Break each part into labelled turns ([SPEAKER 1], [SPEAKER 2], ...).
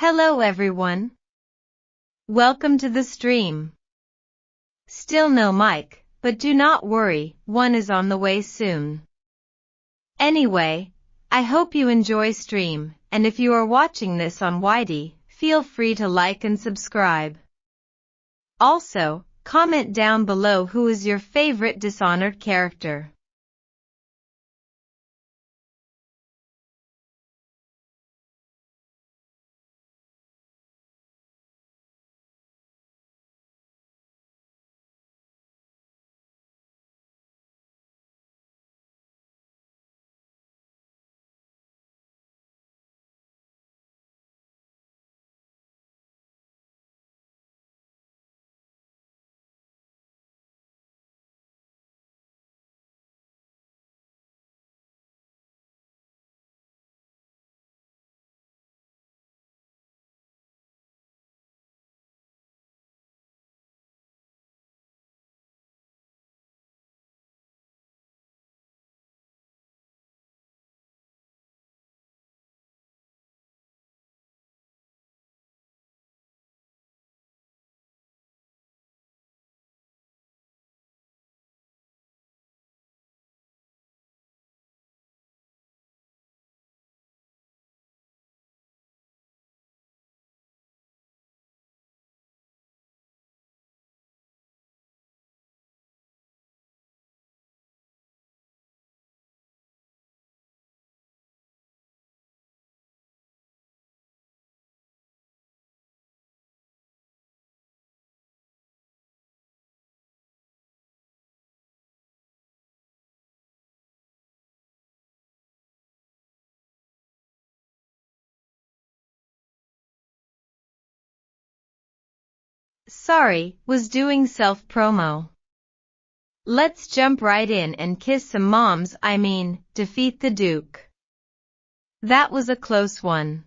[SPEAKER 1] Hello everyone. Welcome to the stream. Still no mic, but do not worry, one is on the way soon. Anyway, I hope you enjoy stream, and if you are watching this on Whitey, feel free to like and subscribe. Also, comment down below who is your favorite Dishonored character. Sorry, was doing self-promo. Let's jump right in and kiss some moms, defeat the Duke. That was a close one.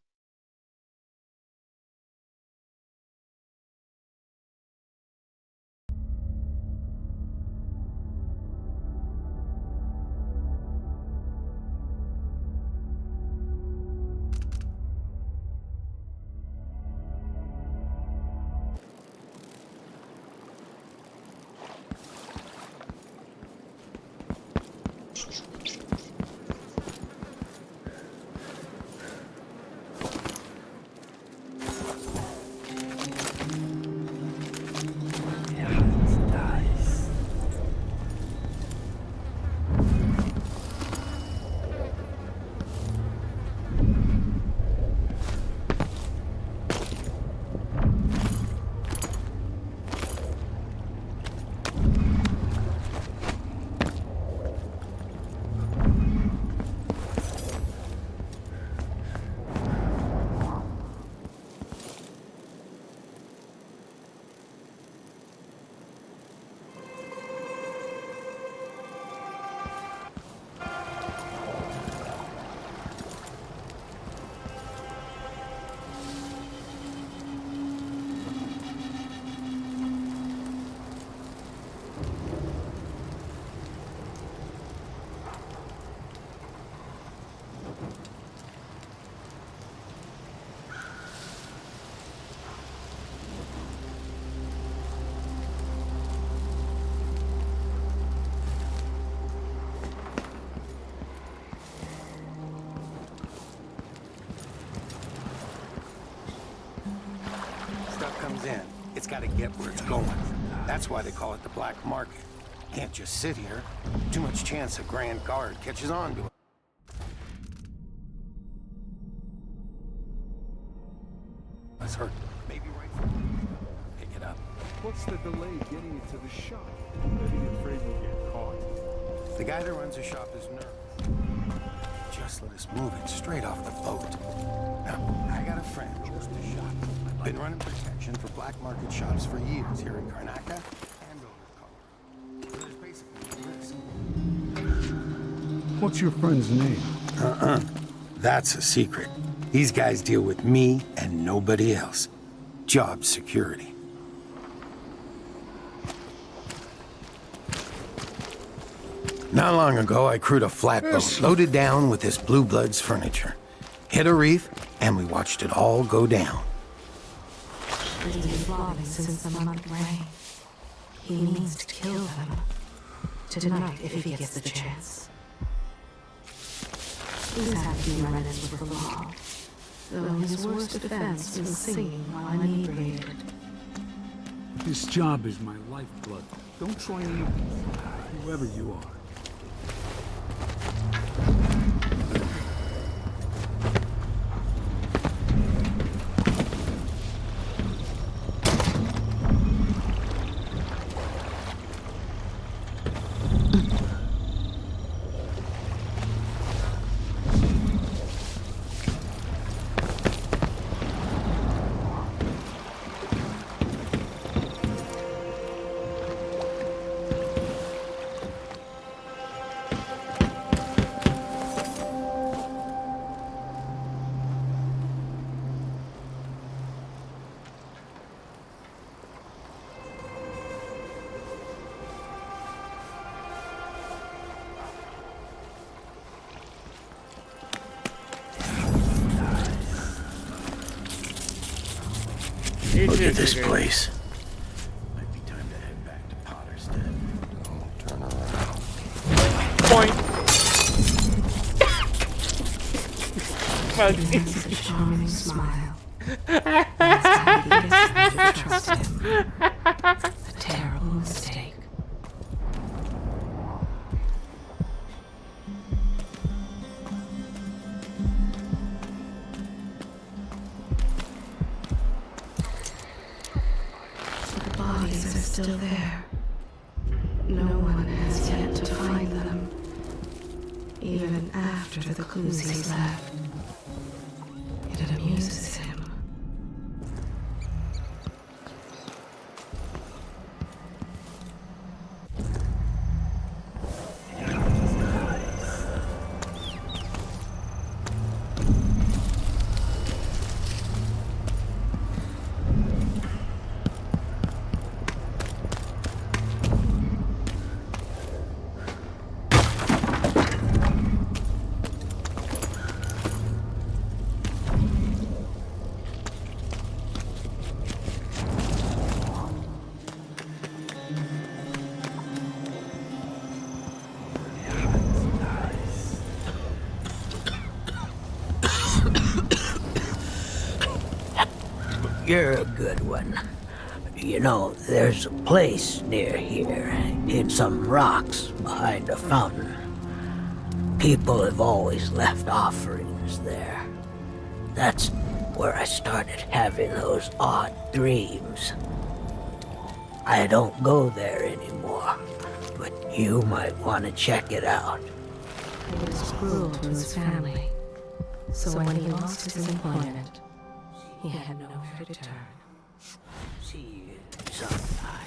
[SPEAKER 2] Comes in. It's got to get where it's going. That's why they call it the black market. Can't just sit here. Too much chance a Grand Guard catches on to it. Let's hurt. Maybe right from pick it up.
[SPEAKER 3] What's the delay getting it to the shop? Maybe afraid we'll get caught.
[SPEAKER 2] The guy that runs the shop is nervous. Just let us move it straight off the boat. Now, I got a friend who owns the shop. Been running protection for black market shops for years here in Karnaca and over Colorado. There's basically no risk.
[SPEAKER 3] What's your friend's name?
[SPEAKER 2] That's a secret. These guys deal with me and nobody else. Job security. Not long ago, I crewed a flatboat loaded down with this Blue Bloods furniture. Hit a reef, And we watched it all go down.
[SPEAKER 4] He's been plotting since the month of rain. He needs to kill them. Tonight, if he gets the chance. He's had a few run-ins with the law, though his worst offense was singing while inebriated.
[SPEAKER 3] This job is my lifeblood. Don't try and whoever you are.
[SPEAKER 2] Look at this place. Might be time to head back to Potterstead. Don't turn around.
[SPEAKER 5] Point.
[SPEAKER 4] He has a charming smile. That's how he gets them to trust him. A terrible mistake. The bodies are still there. No one has yet to find them. Even after the Clusies left. It amuses him.
[SPEAKER 6] You're a good one. You know, there's a place near here, in some rocks behind a fountain. People have always left offerings there. That's where I started having those odd dreams. I don't go there anymore, but you might want to check it out.
[SPEAKER 4] He was cruel to his family. So when he lost his employment, he had nowhere to turn.
[SPEAKER 6] See you sometime.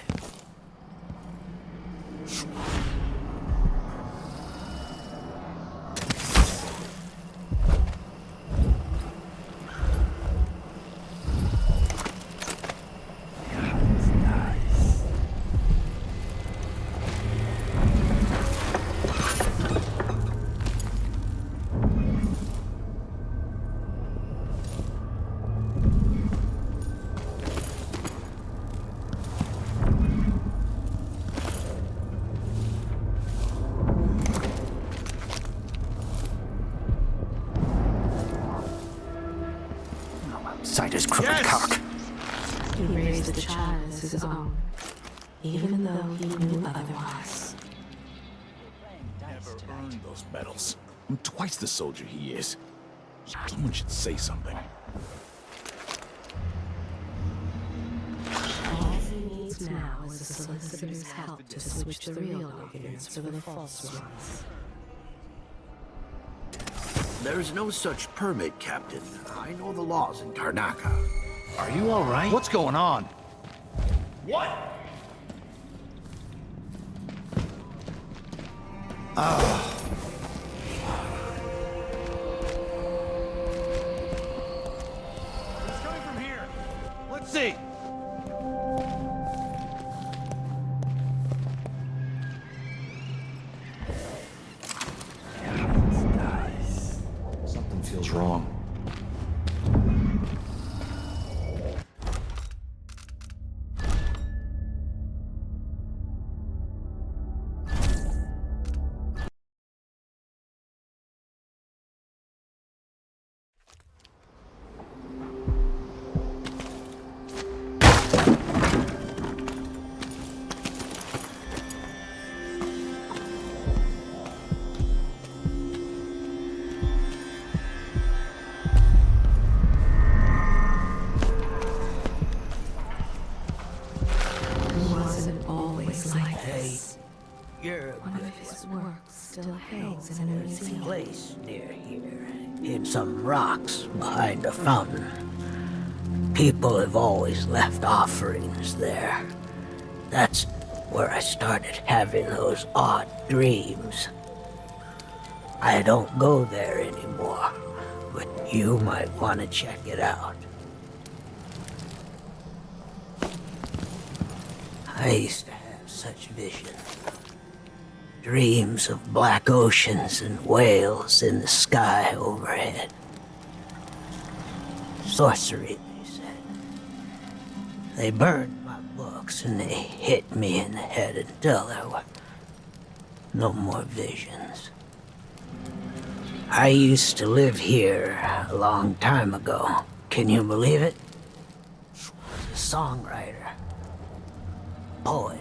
[SPEAKER 2] Sight his crooked cock.
[SPEAKER 4] He raised the child as his own, even though he knew otherwise.
[SPEAKER 7] Never earned those medals. I'm twice the soldier he is. Someone should say something.
[SPEAKER 4] All he needs now is the solicitor's help to switch the real arguments for the false ones.
[SPEAKER 8] There's no such permit, Captain. I know the laws in Karnaca.
[SPEAKER 2] Are you all right?
[SPEAKER 8] What's going on? What?
[SPEAKER 2] It's coming from here. Let's see.
[SPEAKER 8] Something feels wrong.
[SPEAKER 4] place like this.
[SPEAKER 6] You're a
[SPEAKER 4] One
[SPEAKER 6] good
[SPEAKER 4] of his works still hangs in a museum.
[SPEAKER 6] place near here, in some rocks behind a fountain. People have always left offerings there. That's where I started having those odd dreams. I don't go there anymore, but you might want to check it out. I used to have such visions. Dreams of black oceans and whales in the sky overhead. Sorcery, they said. They burned my books and they hit me in the head until there were no more visions. I used to live here a long time ago. Can you believe it? I was a songwriter, poet.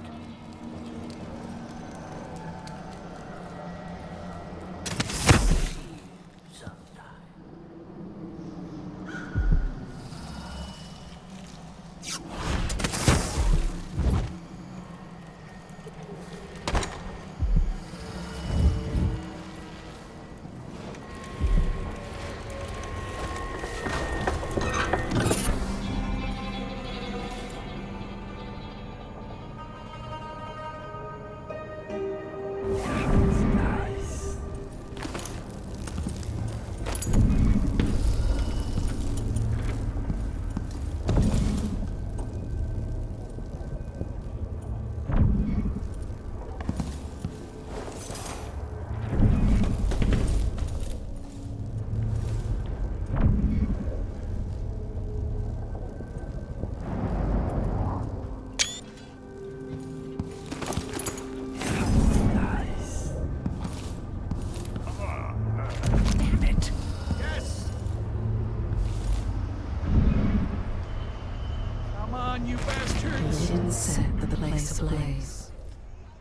[SPEAKER 4] He didn't set the place ablaze.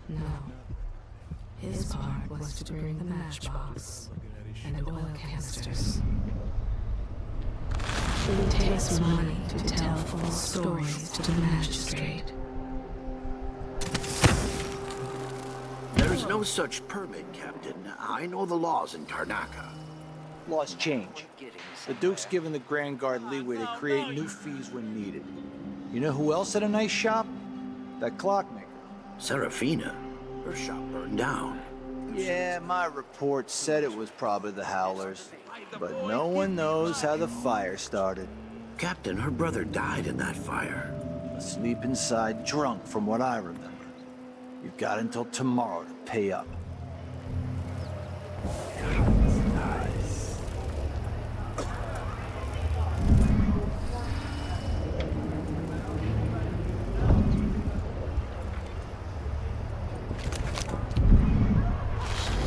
[SPEAKER 4] No. His part was to bring the matchbox and oil canisters. It takes money to tell full stories to the magistrate.
[SPEAKER 8] There's no such permit, Captain. I know the laws in Karnaca.
[SPEAKER 5] Laws change. The Duke's given the Grand Guard leeway to create new fees when needed. You know who else had a nice shop? That clockmaker.
[SPEAKER 8] Serafina? Her shop burned down.
[SPEAKER 5] Yeah, my report said it was probably the Howlers. But no one knows how the fire started.
[SPEAKER 8] Captain, her brother died in that fire.
[SPEAKER 5] Asleep inside, drunk from what I remember. You've got until tomorrow to pay up.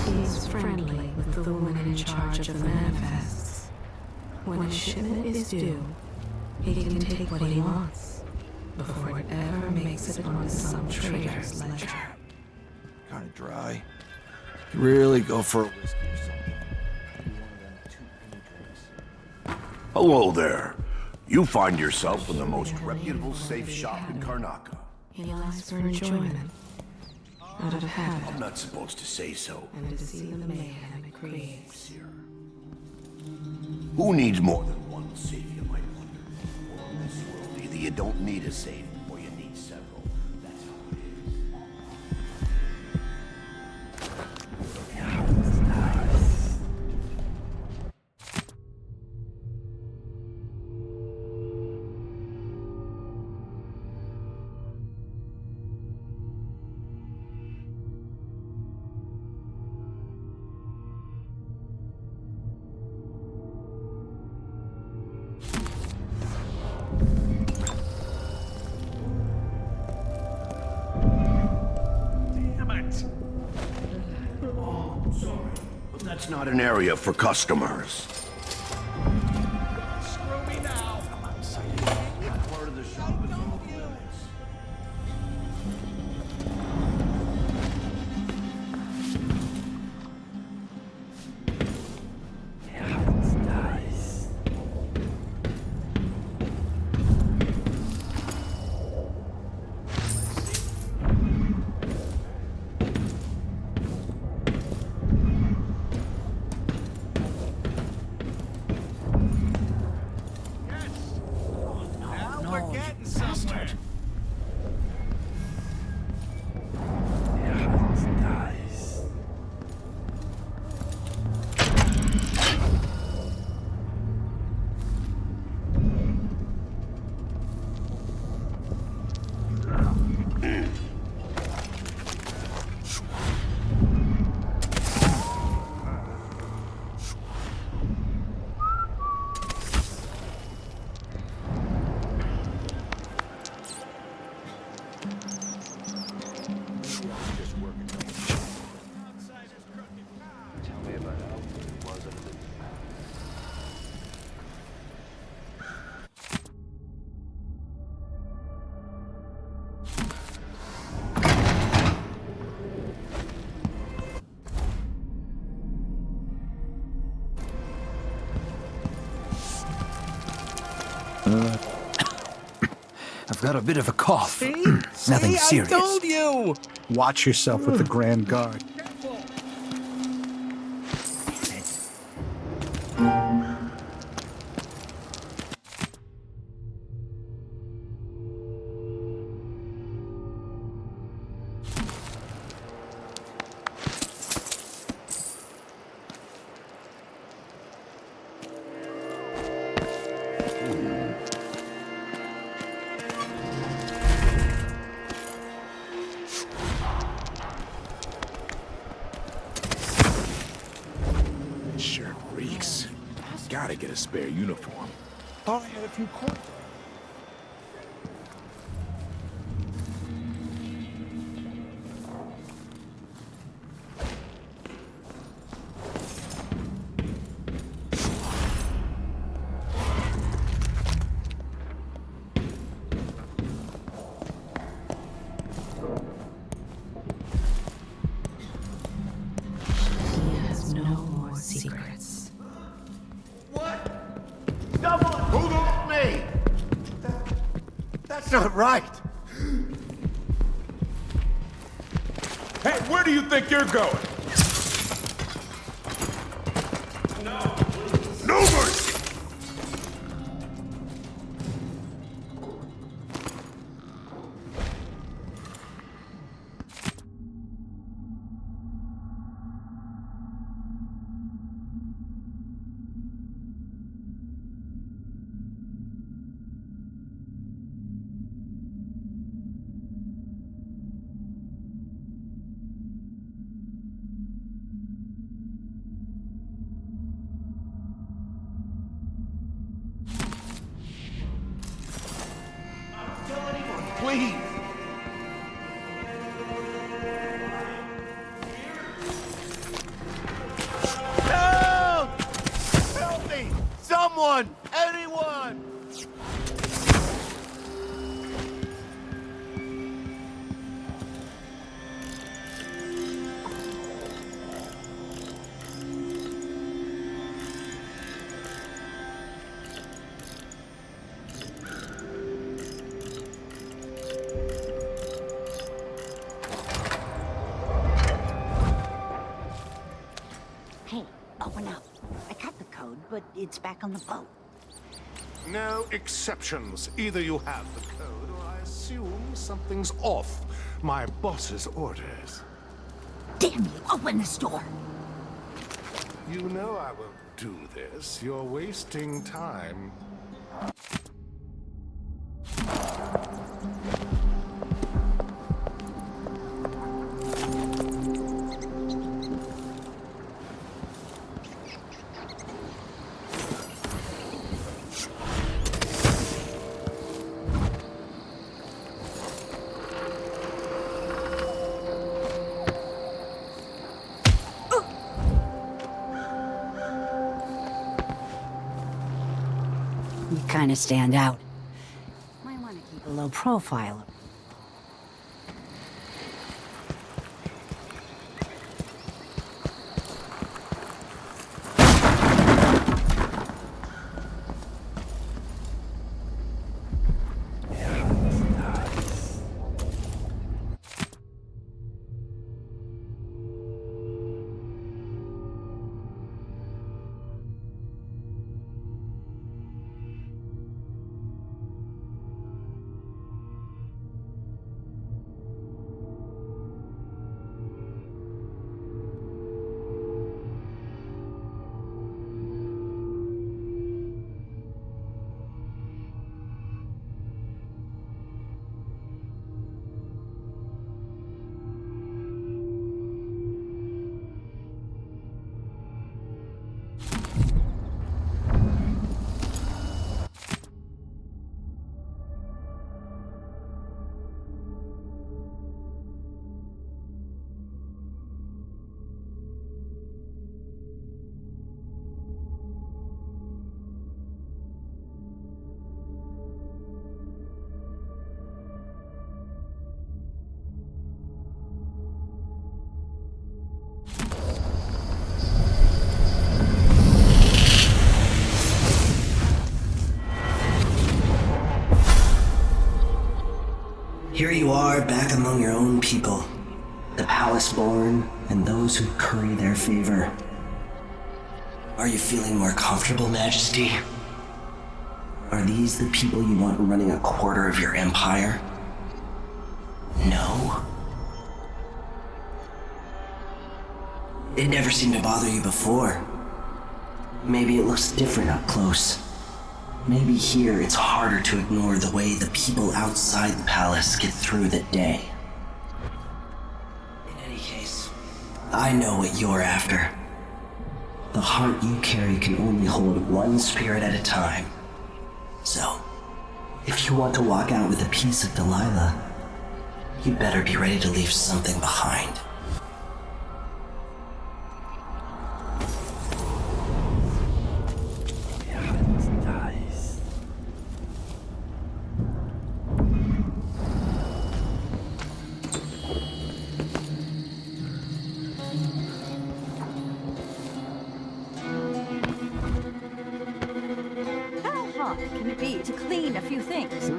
[SPEAKER 4] He's friendly with the woman in charge of the manifests. When a shipment is due, he can take what he wants before it ever makes it onto some trader's ledger.
[SPEAKER 5] Kinda dry. Really go for a whiskey or something. Maybe one of them 2-penny drinks.
[SPEAKER 9] Hello there. You find yourself in the most reputable safe shop in Karnaca.
[SPEAKER 4] He lies for enjoyment, out of habit,
[SPEAKER 9] I'm not supposed to say so.
[SPEAKER 4] and to see the mayhem it creates.
[SPEAKER 9] Who needs more than one safe, you might wonder? Well, in this world, either you don't need a safe, or you need several. That's how it is. But that's not an area for customers. Screw me now! That part of the shop is on the limits.
[SPEAKER 2] I've got a bit of a cough.
[SPEAKER 5] See?
[SPEAKER 2] Nothing
[SPEAKER 5] See?
[SPEAKER 2] serious.
[SPEAKER 5] I told you! Watch yourself with the Grand Guard.
[SPEAKER 7] Shirt reeks. Gotta get a spare uniform.
[SPEAKER 5] Thought I had a few coins.
[SPEAKER 4] He has no more secrets.
[SPEAKER 9] Someone! Hold off me! That's not right!
[SPEAKER 7] Hey, where do you think you're going? No mercy!
[SPEAKER 9] Please! Help! Help me! Someone! Anyone!
[SPEAKER 10] Hey, open up. I cut the code, but it's back on the boat.
[SPEAKER 11] No exceptions. Either you have the code, or I assume something's off. My boss's orders.
[SPEAKER 10] Damn you, open this door!
[SPEAKER 11] You know I won't do this. You're wasting time.
[SPEAKER 10] You kind of stand out. Might want to keep a low profile.
[SPEAKER 12] are back among your own people, the palace-born and those who curry their favor. Are you feeling more comfortable, Majesty? Are these the people you want running a quarter of your empire? No? It never seemed to bother you before. Maybe it looks different up close. Maybe here it's harder to ignore the way the people outside the palace get through the day. In any case, I know what you're after. The heart you carry can only hold one spirit at a time. So, if you want to walk out with a piece of Delilah, you better be ready to leave something behind.
[SPEAKER 13] Can it be to clean a few things?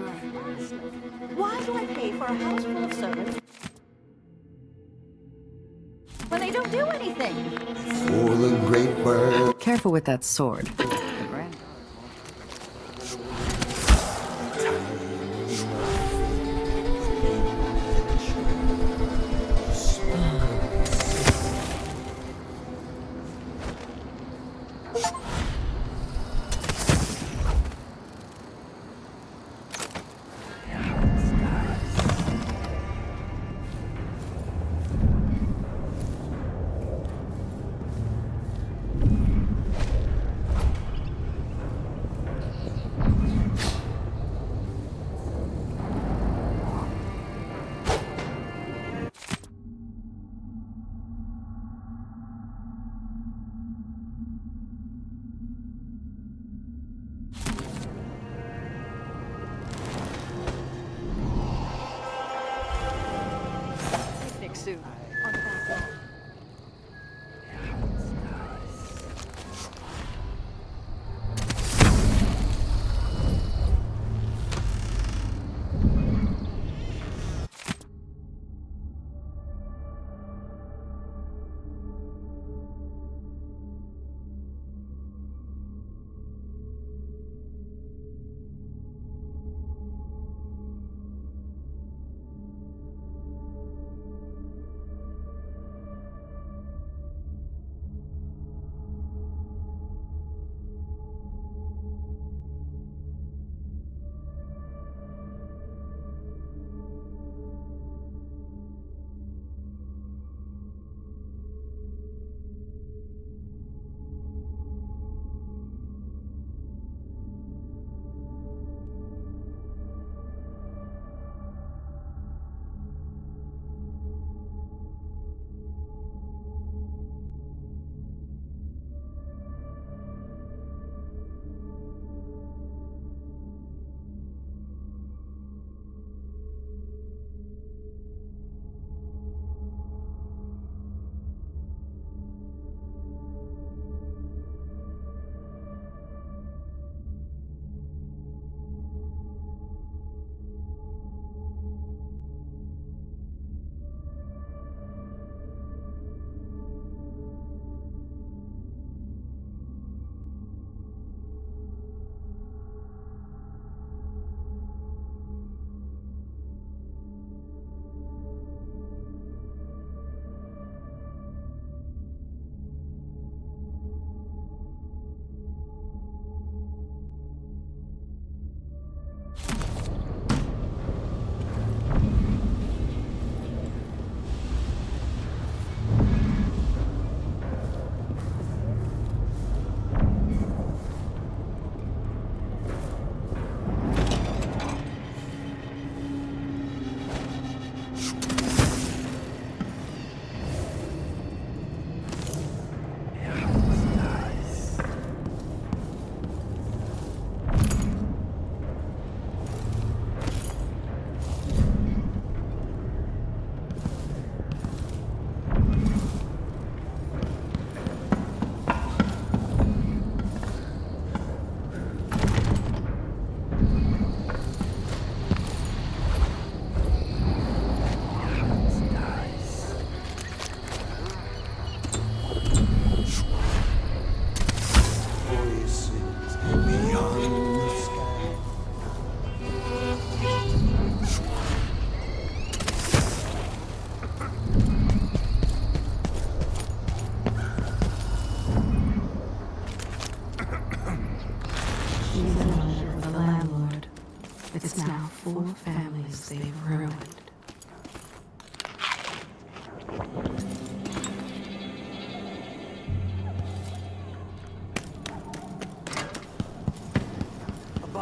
[SPEAKER 13] Why do I pay for a house full of servants when they don't do anything?
[SPEAKER 14] For the great bird.
[SPEAKER 15] Careful with that sword.
[SPEAKER 13] Suit on the back wall.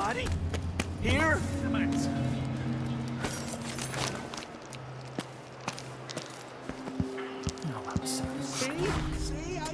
[SPEAKER 5] body? Here? See? I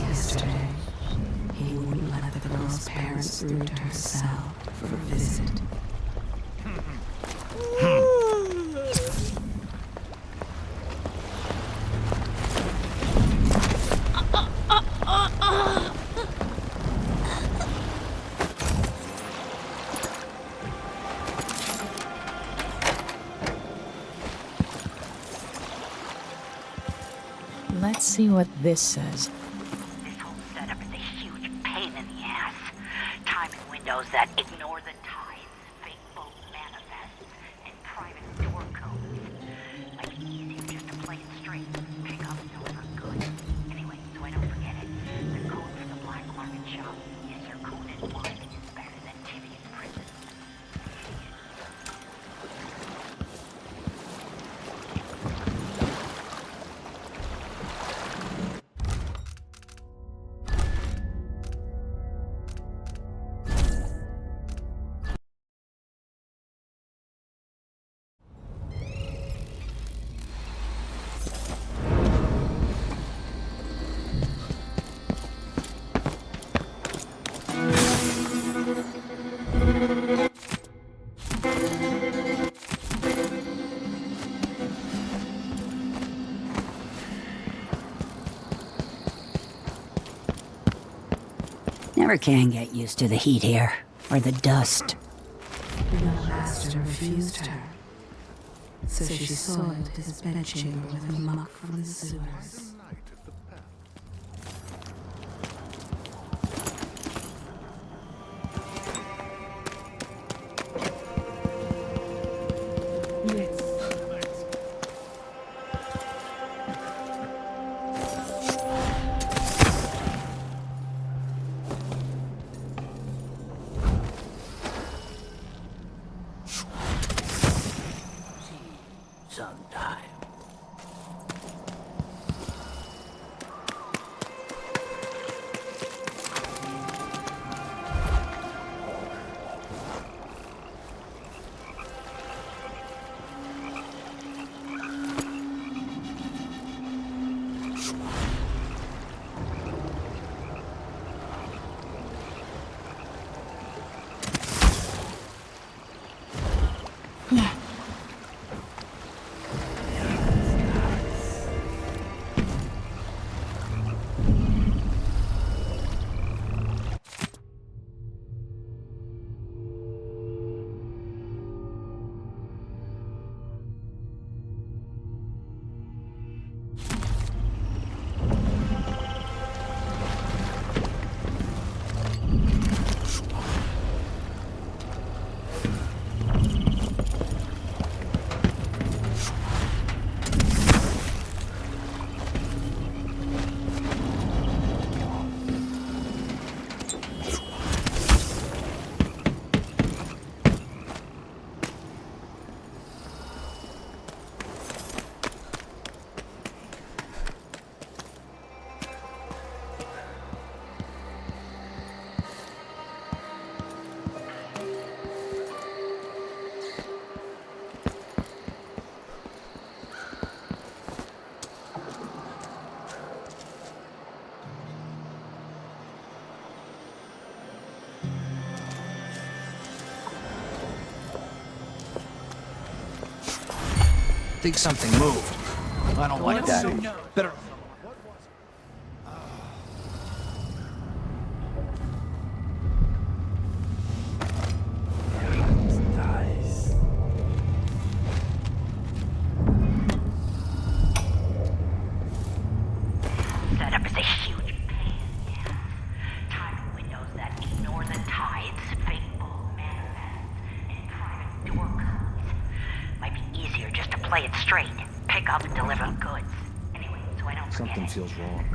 [SPEAKER 4] Yesterday, he wouldn't let the girl's parents through to her cell for a visit.
[SPEAKER 15] Let's see what this says.
[SPEAKER 10] This whole setup is a huge pain in the ass. Timing windows that ignore the tides, fake boat manifests, and private door codes. Like it's easier just to play it straight. Pick up and deliver goods. Anyway, so I don't forget it. The code for the black market shop is zirconium 1. It's better than Tivian prison. Never can get used to the heat here, or the dust.
[SPEAKER 4] The master refused her, so she soiled his bedchamber with muck from the sewers.
[SPEAKER 6] Sometime.
[SPEAKER 5] think something moved. I don't like that. Better.
[SPEAKER 10] delivering goods. Anyway, so I don't forget
[SPEAKER 5] Something
[SPEAKER 10] it.
[SPEAKER 5] feels wrong.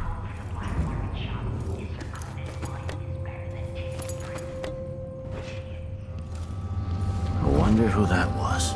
[SPEAKER 8] I wonder who that was.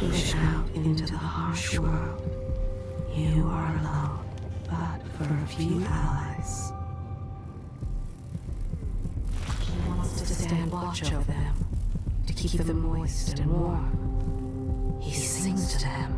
[SPEAKER 4] Push out into the harsh world. You are alone, but for a few allies. He wants to stand watch over them, to keep them moist and warm. He sings to them.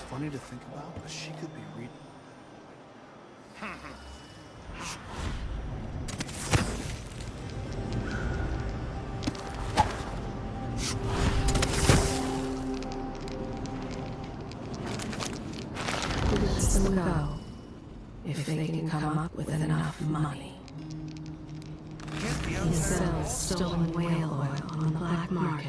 [SPEAKER 2] Funny to think about, but she could be reading.
[SPEAKER 4] Let them go, if they can come up with enough money. He sells stolen whale oil on the black market.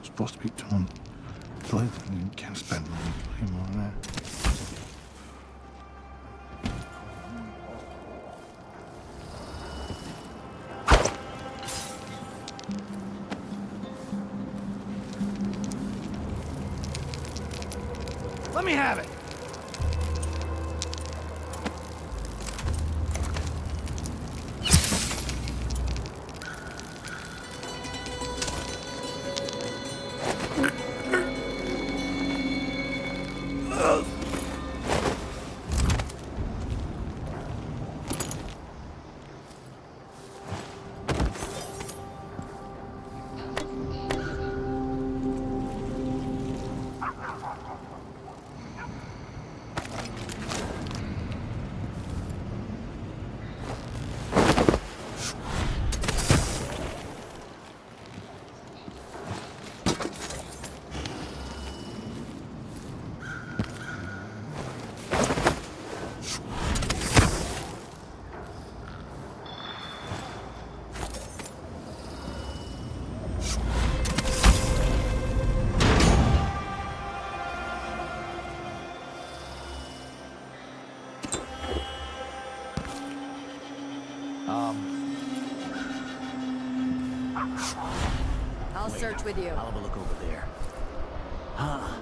[SPEAKER 2] Supposed to be doing blood, and you can't spend money anymore on that.
[SPEAKER 5] Let me have it.
[SPEAKER 13] I'll search with you.
[SPEAKER 8] I'll have a look over there. Huh.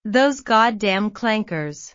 [SPEAKER 1] Those goddamn clankers.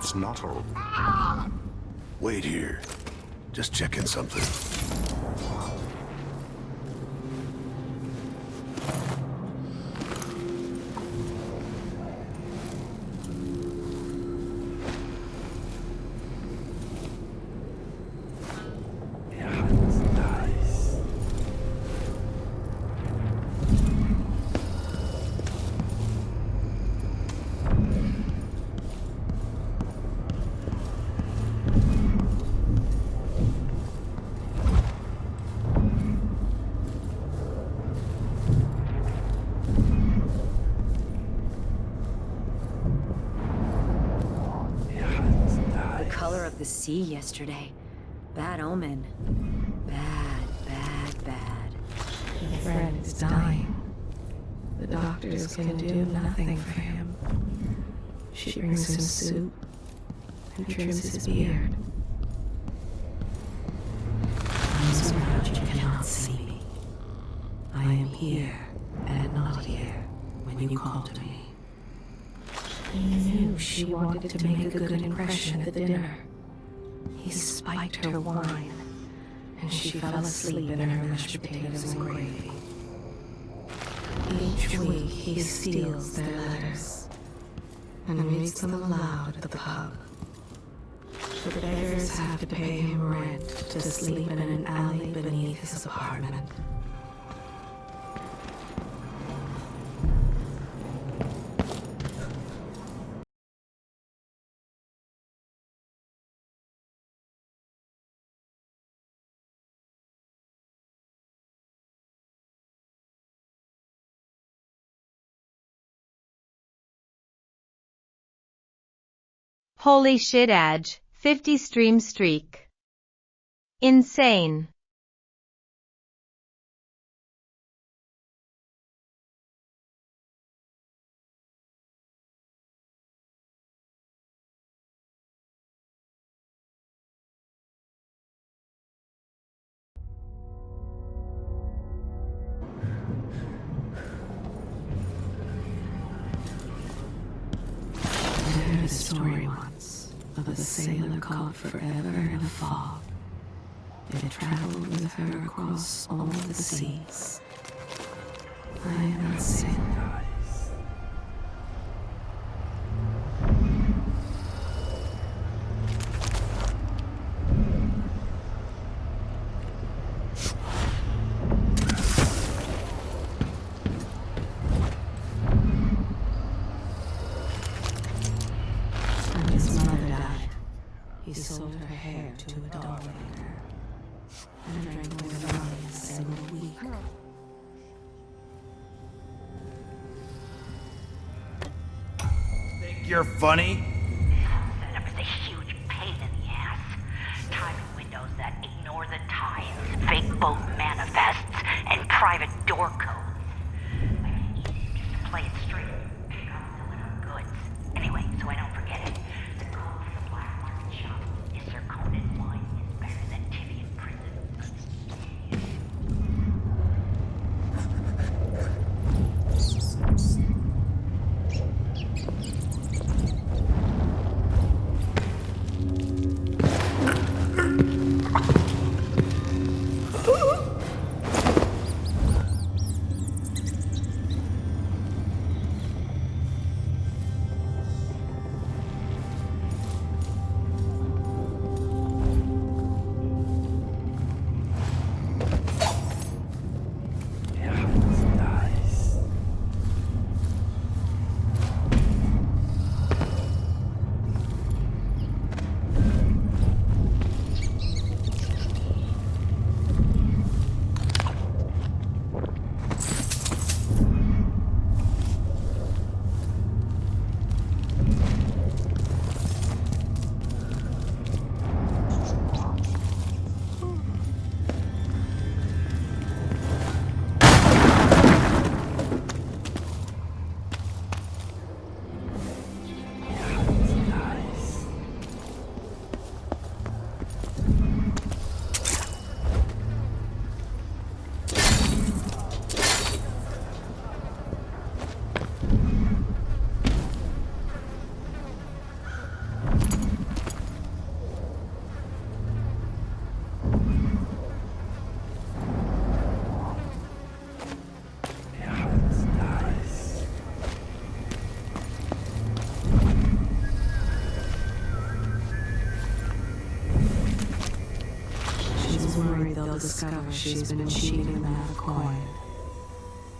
[SPEAKER 11] It's not all.
[SPEAKER 9] Wait here. Just checking something.
[SPEAKER 13] The sea yesterday. Bad omen. Bad, bad, bad.
[SPEAKER 4] My friend is dying. The doctors can do nothing for him. She brings him soup and trims his beard. I'm so proud you cannot see me. I am here and not here when you call to me. He knew she wanted to make a good impression at the dinner. He spiked her wine, and she fell asleep in her mashed potatoes and gravy. Each week he steals their letters and reads them aloud at the pub. The beggars have to pay him rent to sleep in an alley beneath his apartment.
[SPEAKER 1] Holy shit, Adge, 50 stream streak. Insane.
[SPEAKER 4] I heard a story once of a sailor caught forever in a fog. It traveled with her across all the seas. I am a sailor. When his mother died, he sold her hair to a doll maker and drank with money a single week.
[SPEAKER 5] Think you're funny?
[SPEAKER 10] Setup is a huge pain in the ass. Timing windows that ignore the times, fake boat manifests, and private door codes. Just to play it straight, pick up and deliver goods. Anyway, so I don't forget it. The code for the black market shop is zirconin wine is better than Tivian prison.
[SPEAKER 4] Worried they'll discover she's been cheating them out of coin.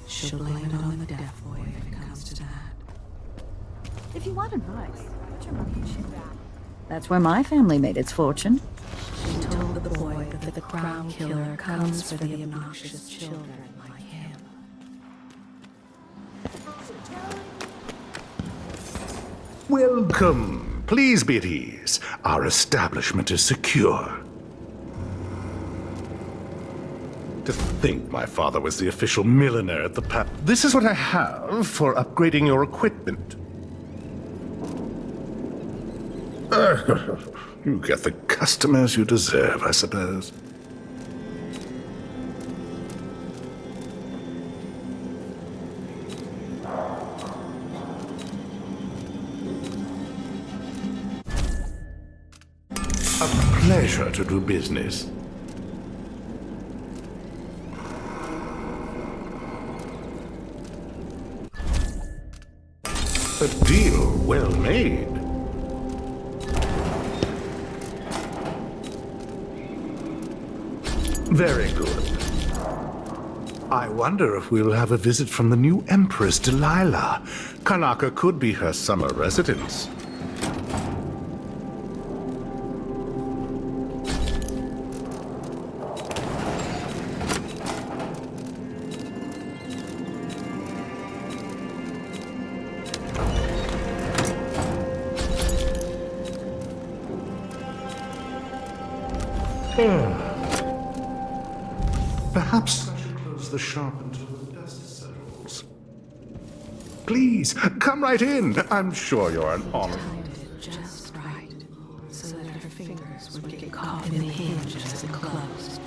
[SPEAKER 4] She'll blame it on the deaf boy if it comes to that.
[SPEAKER 13] If you want advice, put your money in shit bag. That's where my family made its fortune.
[SPEAKER 4] She told the boy that the crown killer comes for the obnoxious children like him.
[SPEAKER 11] Welcome. Please be at ease. Our establishment is secure. To think my father was the official milliner at the This is what I have for upgrading your equipment. You get the customers you deserve, I suppose. A pleasure to do business. A deal well made. Very good. I wonder if we'll have a visit from the new Empress Delilah. Karnaca could be her summer residence. Perhaps I should close the shop until the dust settles. Please, come right in. I'm sure you're an honor.
[SPEAKER 4] Timed it just right, so that her fingers would get caught in the hinge as it closed.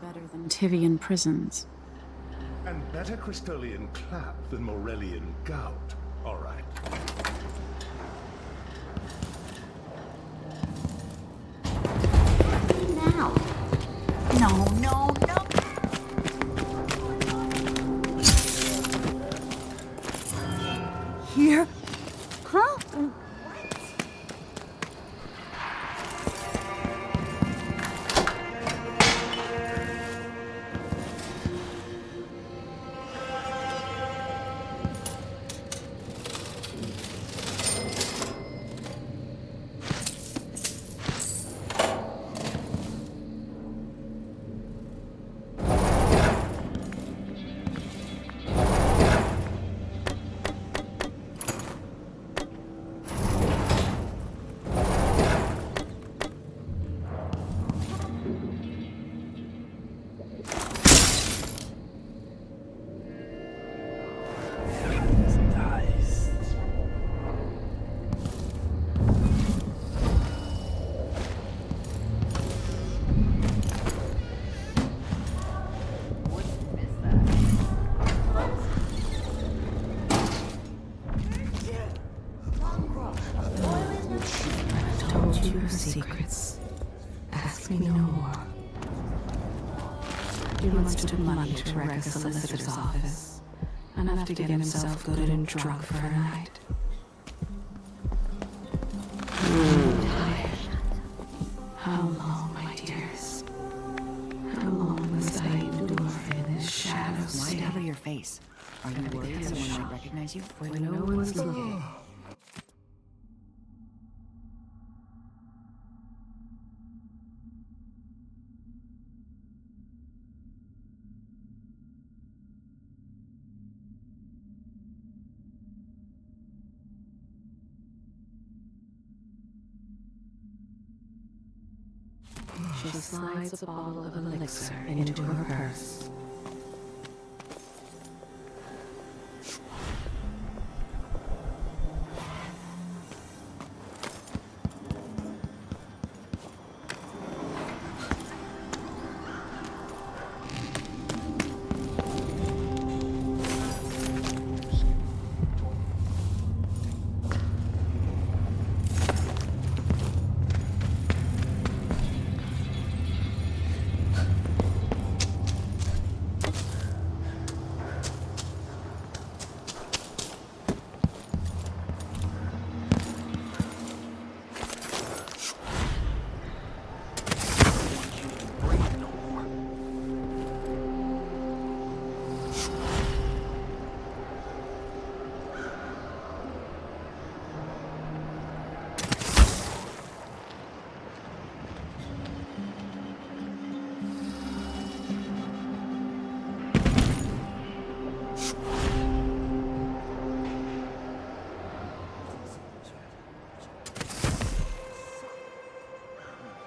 [SPEAKER 16] Better than Tivian prisons.
[SPEAKER 11] And better Crystolian clap than Morellian gout. All right.
[SPEAKER 10] Now. No, no, no. Here? Huh? Secrets. Ask me no more. He once took money to wreck a solicitor's office, enough to get himself good and drunk for a night. Tired. How long, my dears? How long must I endure in this shadow?
[SPEAKER 13] Why cover your face? Are you worried someone might recognize you?
[SPEAKER 4] When no one's looking. She slides a bottle of elixir into her purse.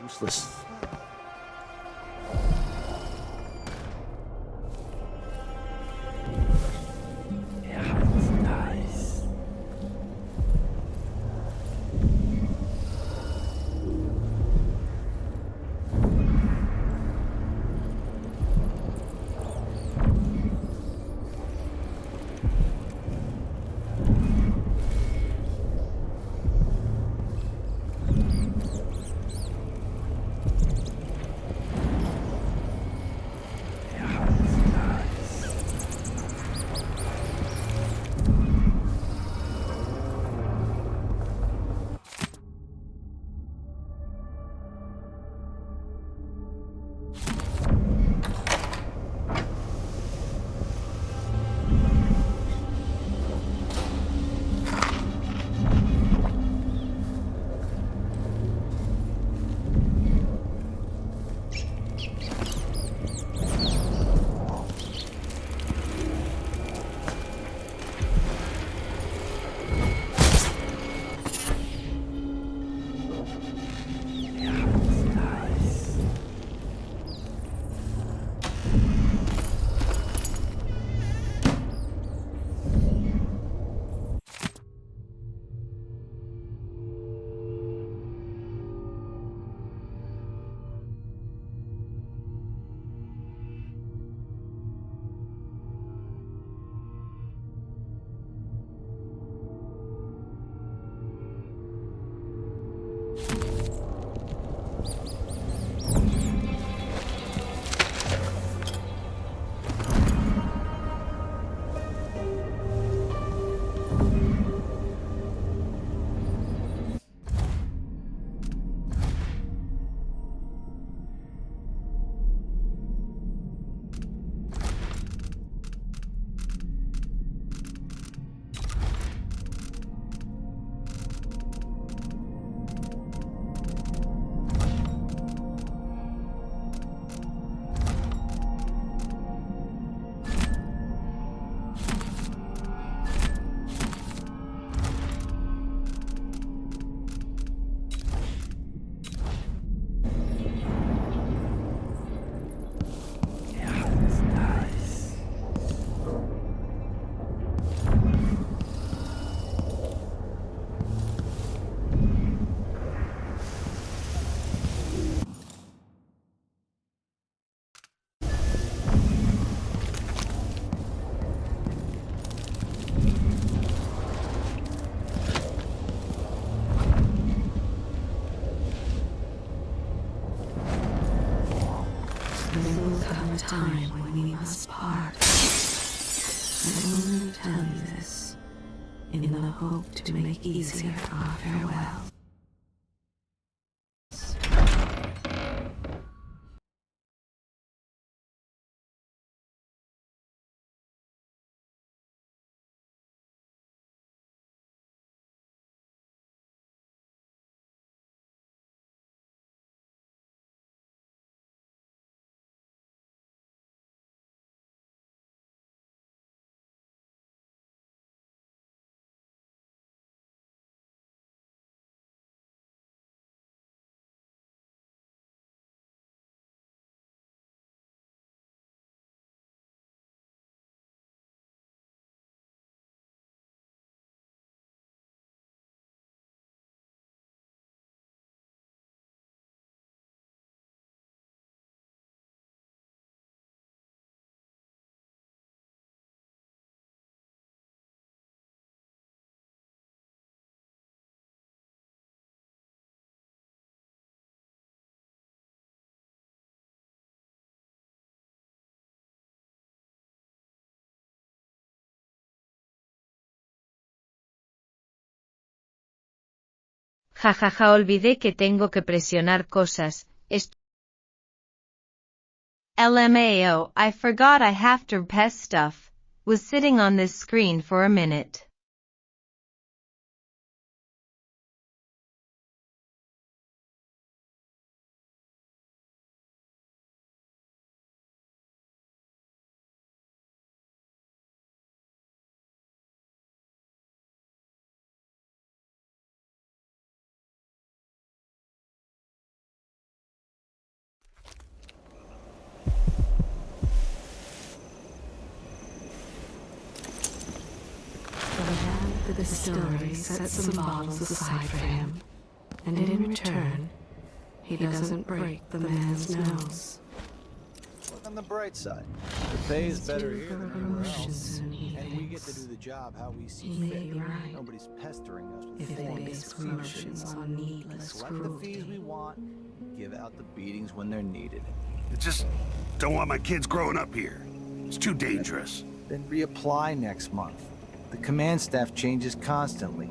[SPEAKER 5] Useless.
[SPEAKER 4] apart. I only tell you this in the hope to make easier our farewell.
[SPEAKER 1] Jajaja, olvidé que tengo que presionar cosas. LMAO, I forgot I have to press stuff. Was sitting on this screen for a minute.
[SPEAKER 4] The distillery sets some bottles aside for him, and in return, he doesn't break the man's nose.
[SPEAKER 5] Look on the bright side. The pay is better here than anywhere else, and we get to do the job how we see fit.
[SPEAKER 4] Right.
[SPEAKER 5] Nobody's pestering us with
[SPEAKER 4] If they base promotions on needless
[SPEAKER 5] Select the fees we want, give out the beatings when they're needed.
[SPEAKER 9] I just don't want my kids growing up here. It's too dangerous.
[SPEAKER 5] Then reapply next month. The command staff changes constantly.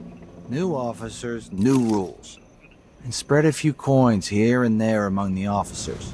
[SPEAKER 5] New officers, new rules. And spread a few coins here and there among the officers.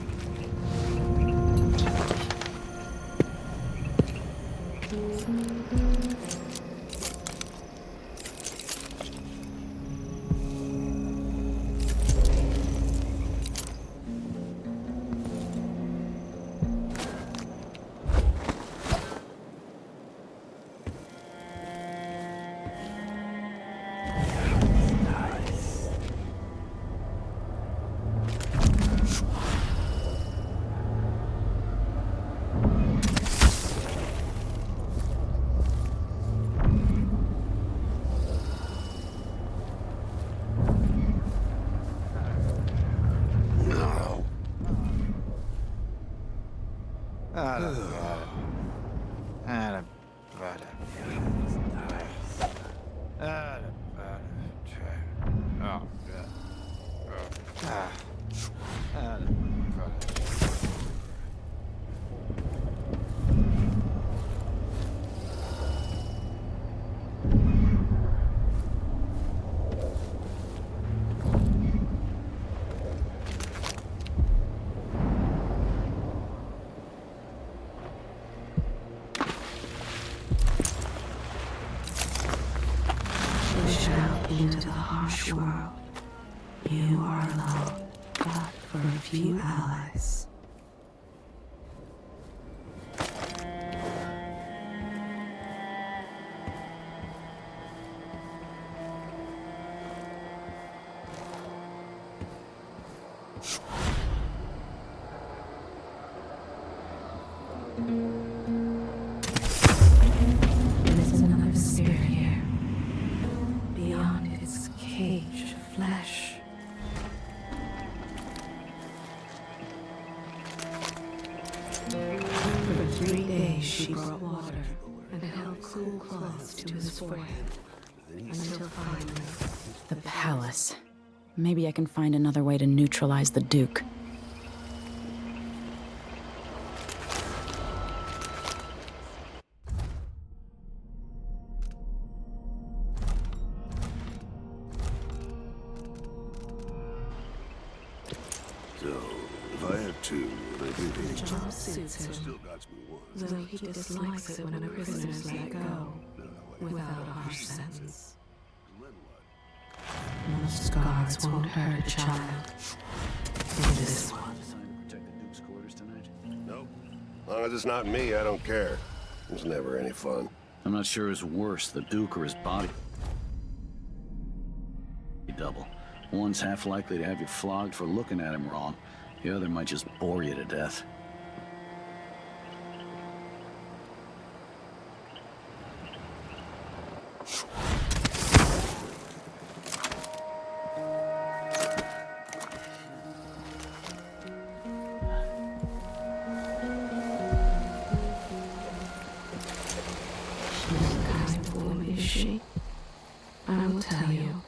[SPEAKER 4] Into the harsh world, you are alone, but for a few allies. There's another spirit here. Beyond its cage of flesh. For 3 days she brought water and held cool cloths to his forehead. Until finally...
[SPEAKER 15] The palace. Maybe I can find another way to neutralize the Duke.
[SPEAKER 2] to what I do
[SPEAKER 4] The
[SPEAKER 2] here.
[SPEAKER 4] job suits him,
[SPEAKER 2] Still got me one.
[SPEAKER 4] though he dislikes it when a prisoner's let go without a harsh sentence. Most guards won't hurt a child. But this one.
[SPEAKER 2] Nope. As long as it's not me, I don't care. It's never any fun.
[SPEAKER 17] I'm not sure it's worse, the Duke or his body double. One's half likely to have you flogged for looking at him wrong. The other might just bore you to death.
[SPEAKER 4] Is she? I will tell you.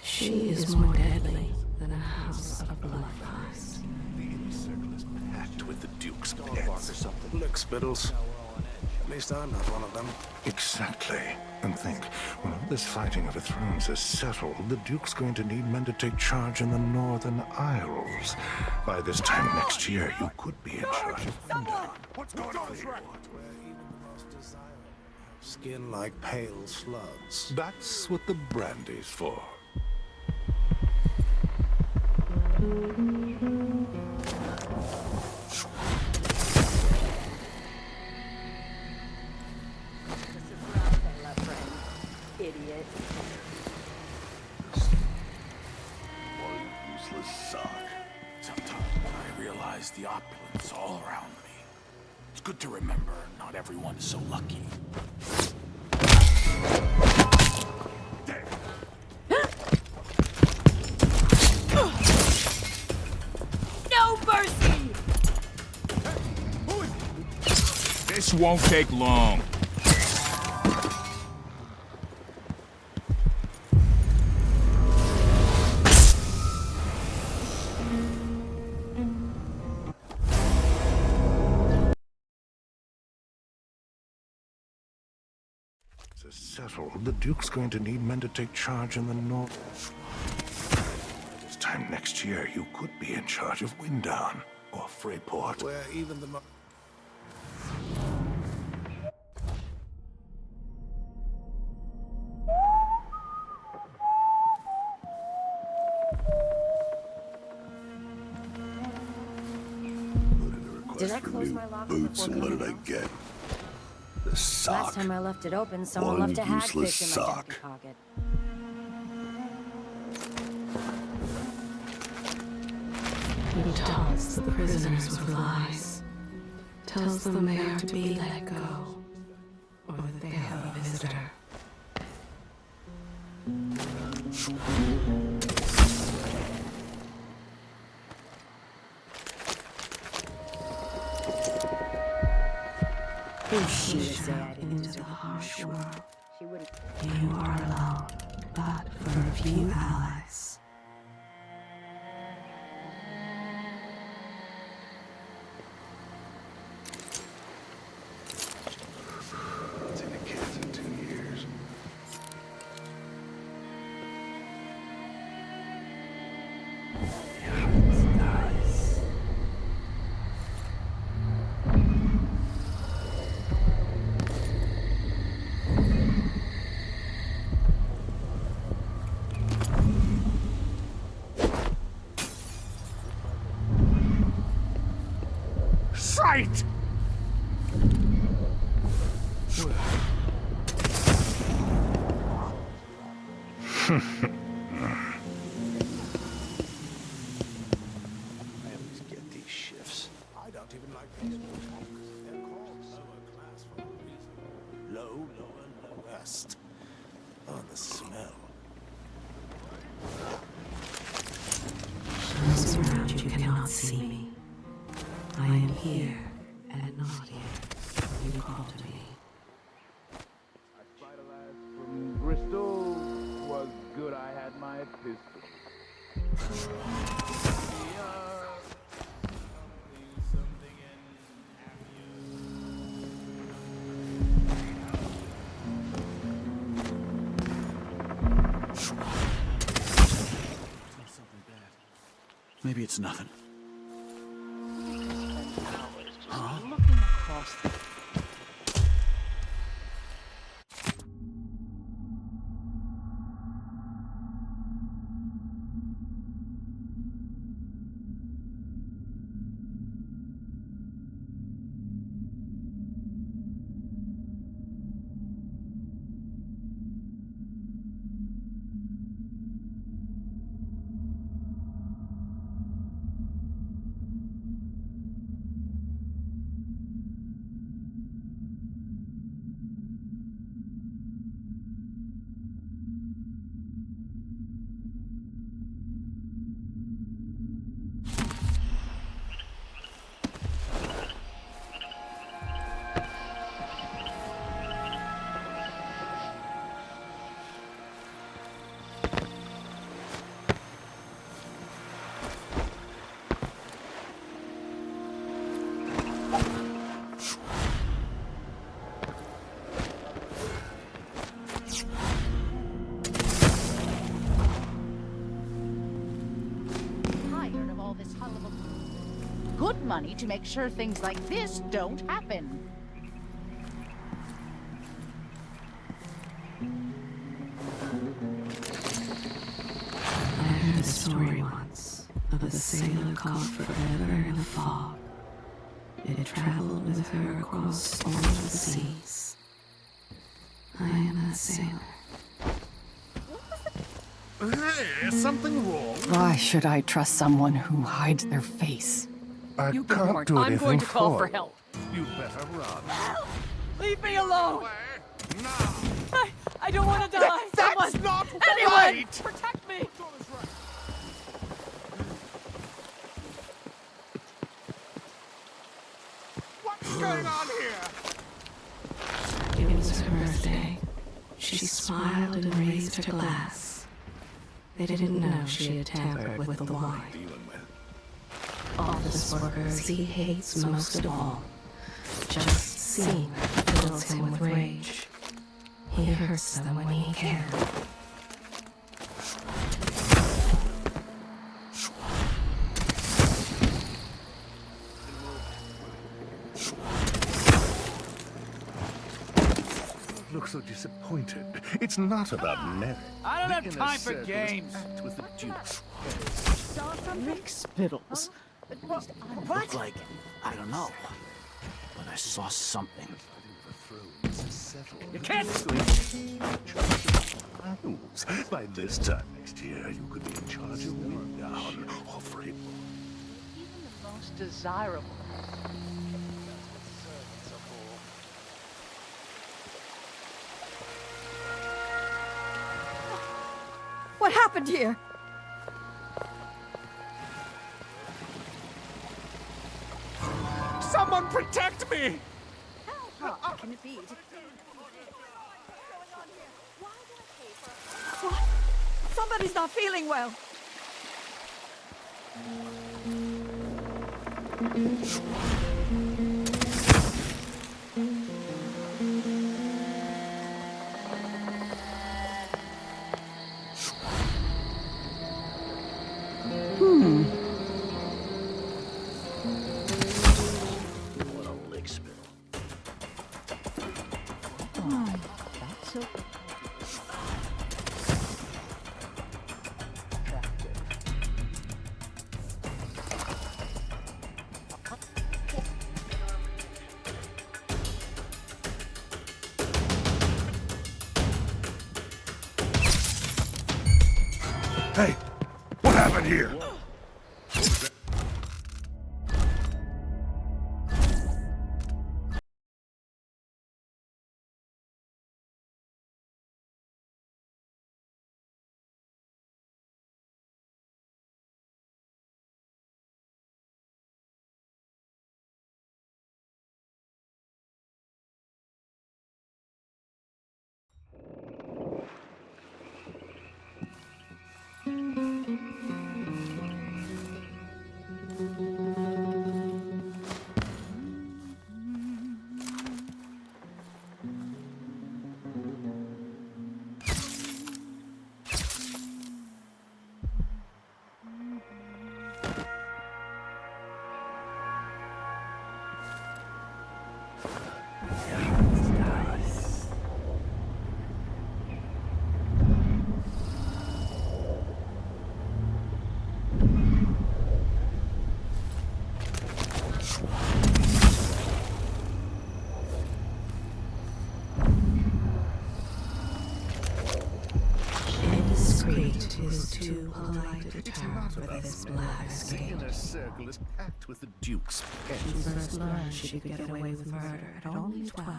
[SPEAKER 4] She is more deadly than a house of blood flies.
[SPEAKER 11] The inner circle is packed with the Duke's pets. Lick spittles. At least I'm not one of them. Exactly. And think, when all this fighting over thrones is settled, the Duke's going to need men to take charge in the Northern Isles. By this time next year, you could be in charge of Window. What's going on here? Where even the most desirable have skin like pale slugs. That's what the brandy's for.
[SPEAKER 10] Idiot.
[SPEAKER 7] One useless sock. Sometimes I realize the opulence all around me. It's good to remember not everyone is so lucky.
[SPEAKER 10] No mercy!
[SPEAKER 18] This won't take long.
[SPEAKER 11] Is settled, the Duke's going to need men to take charge in the North. This time next year, you could be in charge of Windown or Freyport, where even the
[SPEAKER 13] Did I close my locker
[SPEAKER 2] Boots,
[SPEAKER 13] before
[SPEAKER 2] and what
[SPEAKER 13] coming
[SPEAKER 2] did I
[SPEAKER 13] out?
[SPEAKER 2] get? The sock.
[SPEAKER 13] Last time I left it open, someone
[SPEAKER 2] One
[SPEAKER 13] left a
[SPEAKER 2] useless
[SPEAKER 13] hagfish in my
[SPEAKER 2] sock.
[SPEAKER 13] jacket pocket.
[SPEAKER 4] He taunts the prisoners with lies, tells them they are to be let go, or that they have a visitor.
[SPEAKER 13] She would say I didn't
[SPEAKER 4] Into the
[SPEAKER 13] deserve
[SPEAKER 4] harsh world.
[SPEAKER 13] She wouldn't.
[SPEAKER 4] You are alone, but for a few allies.
[SPEAKER 11] It's in the kids in 2 years.
[SPEAKER 4] Nice.
[SPEAKER 11] Sight!
[SPEAKER 5] I always get these shifts.
[SPEAKER 11] I don't even like these walkers. They're called lower class for a reason. Low, lower, lowest. Oh, the smell.
[SPEAKER 4] Those around you cannot see me. I am here and not here. You call to me.
[SPEAKER 18] From Bristol was good. I had my pistol.
[SPEAKER 17] Maybe it's nothing.
[SPEAKER 19] money to make sure things like this don't happen.
[SPEAKER 4] I heard a story once of a sailor caught forever in a fog. It traveled with her across all the seas. I am that sailor.
[SPEAKER 11] Hey, is something wrong?
[SPEAKER 20] Why should I trust someone who hides their face?
[SPEAKER 11] I
[SPEAKER 20] You
[SPEAKER 11] can't
[SPEAKER 20] warned.
[SPEAKER 11] do
[SPEAKER 20] I'm
[SPEAKER 11] anything
[SPEAKER 20] going to call for
[SPEAKER 11] you.
[SPEAKER 20] help.
[SPEAKER 11] You better run.
[SPEAKER 20] Help! Leave me alone! I don't want to die!
[SPEAKER 11] That's
[SPEAKER 20] Someone!
[SPEAKER 11] not
[SPEAKER 20] Anyone!
[SPEAKER 11] right!
[SPEAKER 20] Protect me!
[SPEAKER 11] What's going on here?
[SPEAKER 4] It was her birthday. She smiled and raised her glass. They didn't know she had tampered with the wine. Office workers he hates most of all. Just seeing fills him with rage. He hurts them when he can.
[SPEAKER 11] Look so disappointed. It's not about Mary.
[SPEAKER 18] I don't
[SPEAKER 11] The
[SPEAKER 18] have
[SPEAKER 11] inner
[SPEAKER 18] time for
[SPEAKER 11] circle is
[SPEAKER 18] games.
[SPEAKER 11] packed with the Dukes.
[SPEAKER 19] Rick
[SPEAKER 6] Spittles.
[SPEAKER 19] What?
[SPEAKER 6] Looked like, I don't know, but I saw something.
[SPEAKER 11] You can't By this time next year, you could be in charge of Winddown or Freeborn.
[SPEAKER 19] Even the most desirable.
[SPEAKER 13] What happened here?
[SPEAKER 18] Someone protect me!
[SPEAKER 13] How can it be? What? Somebody's not feeling well.
[SPEAKER 6] What a lick spittle.
[SPEAKER 19] That's so.
[SPEAKER 11] Hey, what happened here?
[SPEAKER 4] Indiscreet is too polite a
[SPEAKER 11] It's
[SPEAKER 4] term
[SPEAKER 11] not
[SPEAKER 4] for
[SPEAKER 11] about
[SPEAKER 4] this
[SPEAKER 11] Mary.
[SPEAKER 4] black
[SPEAKER 11] The
[SPEAKER 4] escape.
[SPEAKER 11] inner circle is packed with the Duke's
[SPEAKER 4] She
[SPEAKER 11] pets.
[SPEAKER 4] first learned she could get away with murder at only 12.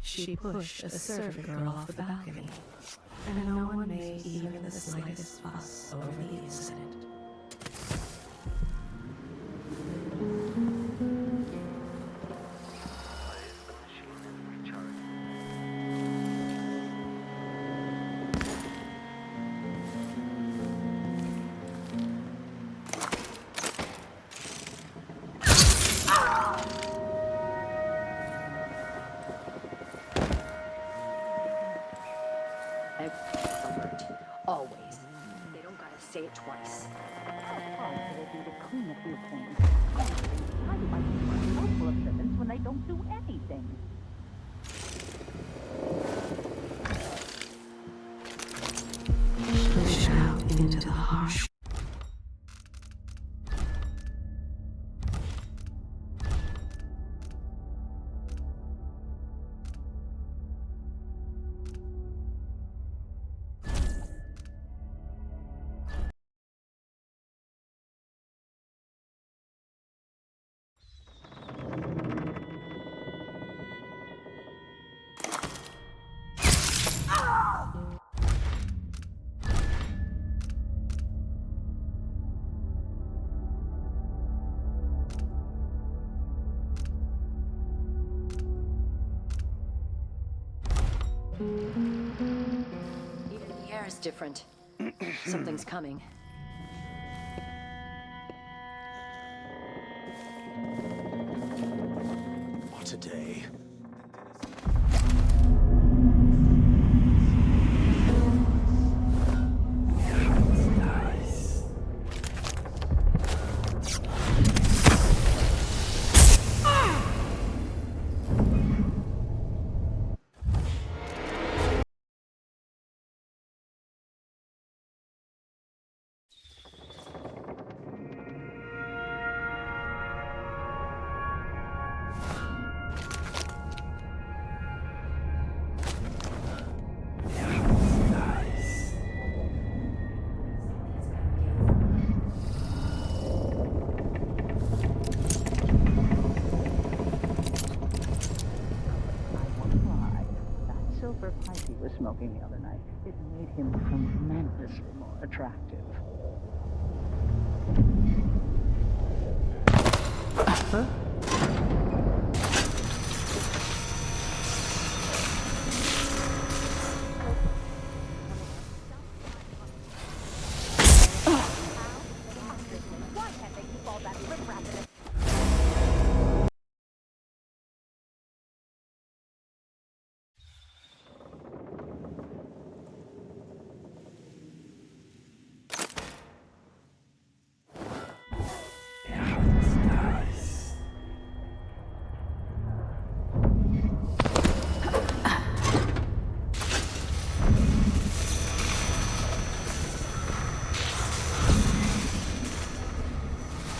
[SPEAKER 4] She pushed a servant girl off the balcony, and no one made even the slightest fuss over the incident.
[SPEAKER 10] Alert. Always. They don't gotta say
[SPEAKER 13] say it twice.
[SPEAKER 19] Oh, it'll be to clean a few things. How do I keep my house full of servants when they don't do anything?
[SPEAKER 4] Push out into the harsh.
[SPEAKER 13] Even the air is different. Something's coming.
[SPEAKER 8] What a day.
[SPEAKER 19] Silver pipe he was smoking the other night. It made him tremendously more attractive.
[SPEAKER 13] Why can't they keep all that riprap in it?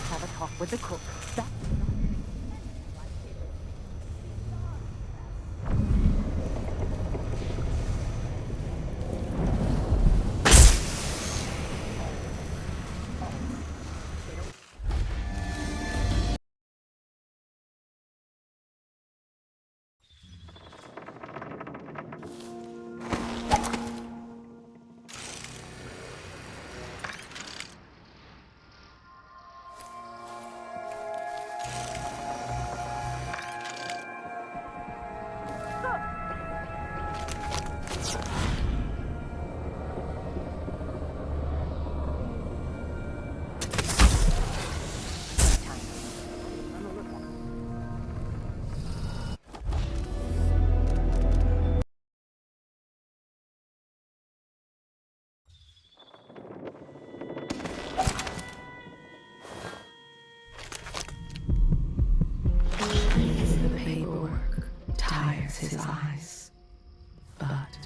[SPEAKER 19] Have a talk with the cook. That's
[SPEAKER 4] The paperwork tires his eyes, but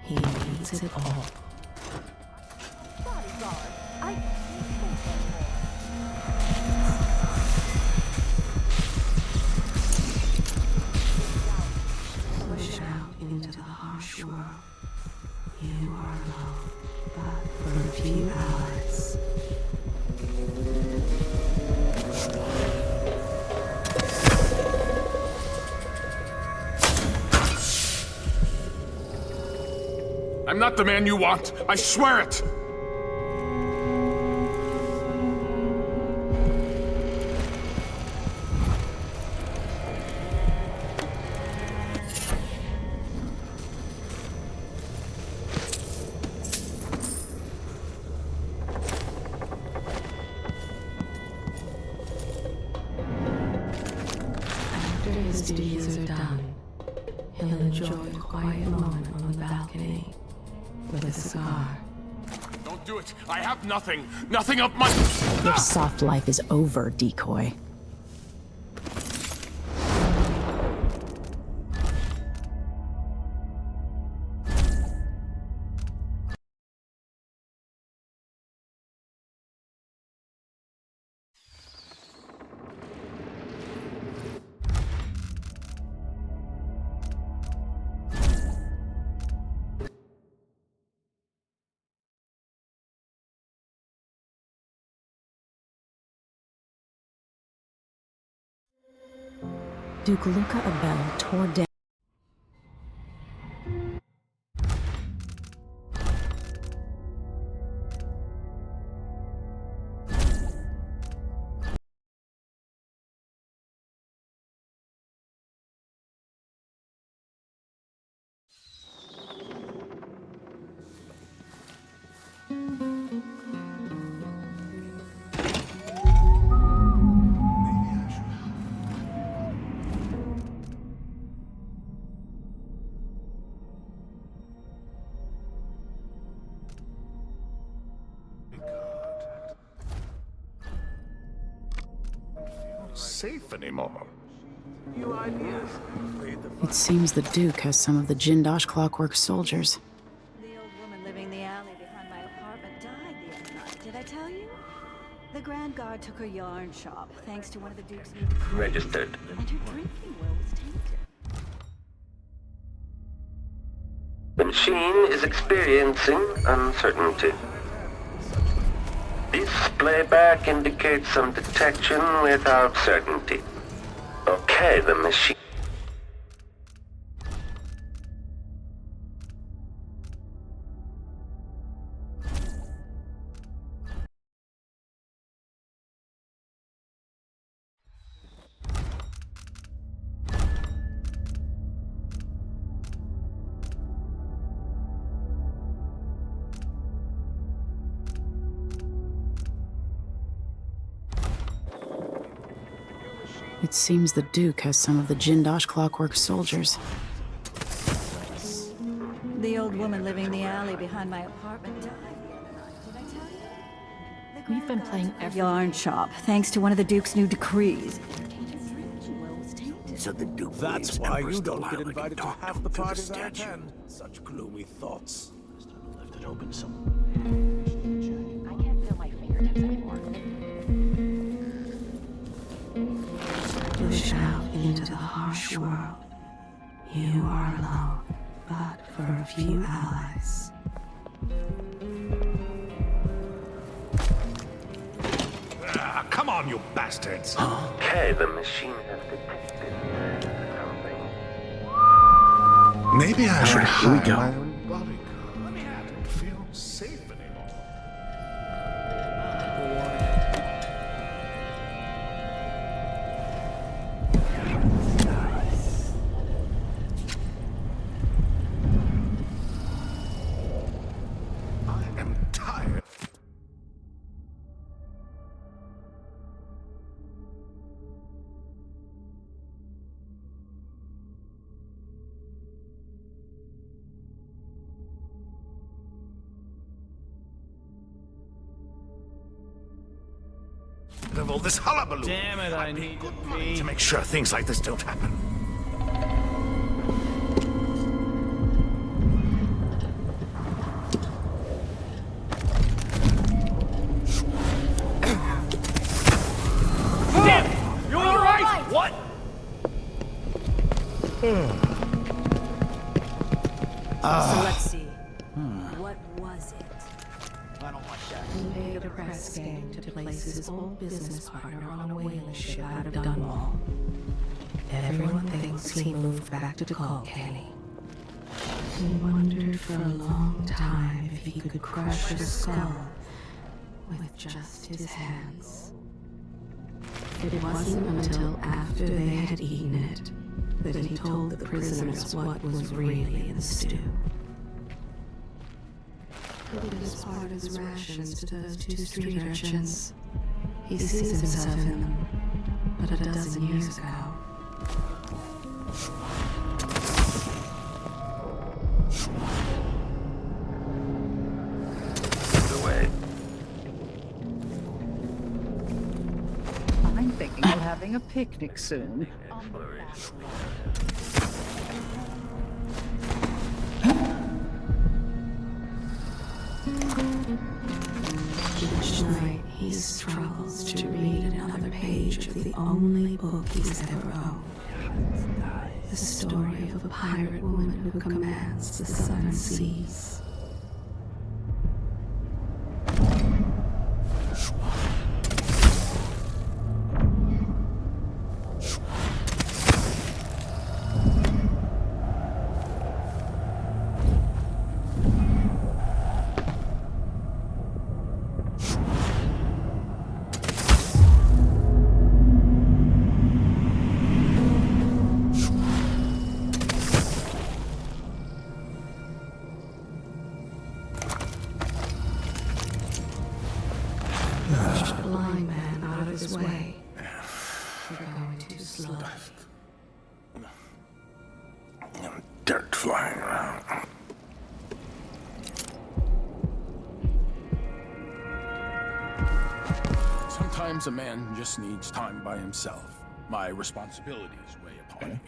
[SPEAKER 4] he needs it all.
[SPEAKER 19] bodyguard. I
[SPEAKER 4] Push out into the harsh world. You are alone, but for a few hours.
[SPEAKER 18] I'm not the man you want. I swear it.
[SPEAKER 4] After his duties are done, he'll enjoy a quiet moment on the balcony with a cigar.
[SPEAKER 18] Don't do it. I have nothing. Nothing of my...
[SPEAKER 15] Your soft life is over, decoy. Duke Luca Abel tore down.
[SPEAKER 11] Safe anymore. New ideas.
[SPEAKER 15] It seems the Duke has some of the Jindosh Clockwork soldiers.
[SPEAKER 13] The old woman living the alley behind my apartment died the other night. Did I tell you? The Grand Guard took her yarn shop, thanks to one of the Duke's new decrees.
[SPEAKER 21] Registered.
[SPEAKER 13] And her drinking well was tainted.
[SPEAKER 21] The machine is experiencing uncertainty. This playback indicates some detection without certainty. Okay, the machine...
[SPEAKER 15] It seems the Duke has some of the Jindosh Clockwork soldiers.
[SPEAKER 13] The old woman living the alley behind my apartment died the other night. Did I tell you? The
[SPEAKER 20] We've been playing every
[SPEAKER 13] yarn shop, thanks to one of the Duke's new decrees.
[SPEAKER 8] So the Duke
[SPEAKER 22] That's
[SPEAKER 8] believes
[SPEAKER 22] why
[SPEAKER 8] Empress
[SPEAKER 22] you don't
[SPEAKER 8] Delilah
[SPEAKER 22] get
[SPEAKER 8] can
[SPEAKER 22] invited to
[SPEAKER 8] talk
[SPEAKER 22] half
[SPEAKER 8] him
[SPEAKER 22] the
[SPEAKER 8] through
[SPEAKER 22] parties I
[SPEAKER 8] statue.
[SPEAKER 22] attend. Such gloomy thoughts.
[SPEAKER 17] Left it open some.
[SPEAKER 19] I can't feel my fingertips anymore.
[SPEAKER 4] Push out into the harsh world. You are alone, but for a few allies.
[SPEAKER 11] Ah, come on, you bastards!
[SPEAKER 21] Okay, the machine has detected something.
[SPEAKER 11] Maybe I should
[SPEAKER 17] here we
[SPEAKER 11] hire
[SPEAKER 17] go.
[SPEAKER 11] my own bodyguard. I don't feel safe anymore. I am tired. Of all this hullabaloo.
[SPEAKER 22] Damn it, I
[SPEAKER 11] I'd
[SPEAKER 22] need
[SPEAKER 11] good
[SPEAKER 22] to
[SPEAKER 11] money
[SPEAKER 22] pee.
[SPEAKER 11] to make sure things like this don't happen.
[SPEAKER 22] Damn! You alright? What?
[SPEAKER 13] So let's see. What was it?
[SPEAKER 4] He paid a press gang to place his old business partner on a whaling ship out of Dunwall. Everyone thinks he moved back to Kilkenny. He wondered for a long time if he could crush a skull with just his hands. It wasn't until after they had eaten it that he told the prisoners what was really in the stew. He did as part of his rations to those two street urchins. He sees himself in them, but a dozen years ago.
[SPEAKER 21] The way
[SPEAKER 3] having a picnic soon.
[SPEAKER 4] Each night he struggles to read another page of the only book he's ever owned. The story of a pirate woman who commands the seven seas. Push the blind man out of his way. We're going too slow.
[SPEAKER 7] Dirt flying around.
[SPEAKER 18] Sometimes a man just needs time by himself. My responsibilities weigh upon me.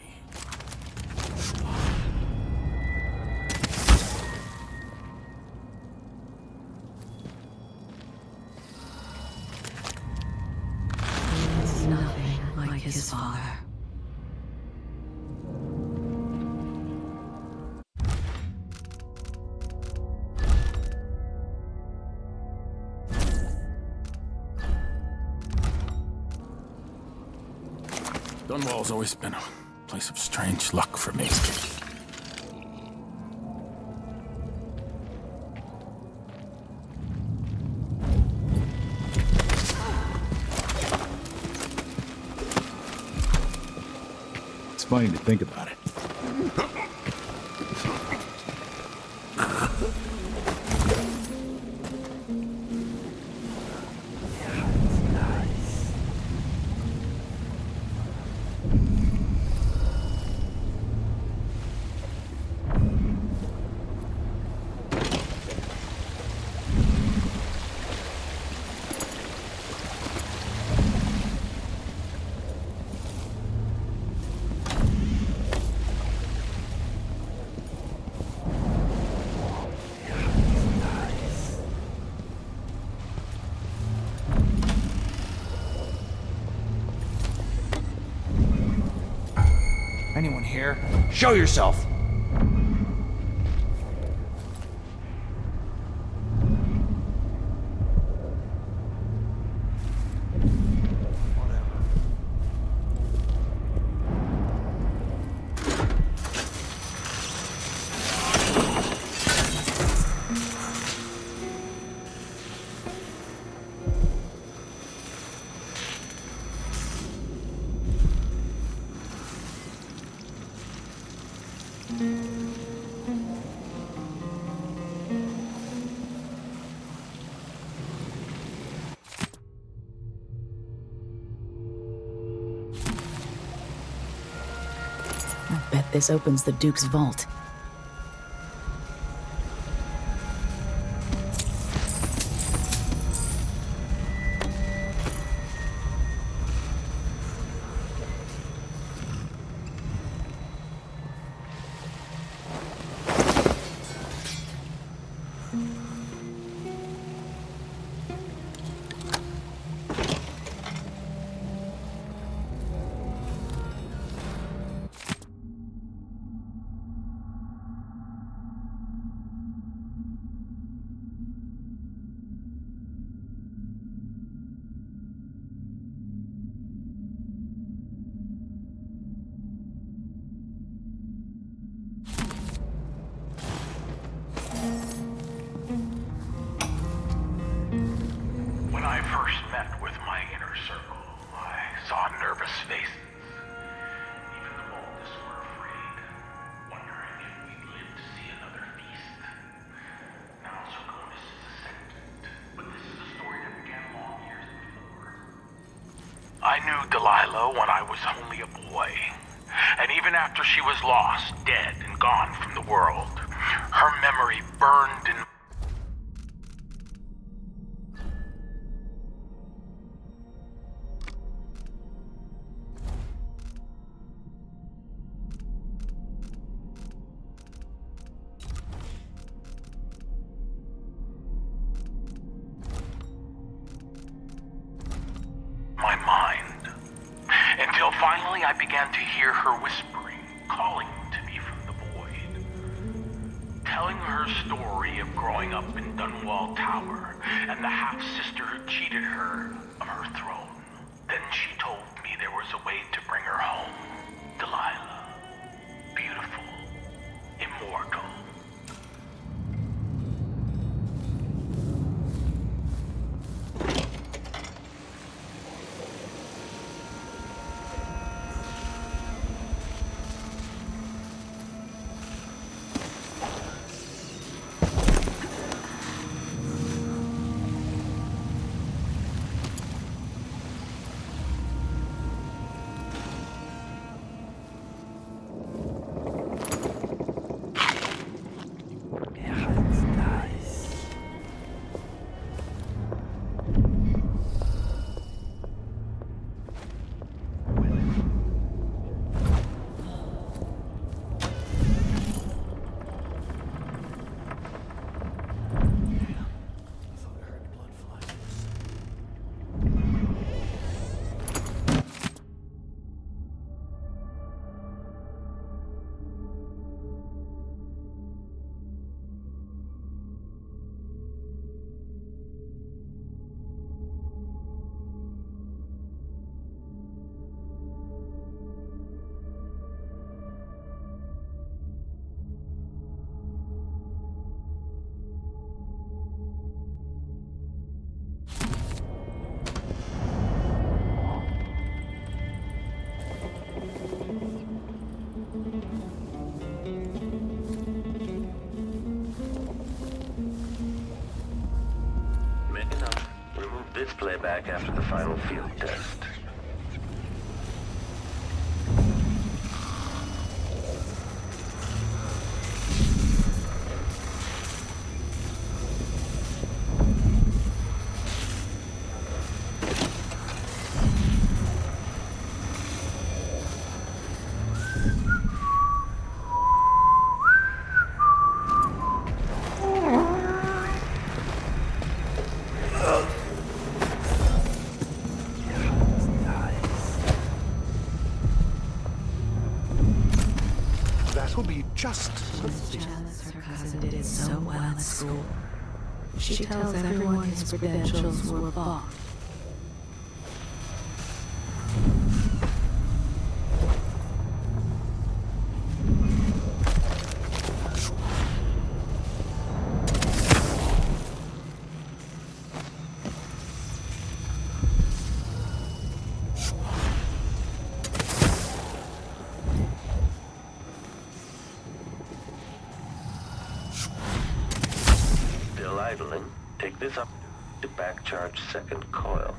[SPEAKER 4] He's nothing like his father.
[SPEAKER 18] Dunwall's always been a place of strange luck for me.
[SPEAKER 12] It's funny to think about it.
[SPEAKER 5] Anyone here? Show yourself!
[SPEAKER 15] I bet this opens the Duke's vault.
[SPEAKER 7] When I first met with my inner circle, I saw nervous faces. Even the boldest were afraid, wondering if we'd live to see another feast. Now Sarkonis is a sentient, but this is a story that began long years before. I knew Delilah when I was only a boy, and even after she was lost, dead, and gone from the world, her memory burned in I began to hear her whispering, calling to me from the void. Telling her story of growing up in Dunwall Tower and the half-sister who cheated her of her throne. Then she told me there was a way to bring her home. Delilah. Beautiful. Immortal.
[SPEAKER 21] This playback after the final field test.
[SPEAKER 4] Just jealous her cousin did so well at school. She tells everyone his credentials were bought.
[SPEAKER 21] Idling, take this up to back charge second coil.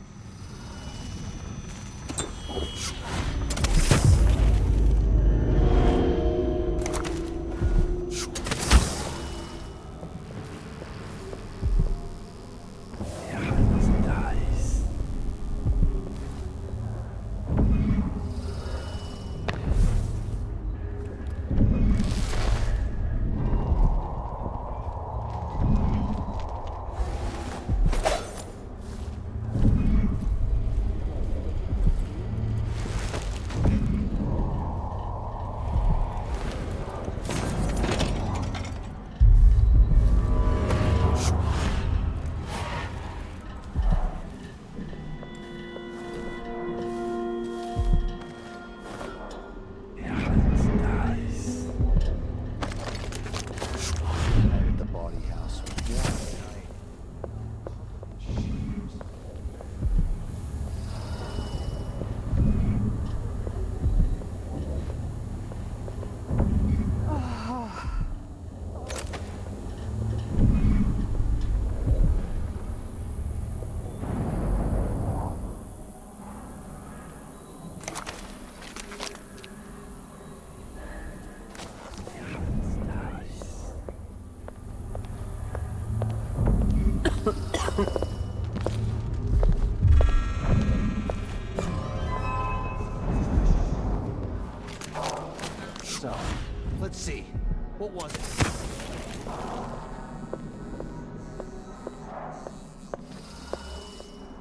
[SPEAKER 5] So, let's see. What was it?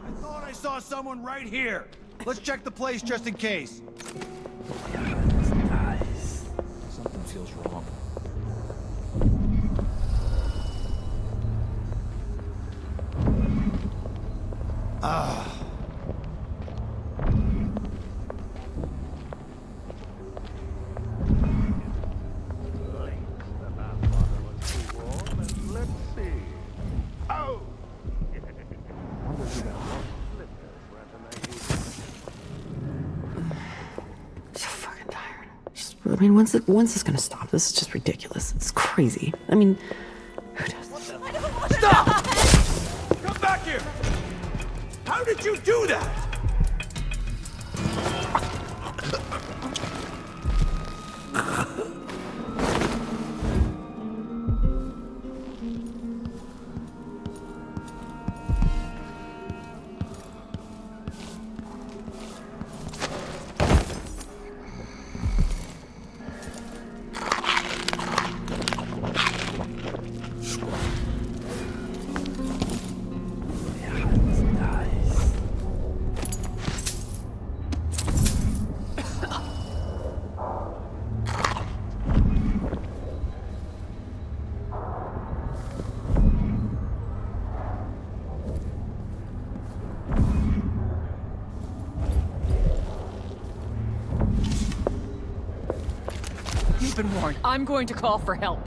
[SPEAKER 3] I thought I saw someone right here. Let's check the place just in case.
[SPEAKER 12] Something feels wrong.
[SPEAKER 4] So fucking tired. I mean, when's this gonna stop? This is just ridiculous. It's crazy. I mean, who does this?
[SPEAKER 22] Stop! Come back here! How did you do that?
[SPEAKER 20] You've been warned. I'm going to call for help.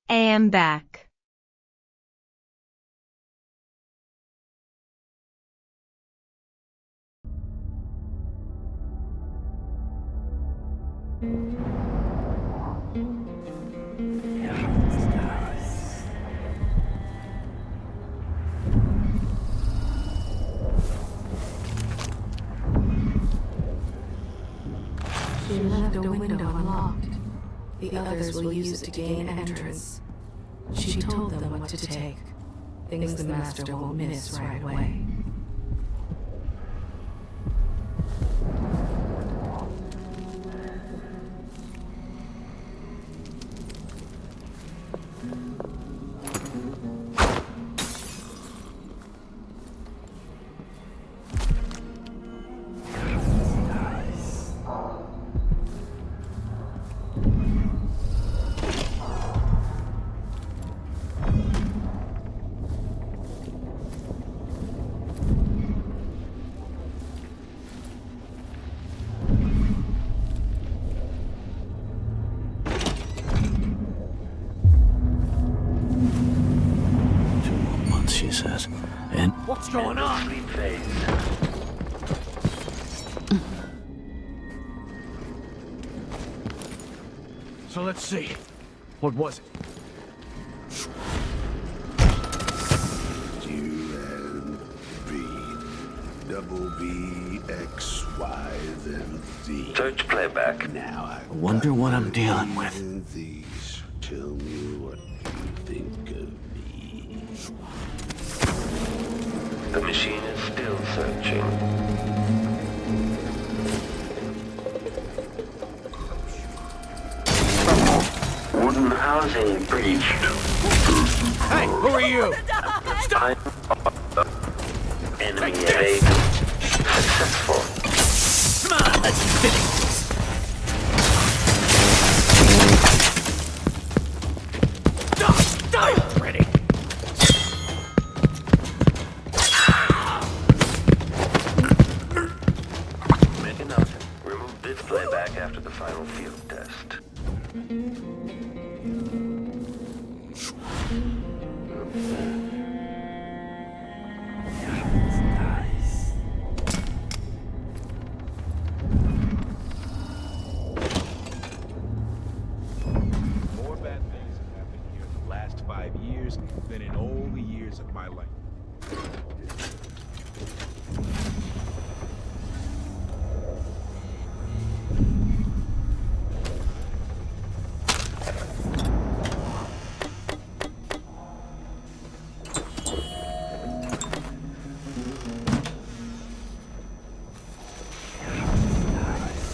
[SPEAKER 1] I am back.
[SPEAKER 4] She left a window unlocked. The others will use it to gain entrance. She told them what to take. Things the Master won't miss right away.
[SPEAKER 17] She says. And
[SPEAKER 22] what's going on? So let's see. What was it?
[SPEAKER 9] Double B, X, Y, then Z.
[SPEAKER 21] Search playback.
[SPEAKER 9] Now I
[SPEAKER 17] wonder what I'm dealing with.
[SPEAKER 9] These. Tell me what you think of me.
[SPEAKER 21] The machine is still searching. Wooden housing breached.
[SPEAKER 22] Hey, who are you?
[SPEAKER 21] Stop! Enemy evade. Successful.
[SPEAKER 22] Come on, let's finish this. Die already!
[SPEAKER 21] Make a note. Remove this playback after the final field test.
[SPEAKER 3] More bad things have happened here in the last 5 years than in all the years of my life.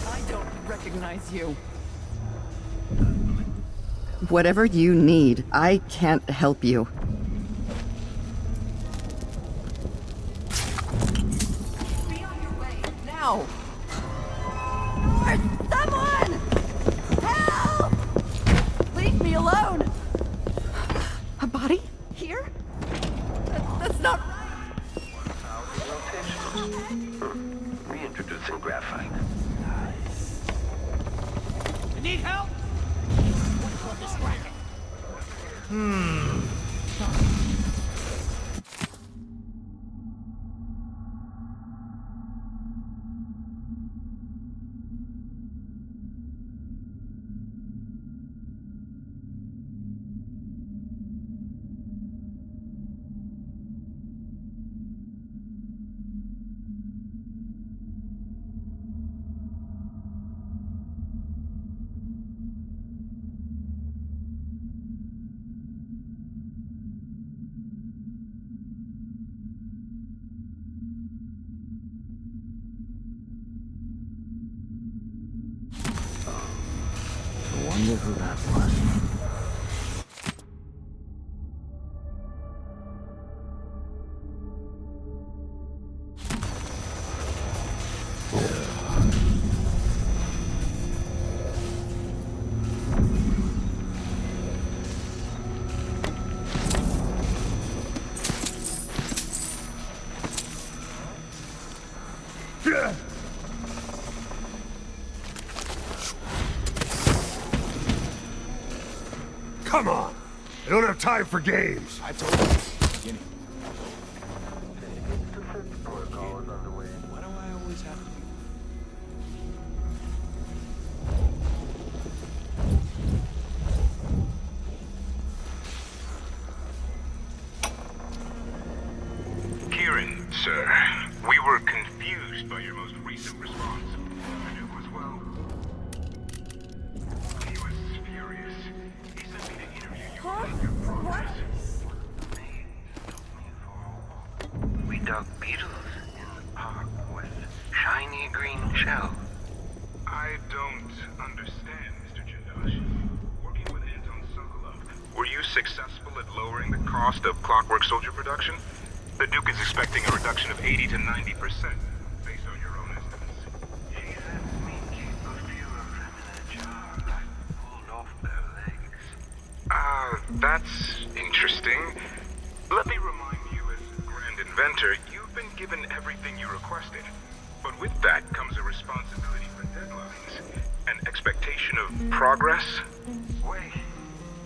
[SPEAKER 20] I don't recognize you.
[SPEAKER 14] Whatever you need, I can't help you.
[SPEAKER 20] Be on your way, now!
[SPEAKER 14] Someone! Help! Leave me alone! A body? Here? That's not right!
[SPEAKER 21] Reintroducing graphite.
[SPEAKER 22] You need help?
[SPEAKER 5] I wonder who that was.
[SPEAKER 11] Come on! I don't have time for games!
[SPEAKER 3] I told you at the beginning. Why do I always have to be?
[SPEAKER 7] Kieran, sir, we were confused by your most recent response. It was, well... He was furious. He sent me to interview you about your progress. We dug beetles in the park with shiny green shells. I don't understand, Mr. Jindosh. Working with Anton Sokolov, were you successful at lowering the cost of Clockwork Soldier production? The Duke is expecting a reduction of 80 to 90%, based on your own estimates. He let me keep a few of them in a jar. I pulled off their legs. That's interesting. Let me remind you, as Grand Inventor, you've been given everything you requested. But with that comes a responsibility for deadlines, an expectation of progress. Wait,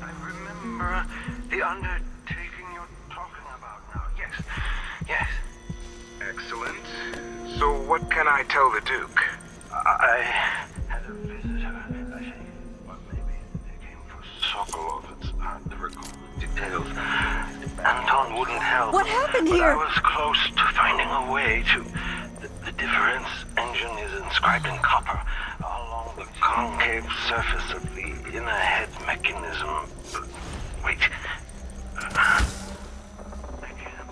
[SPEAKER 7] I remember the undertaking you're talking about now. Yes, yes. Excellent. So what can I tell the Duke? I had a visitor, I think. But maybe they came for Sokolov. It's hard to recall the details. Anton wouldn't help.
[SPEAKER 14] What happened
[SPEAKER 7] but
[SPEAKER 14] here?
[SPEAKER 7] I was close to finding a way to... The difference engine is inscribed in copper along the concave surface of the inner head mechanism. Wait. I can't.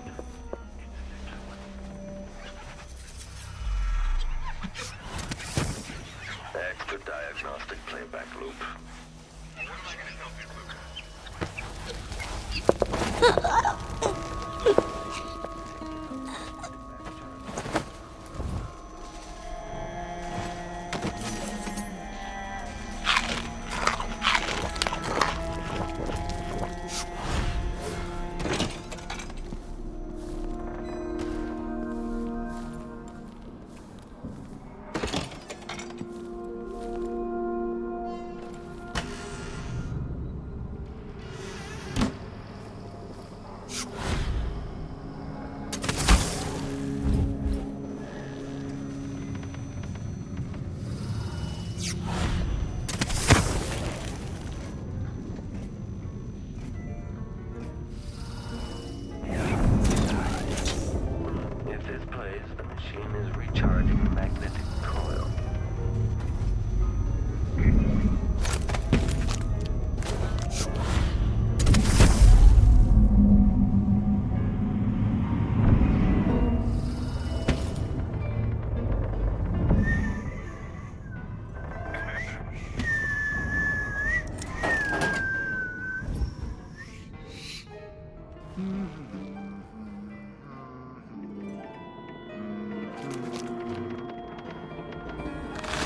[SPEAKER 21] If this plays, the machine is recharging the magnetic coil.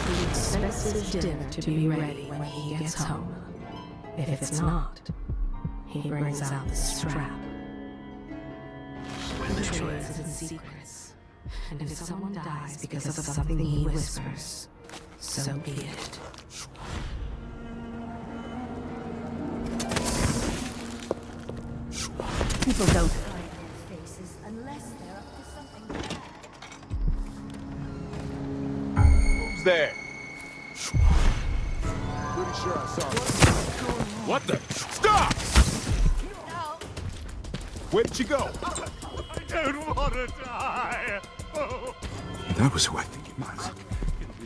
[SPEAKER 4] He expects his dinner to be ready when he gets home. If it's not, he brings out the strap. He trades it in secrets. And if someone dies because of something he whispers, so be it.
[SPEAKER 20] People don't
[SPEAKER 19] hide their faces unless they're up to something bad.
[SPEAKER 3] Who's there? Pretty sure I saw him. What the? Stop!
[SPEAKER 19] No.
[SPEAKER 3] Where did you go?
[SPEAKER 11] I don't want to die. Oh.
[SPEAKER 3] That was who I think it was.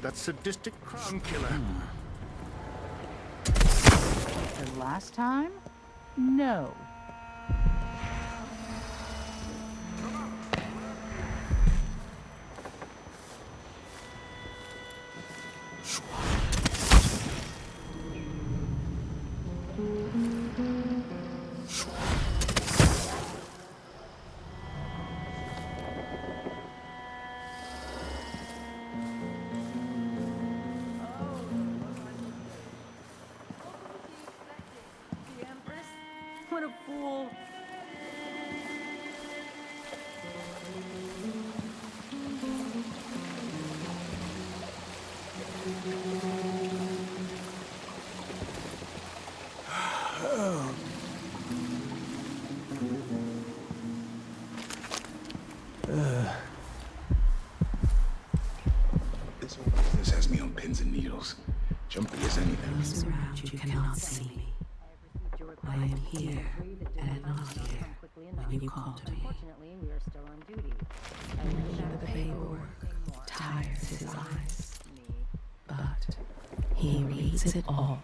[SPEAKER 11] That sadistic crown killer.
[SPEAKER 2] The last time? No.
[SPEAKER 19] What a fool.
[SPEAKER 11] This whole business has me on pins and needles. Jumpy as anything.
[SPEAKER 4] Those around you cannot see me. I am here and not here when you call to me.
[SPEAKER 19] Unfortunately, we are still on duty.
[SPEAKER 4] The paperwork tires his eyes, but he reads it all.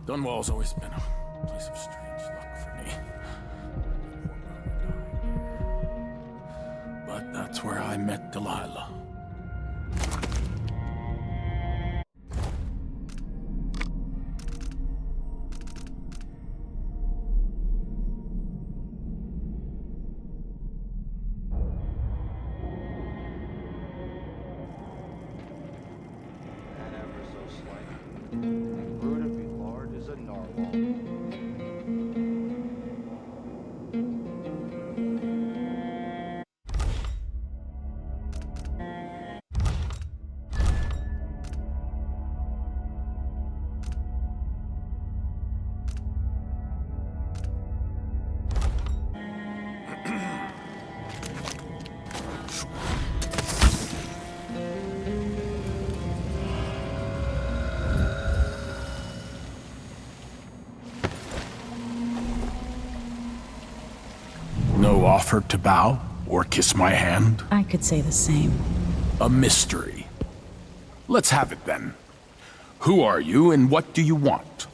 [SPEAKER 18] Dunwall's always been a place of strange luck for me. But that's where I met Delilah.
[SPEAKER 5] And ever so slight. And grew to be large as a narwhal.
[SPEAKER 18] No offer to bow or kiss my hand?
[SPEAKER 15] I could say the same.
[SPEAKER 18] A mystery. Let's have it then. Who are you and what do you want?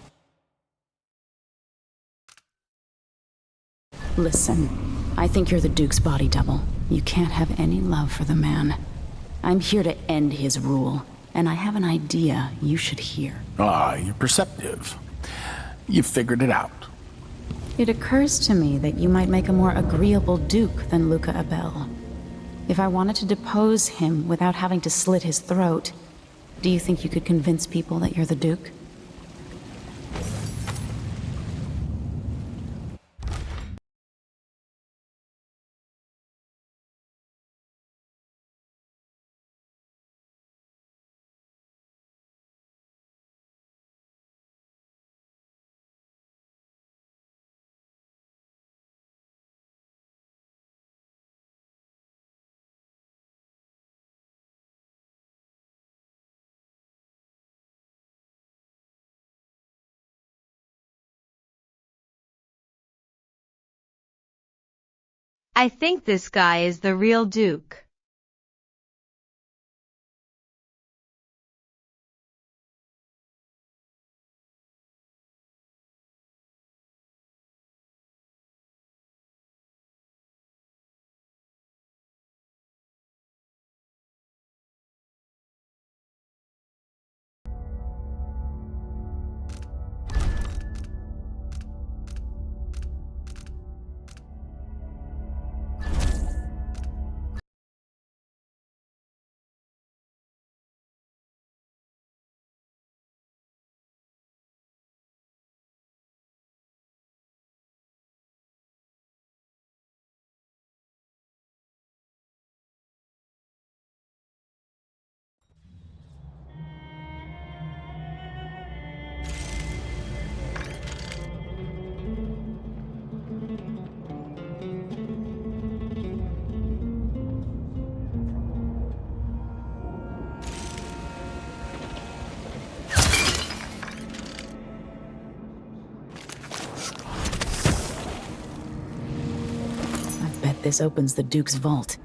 [SPEAKER 15] Listen, I think you're the Duke's body double. You can't have any love for the man. I'm here to end his rule, and I have an idea you should hear.
[SPEAKER 18] Ah, you're perceptive. You figured it out.
[SPEAKER 15] It occurs to me that you might make a more agreeable Duke than Luca Abel. If I wanted to depose him without having to slit his throat, do you think you could convince people that you're the Duke?
[SPEAKER 1] I think this guy is the real Duke.
[SPEAKER 15] This opens the Duke's vault.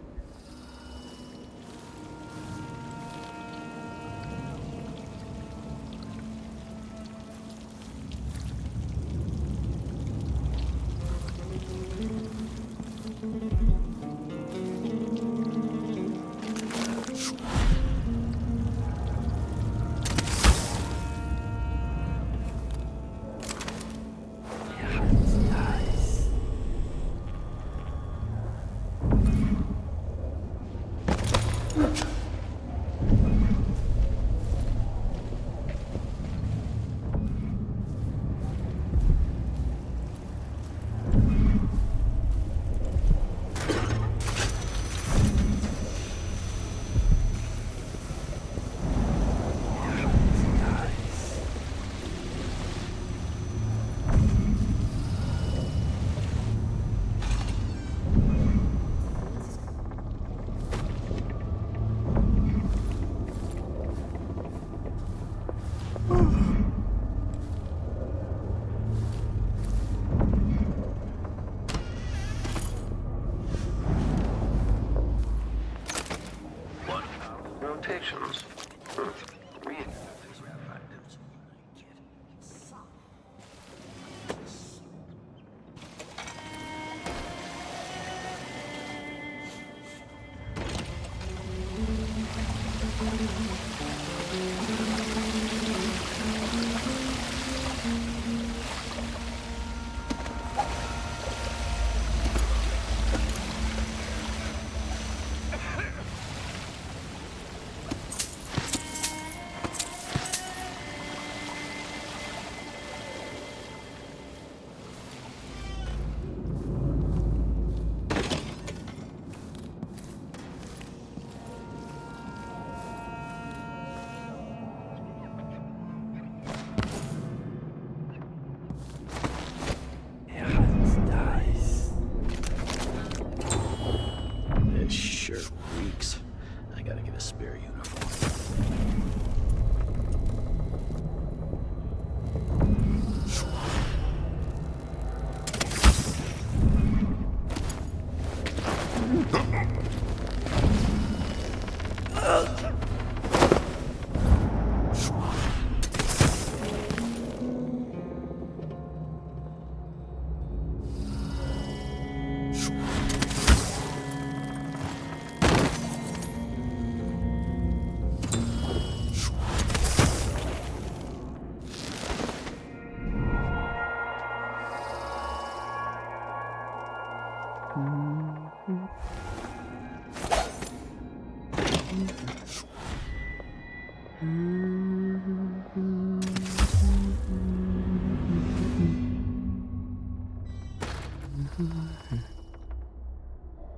[SPEAKER 21] Rotations.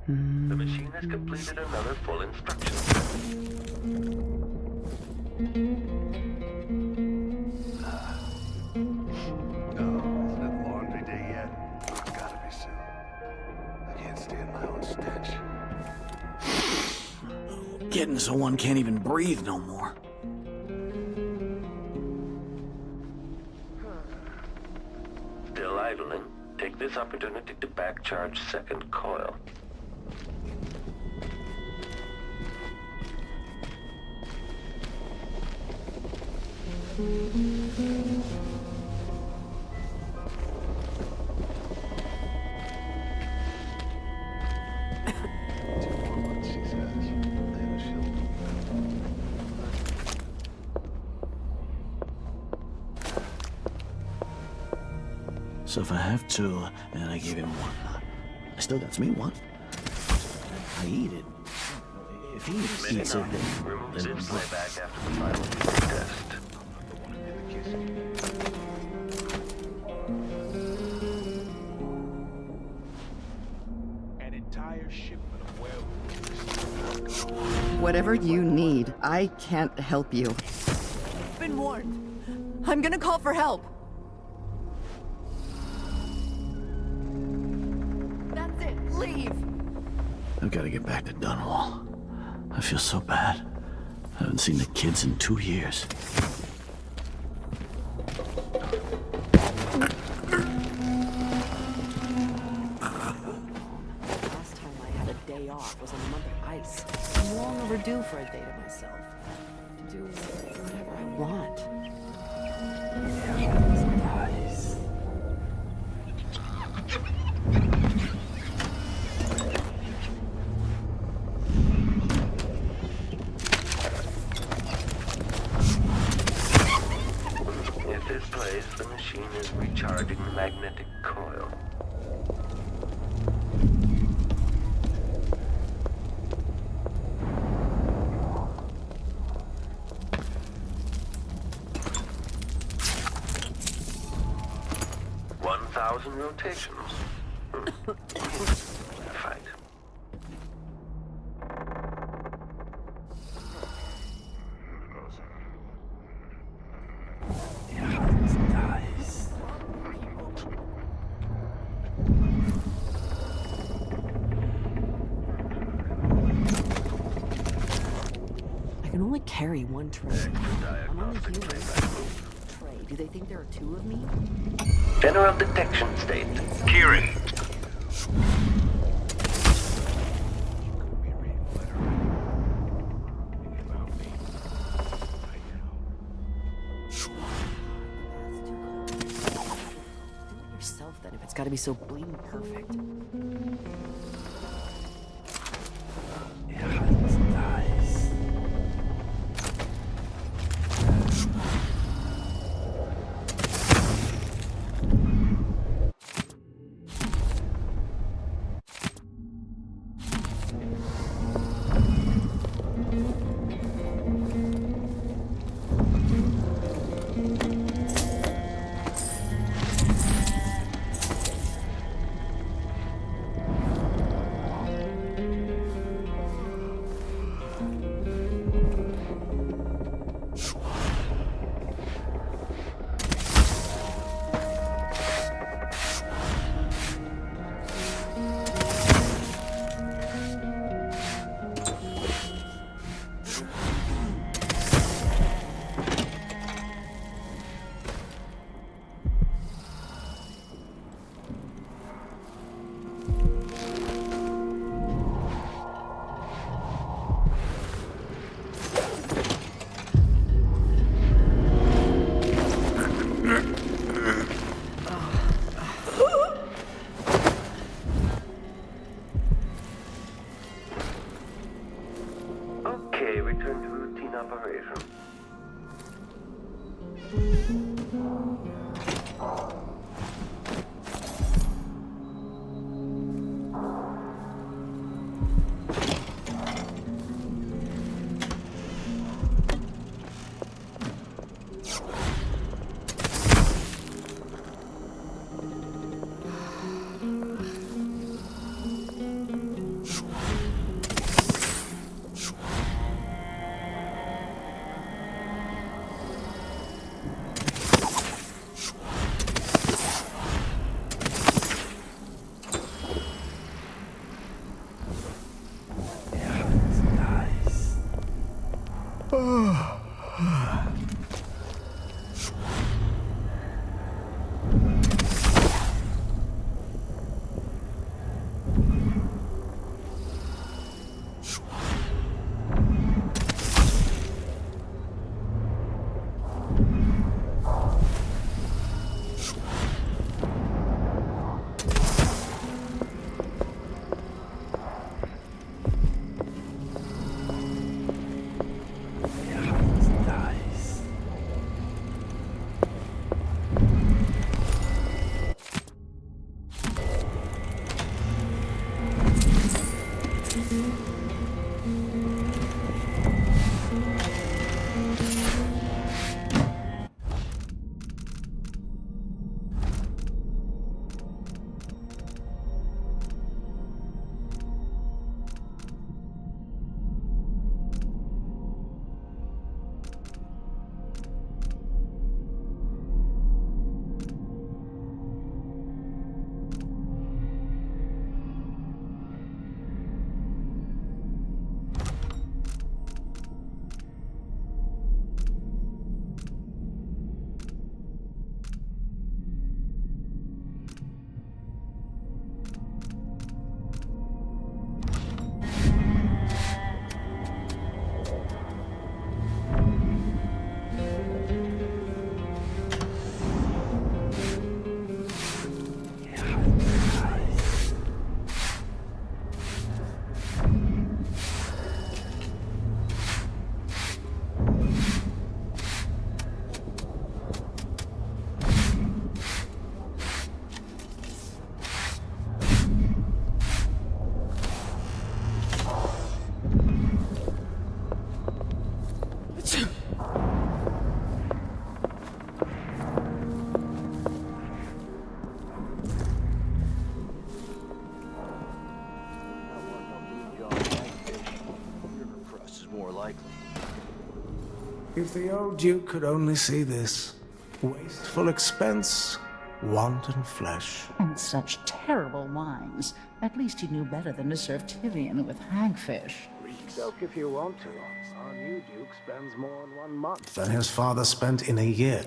[SPEAKER 21] The machine has completed another full instruction set.
[SPEAKER 11] Isn't it laundry day yet? Gotta be soon. I can't stand my own stench.
[SPEAKER 17] Getting so one can't even breathe no more.
[SPEAKER 21] Still idling? Take this opportunity to back-charge second coil.
[SPEAKER 17] So if I have two, and I give him one, I still got me one. I eat it. If he eats it,
[SPEAKER 21] Remove this playback after the final test.
[SPEAKER 3] An entire shipment of werewolves.
[SPEAKER 14] Whatever you need, I can't help you.
[SPEAKER 6] Been warned. I'm gonna call for help. That's it. Leave.
[SPEAKER 17] I've got to get back to Dunwall. I feel so bad. I haven't seen the kids in 2 years.
[SPEAKER 6] Last time I had a day off was on a month of ice. I'm long overdue for a day to myself. To do whatever I want.
[SPEAKER 21] At this place, the machine is recharging the magnetic coil. Rotations. Fight.
[SPEAKER 6] I can only carry one tray. I'm only human. Tray. Do they think there are two of me?
[SPEAKER 21] General detection state.
[SPEAKER 7] Kieran.
[SPEAKER 6] Yourself then, if it's got to be so bleeding perfect.
[SPEAKER 21] operation.
[SPEAKER 10] If the old Duke could only see this. Wasteful expense, wanton flesh.
[SPEAKER 2] And such terrible wines. At least he knew better than to serve Tyrion with hagfish.
[SPEAKER 10] Joke if you want to. Our new Duke spends more in 1 month than his father spent in a year.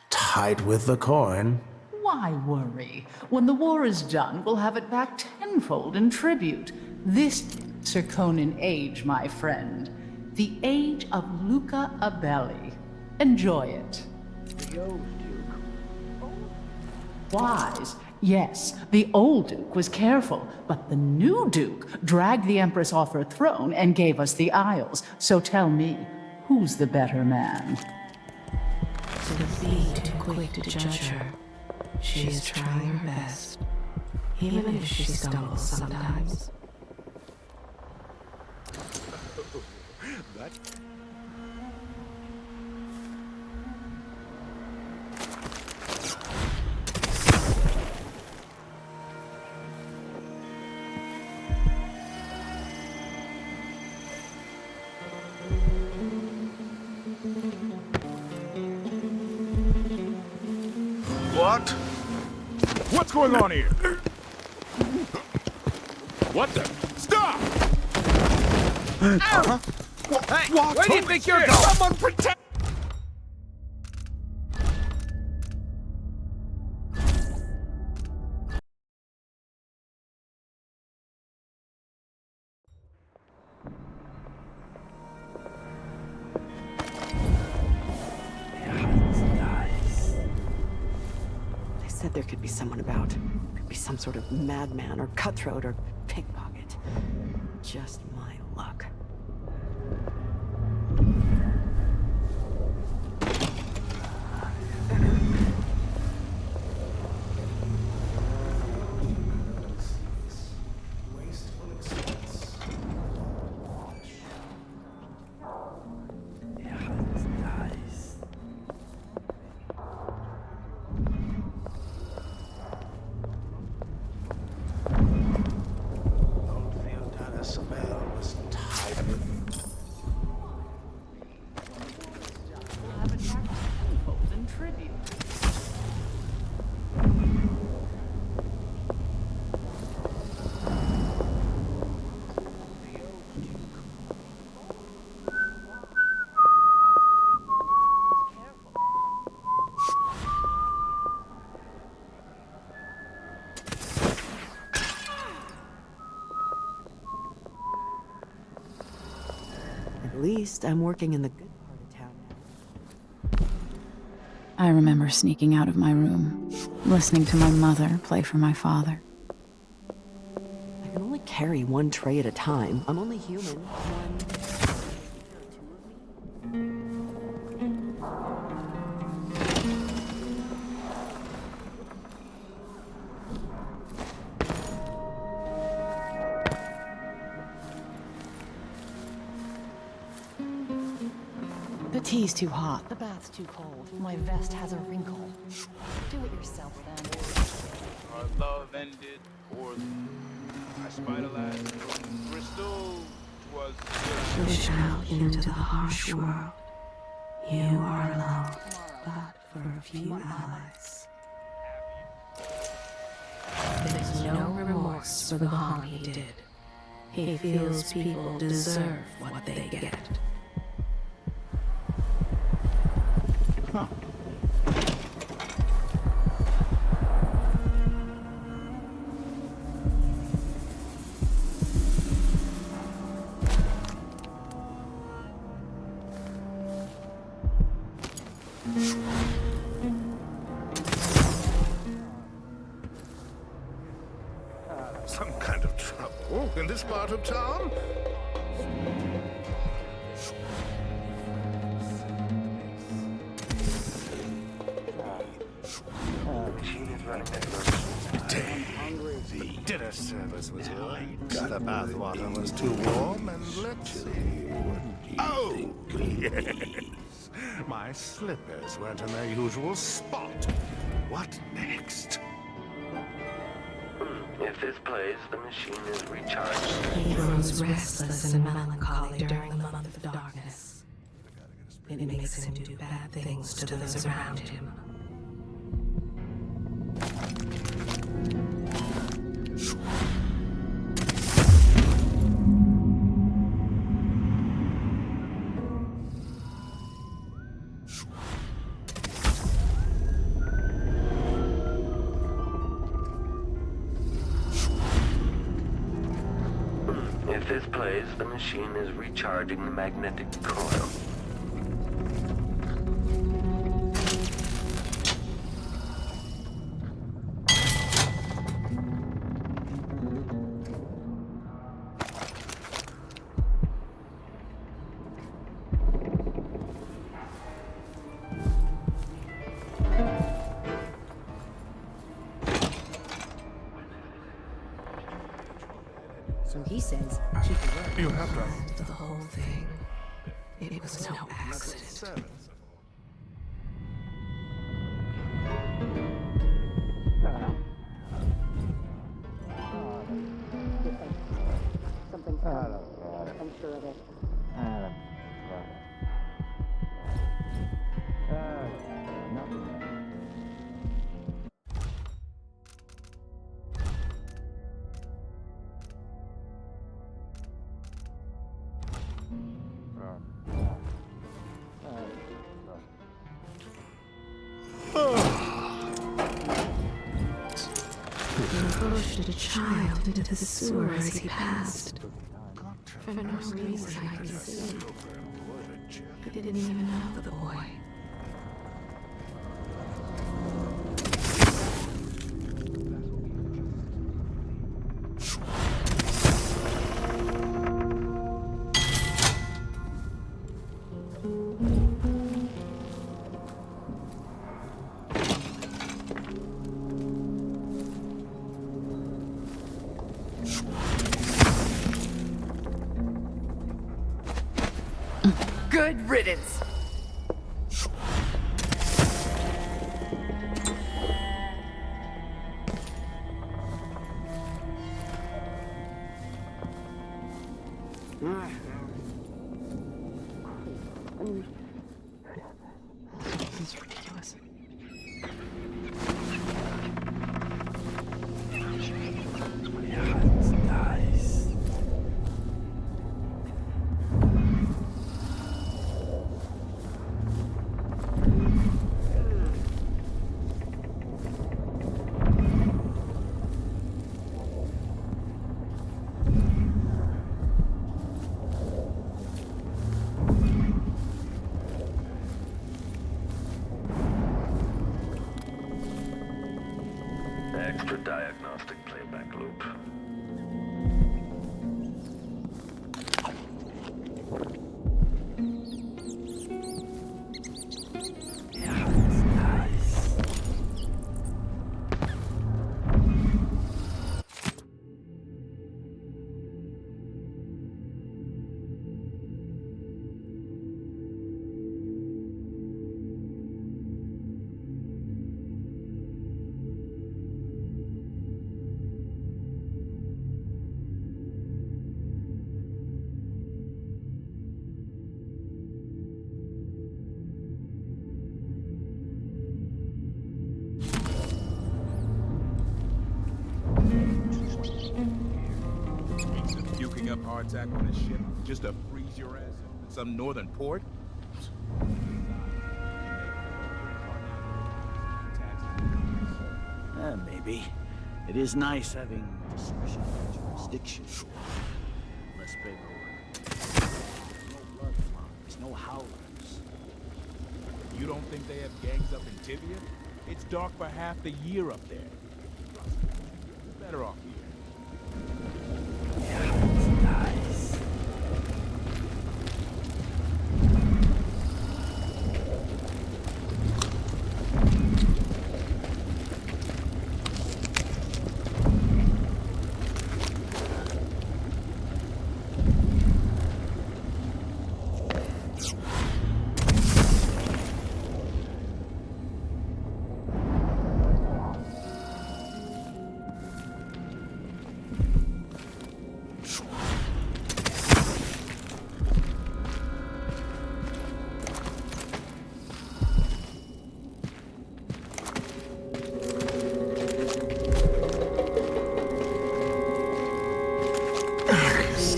[SPEAKER 10] Tied with the coin.
[SPEAKER 2] Why worry? When the war is done, we'll have it back tenfold in tribute. This Sir Conan age, my friend. The age of Luca Abelli. Enjoy it.
[SPEAKER 10] The old Duke.
[SPEAKER 2] Wise. Yes, the old Duke was careful, but the new Duke dragged the Empress off her throne and gave us the Isles. So tell me, who's the better man?
[SPEAKER 4] To be too quick to judge her. She is trying her best, even if she stumbles sometimes.
[SPEAKER 22] What? What's going on here? What the? Stop! Ow! Hey, where do you think you're going? Someone protect!
[SPEAKER 6] Said there could be someone about. Could be some sort of madman or cutthroat or pickpocket. Just my luck. At least I'm working in the good part of town now.
[SPEAKER 15] I remember sneaking out of my room, listening to my mother play for my father.
[SPEAKER 6] I can only carry one tray at a time. I'm only human. One.
[SPEAKER 20] The tea's too hot, the bath's too cold, my vest has a wrinkle. Do it yourself then.
[SPEAKER 3] Our love ended poorly. I spied a lad from Bristol was
[SPEAKER 4] Push out into the harsh world. You are alone, but for a few allies. There's no remorse for the harm he did. He feels people deserve what they get.
[SPEAKER 5] Huh.
[SPEAKER 11] Some kind of trouble in this part of town? The dinner service was late, the bathwater was too warm, and let's see. Oh, yes. My slippers weren't in their usual spot. What next?
[SPEAKER 21] If this plays, the machine is recharged.
[SPEAKER 4] He grows restless and melancholy during the month of darkness. It makes him do bad things to those around him.
[SPEAKER 21] If this plays, the machine is recharging the magnetic coil.
[SPEAKER 4] So he says, keep it
[SPEAKER 11] You have to.
[SPEAKER 4] The whole thing. It was no accident.
[SPEAKER 19] I'm sure of it.
[SPEAKER 4] He pushed a child into the sewer as he passed. For no reason I can see. He didn't even know the boy.
[SPEAKER 20] Good riddance.
[SPEAKER 4] This is ridiculous.
[SPEAKER 17] Nice.
[SPEAKER 21] playback loop.
[SPEAKER 3] Puking up heart attack on a ship just to freeze your ass off in some northern port?
[SPEAKER 17] Maybe. It is nice having discretion of jurisdiction. Less paperwork. No blood marks, no howlers.
[SPEAKER 3] You don't think they have gangs up in Tibia? It's dark for half the year up there. You're better off here.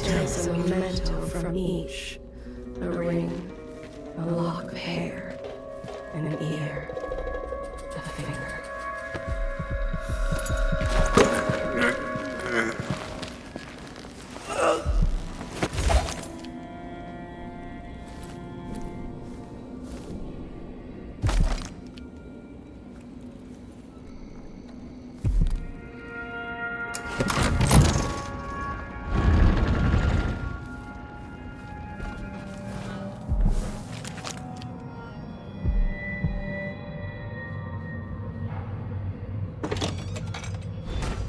[SPEAKER 4] Just a memento from each. A ring, a lock of hair, and an ear, a finger.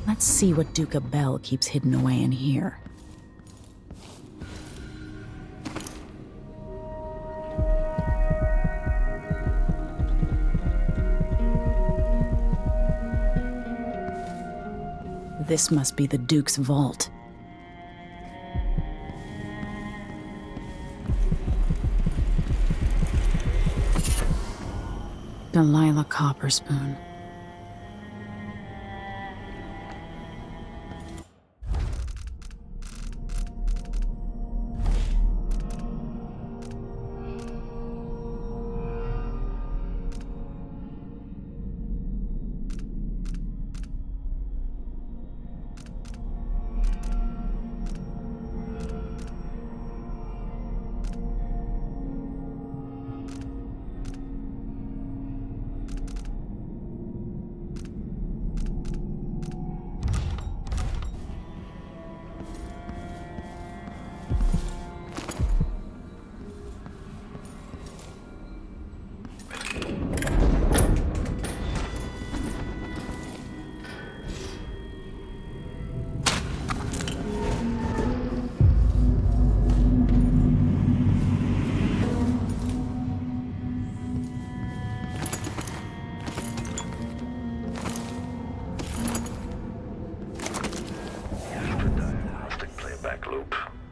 [SPEAKER 15] Let's see what Duke Abel keeps hidden away in here. This must be the Duke's vault. Delilah Copperspoon.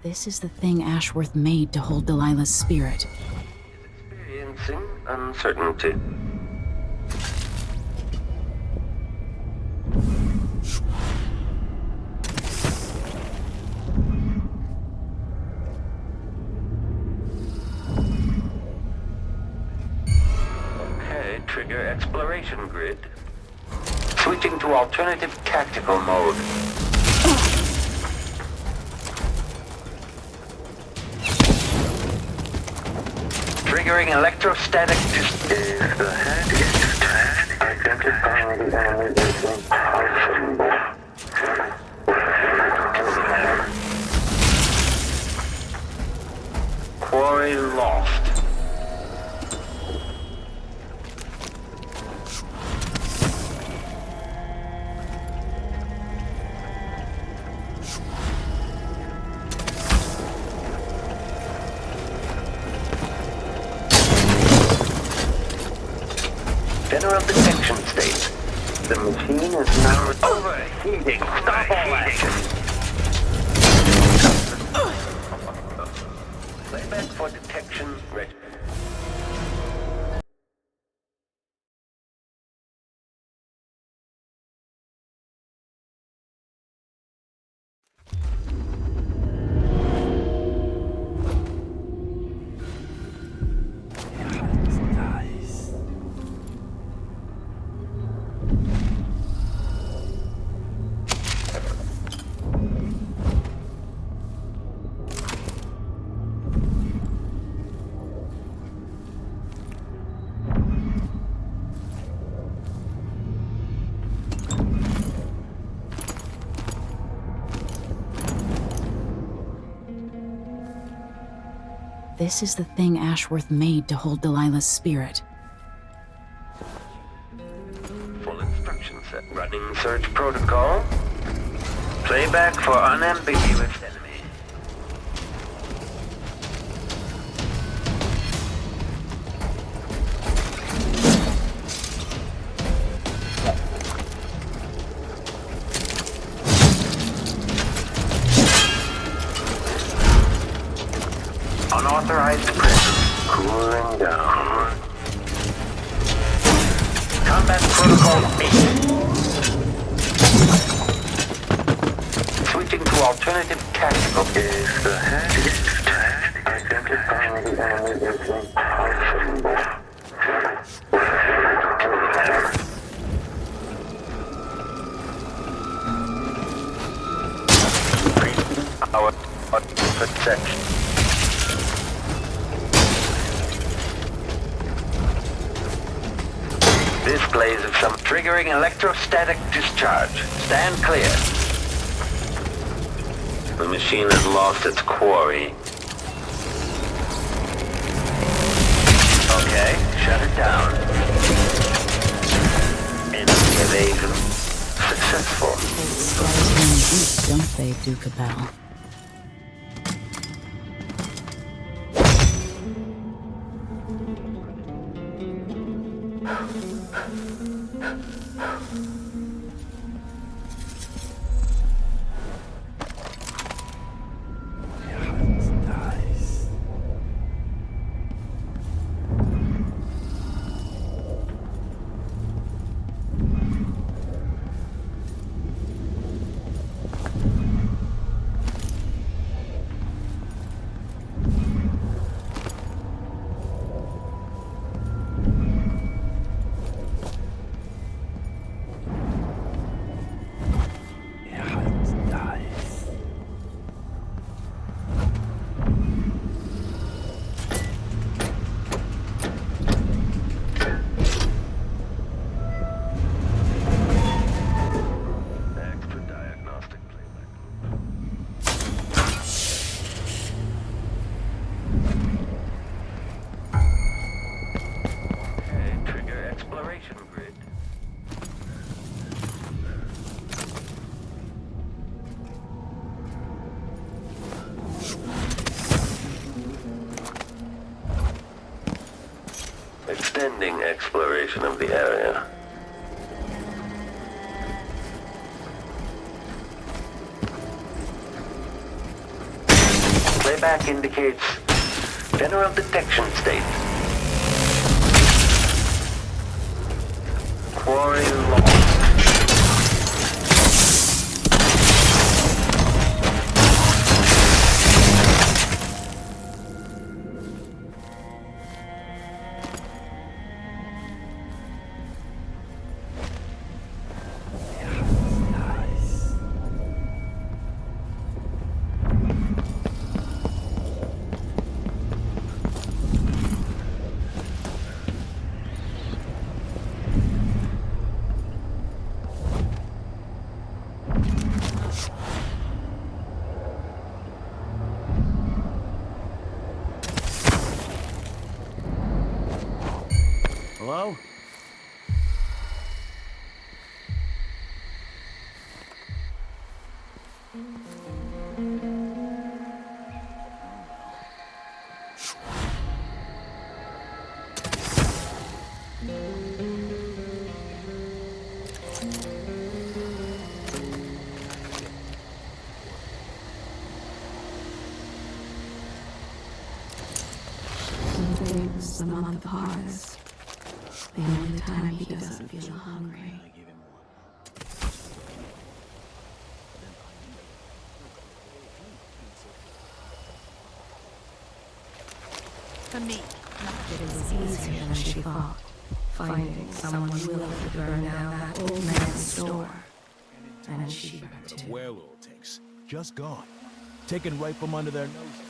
[SPEAKER 15] This is the thing Ashworth made to hold Delilah's spirit.
[SPEAKER 21] Experiencing uncertainty. Okay, trigger exploration grid. Switching to alternative tactical mode. Triggering electrostatic If the head is detached, identify the enemy as impossible. The machine is now overheating. Stop all that. Playback for detection ready.
[SPEAKER 15] This is the thing Ashworth made to hold Delilah's spirit.
[SPEAKER 21] Full instruction set. Running search protocol. Playback for unambiguous enemy. Unauthorized presence. Cooling down. Combat protocol 8. Switching to alternative tactical. Is the hatch task identifying the enemy is impossible. Our protection. Displays of some triggering electrostatic discharge. Stand clear. The machine has lost its quarry. Okay, shut it down. Enemy evasion successful.
[SPEAKER 15] Scars run deep, don't they, Duke Abel?
[SPEAKER 21] Extending exploration of the area. Playback indicates general detection state. Quarry lost.
[SPEAKER 17] Hello?
[SPEAKER 4] the month of harvest. The only time he doesn't feel hungry.
[SPEAKER 13] For me.
[SPEAKER 4] It was easier than she thought, finding someone willing to burn down that old man's store. And she burned too.
[SPEAKER 3] Well, old tanks. Just gone. Taken right from under their noses.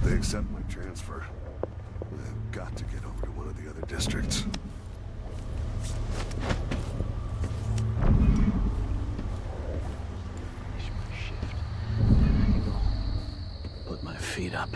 [SPEAKER 11] They accept my transfer. I've got to get over to one of the other districts.
[SPEAKER 17] Put my feet up.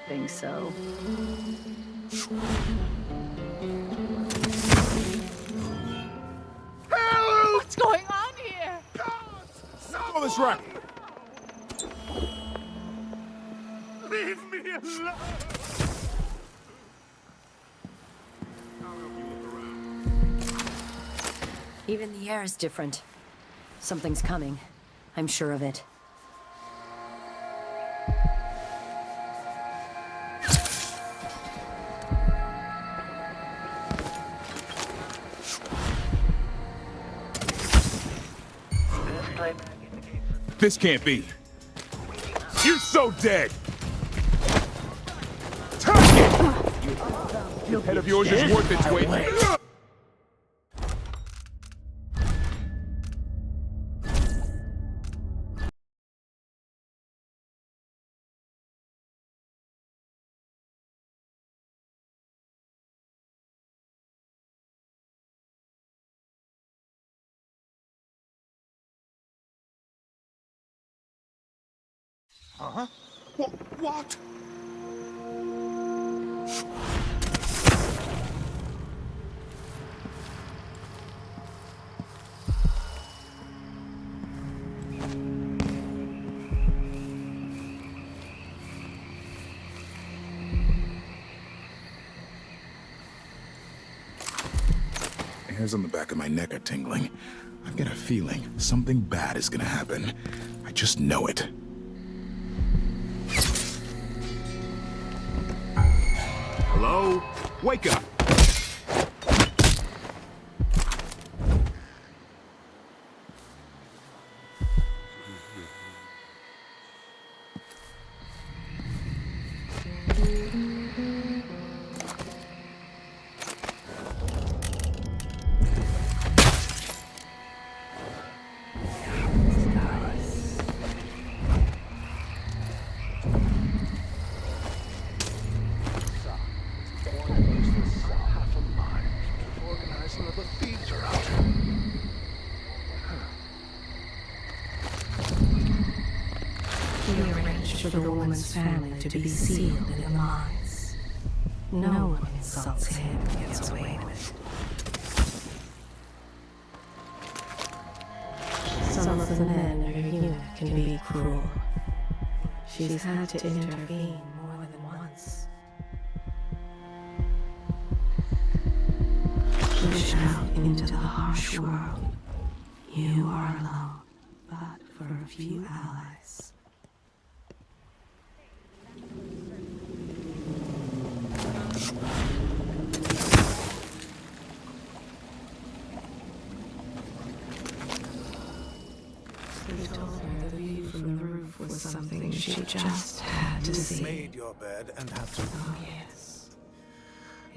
[SPEAKER 13] Think so.
[SPEAKER 22] What's going on here?
[SPEAKER 3] Stop all this racket!
[SPEAKER 22] Leave me alone!
[SPEAKER 8] Even the air is different. Something's coming. I'm sure of it.
[SPEAKER 3] This can't be. You're so dead! Target! Your head of yours is worth its weight.
[SPEAKER 11] Huh? What?
[SPEAKER 3] Hairs on the back of my neck are tingling. I've got a feeling something bad is gonna happen. I just know it. Hello? Wake up!
[SPEAKER 4] For the woman's family to be sealed in the mines. No one insults him and gets away with it. Some of the men her unit can be cruel. She's had to intervene more than once. Push out into the harsh world. You are alone, but for a few allies. They told her the view from the roof was something she just had to see.
[SPEAKER 10] You made your bed and have to...
[SPEAKER 4] Oh, yes.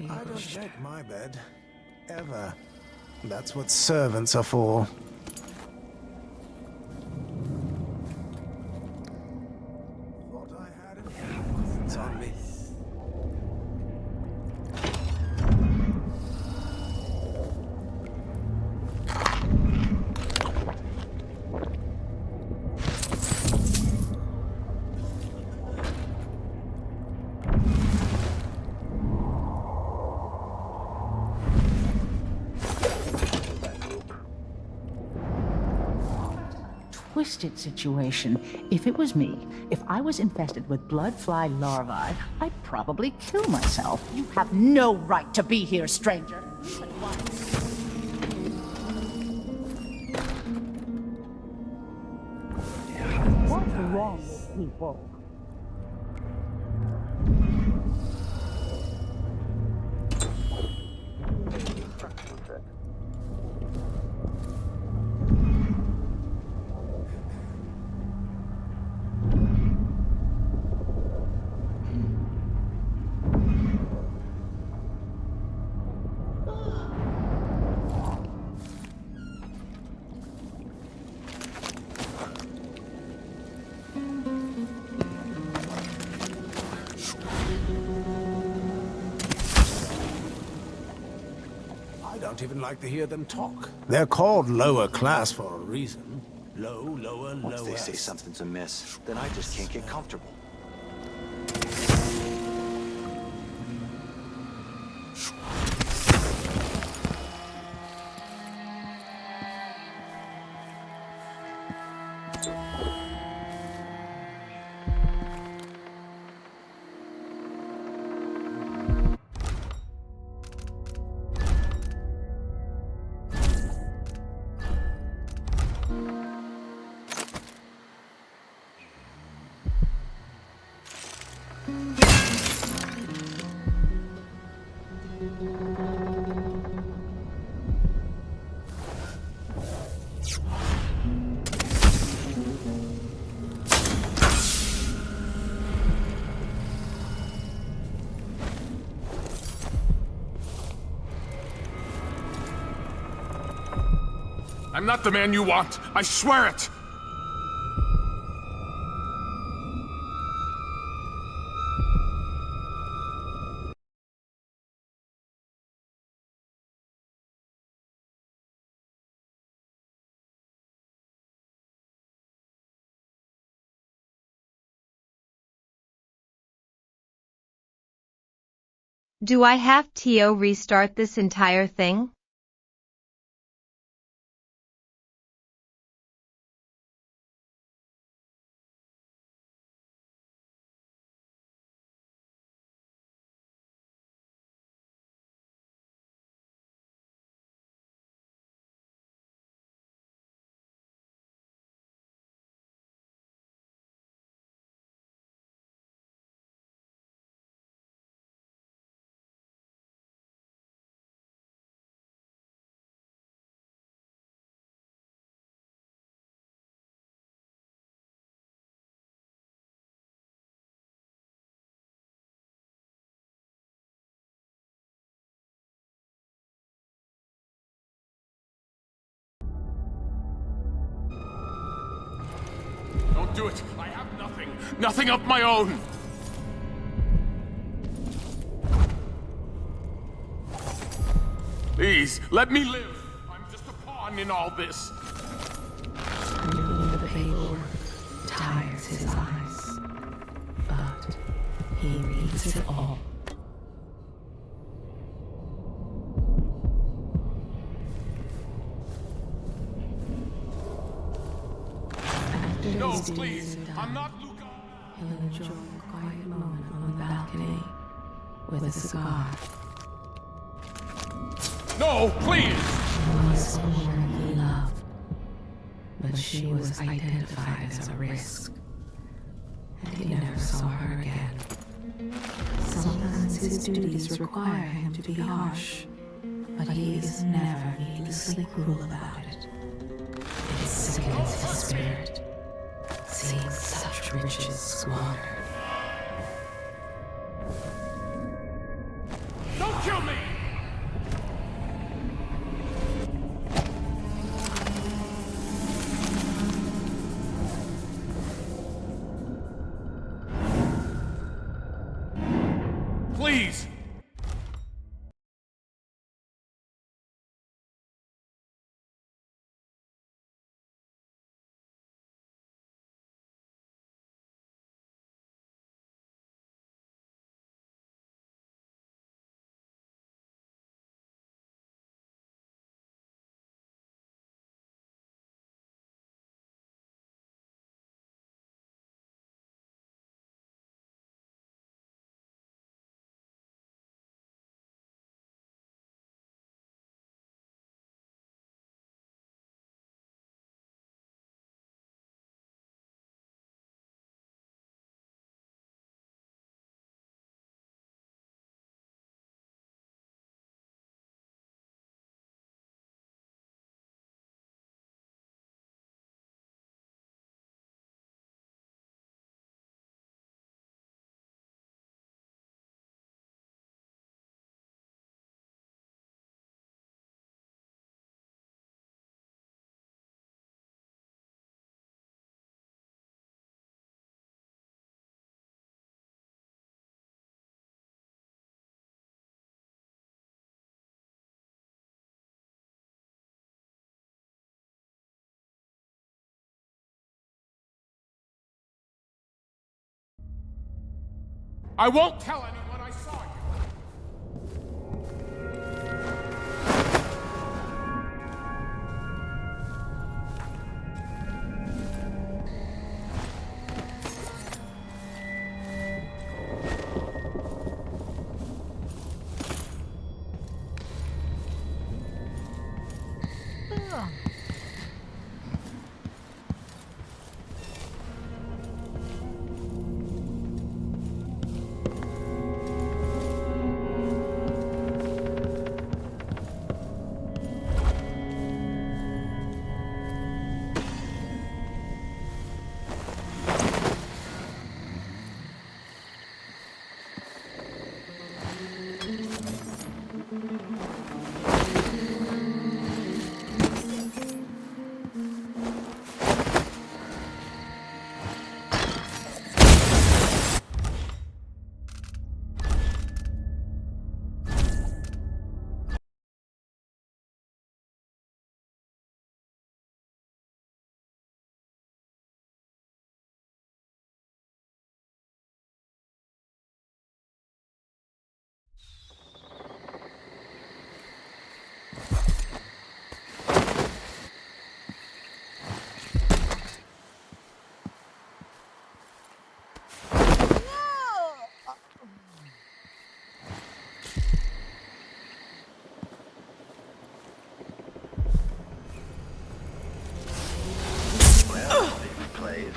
[SPEAKER 10] I don't make my bed. Ever. That's what servants are for. Thought I had it. It's on me.
[SPEAKER 2] Twisted situation. If it was me, if I was infested with bloodfly larvae, I'd probably kill myself. You have no right to be here, stranger. What's wrong with people?
[SPEAKER 10] I don't even like to hear them talk. They're called lower class for a reason. Low, lower, lower.
[SPEAKER 5] Once they say something's amiss, then I just can't get comfortable.
[SPEAKER 18] I'm not the man you want. I swear it!
[SPEAKER 1] Do I have to restart this entire thing?
[SPEAKER 18] Don't do it. I have nothing. Nothing of my own. Please, let me live. I'm just a pawn in all this.
[SPEAKER 4] Reading the paperwork tires his eyes, but he reads it all.
[SPEAKER 18] No, please. I'm not Luca.
[SPEAKER 4] He'll enjoy a quiet moment on the balcony with a cigar.
[SPEAKER 18] No, please!
[SPEAKER 4] Once a woman he loved, but but she was identified as a risk. And he never saw her again. Sometimes his duties require him to be harsh, but he is never needlessly cruel about it. It sickens his spirit, seeing such riches squandered.
[SPEAKER 22] Don't kill me! Please! I won't tell anyone I saw you!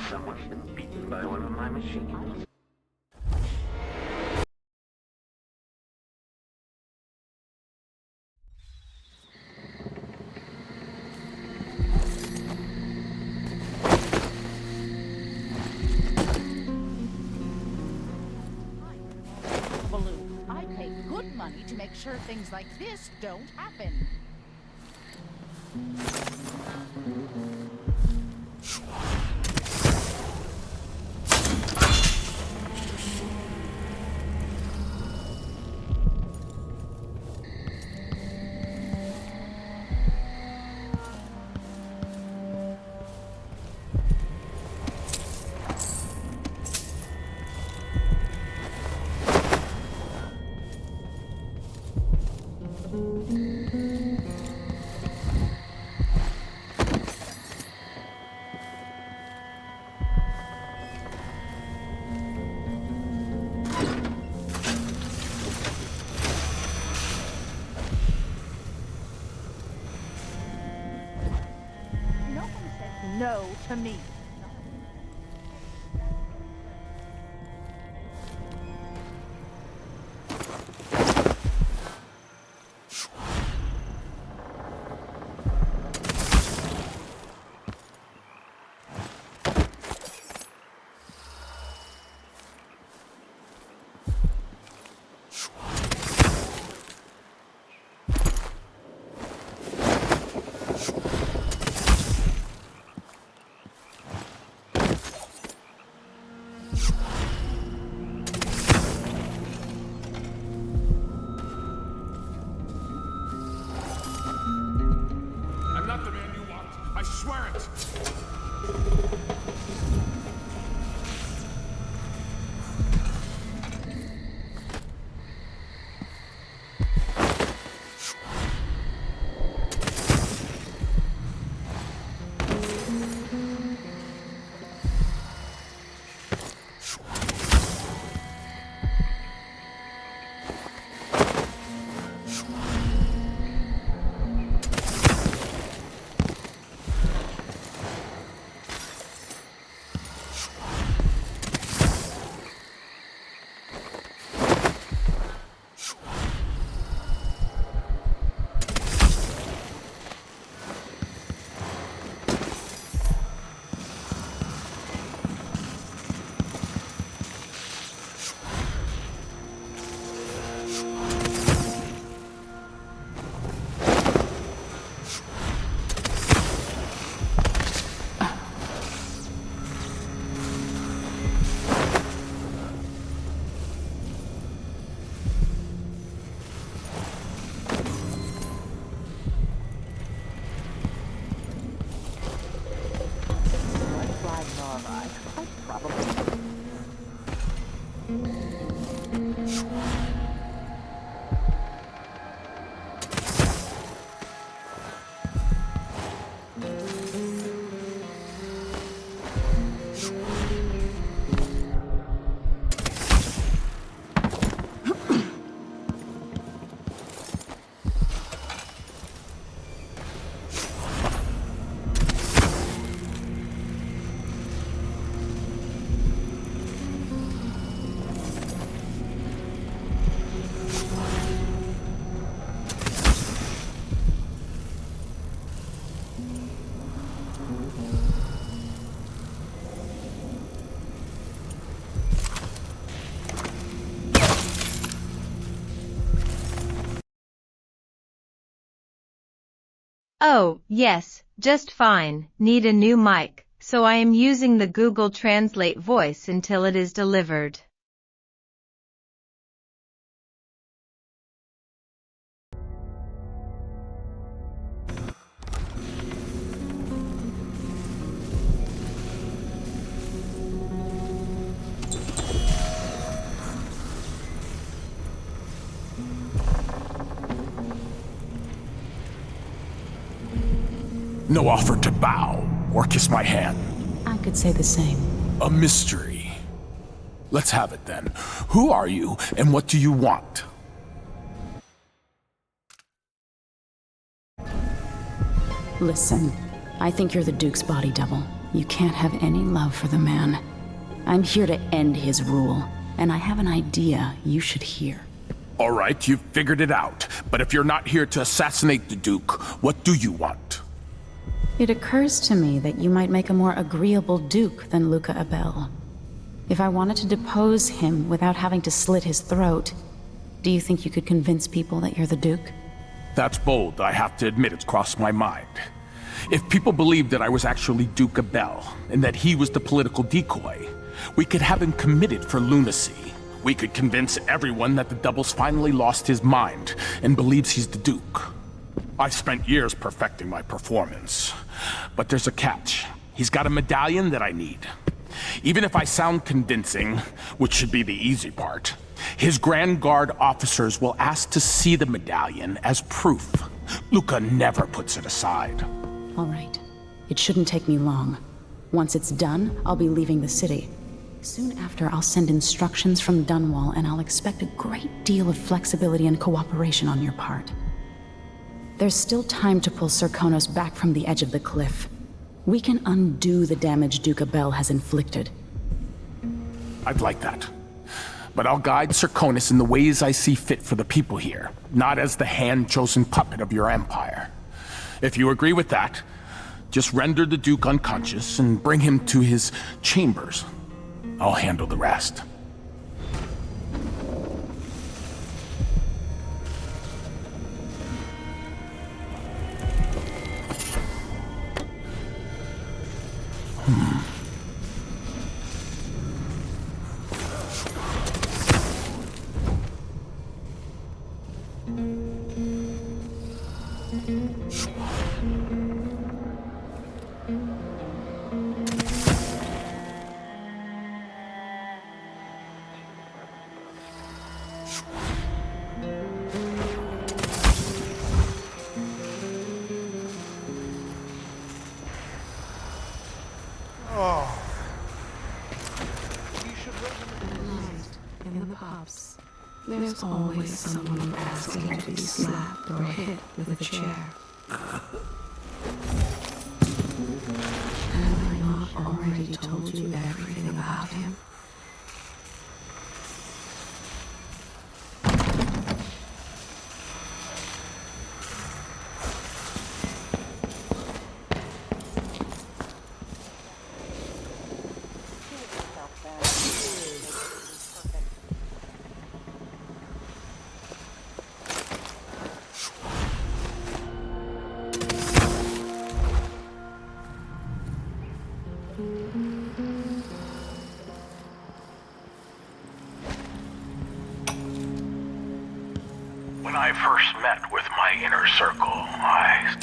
[SPEAKER 21] Someone's been beaten by one of my machines.
[SPEAKER 19] Balloon, I pay good money to make sure things like this don't happen. no to me.
[SPEAKER 18] I swear it!
[SPEAKER 1] Oh, yes, just fine. Need a new mic, so I am using the Google Translate voice until it is delivered.
[SPEAKER 18] No offer to bow or kiss my hand.
[SPEAKER 15] I could say the same.
[SPEAKER 18] A mystery. Let's have it then. Who are you and what do you want?
[SPEAKER 15] Listen, I think you're the Duke's body double. You can't have any love for the man. I'm here to end his rule, and I have an idea you should hear.
[SPEAKER 18] All right, you've figured it out. But if you're not here to assassinate the Duke, what do you want?
[SPEAKER 15] It occurs to me that you might make a more agreeable Duke than Luca Abel. If I wanted to depose him without having to slit his throat, do you think you could convince people that you're the Duke?
[SPEAKER 18] That's bold, I have to admit it's crossed my mind. If people believed that I was actually Duke Abel, and that he was the political decoy, we could have him committed for lunacy. We could convince everyone that the Double's finally lost his mind, and believes he's the Duke. I've spent years perfecting my performance. But there's a catch. He's got a medallion that I need. Even if I sound convincing, which should be the easy part, his Grand Guard officers will ask to see the medallion as proof. Luca never puts it aside.
[SPEAKER 15] All right. It shouldn't take me long. Once it's done, I'll be leaving the city. Soon after, I'll send instructions from Dunwall, and I'll expect a great deal of flexibility and cooperation on your part. There's still time to pull Serkonos back from the edge of the cliff. We can undo the damage Duke Abel has inflicted.
[SPEAKER 18] I'd like that. But I'll guide Serkonis in the ways I see fit for the people here, not as the hand-chosen puppet of your empire. If you agree with that, just render the Duke unconscious and bring him to his chambers. I'll handle the rest.
[SPEAKER 4] In the pubs, there's always someone asking to be slapped or hit with a chair. Have I not already told you everything about him?
[SPEAKER 7] When I first met with my inner circle, I...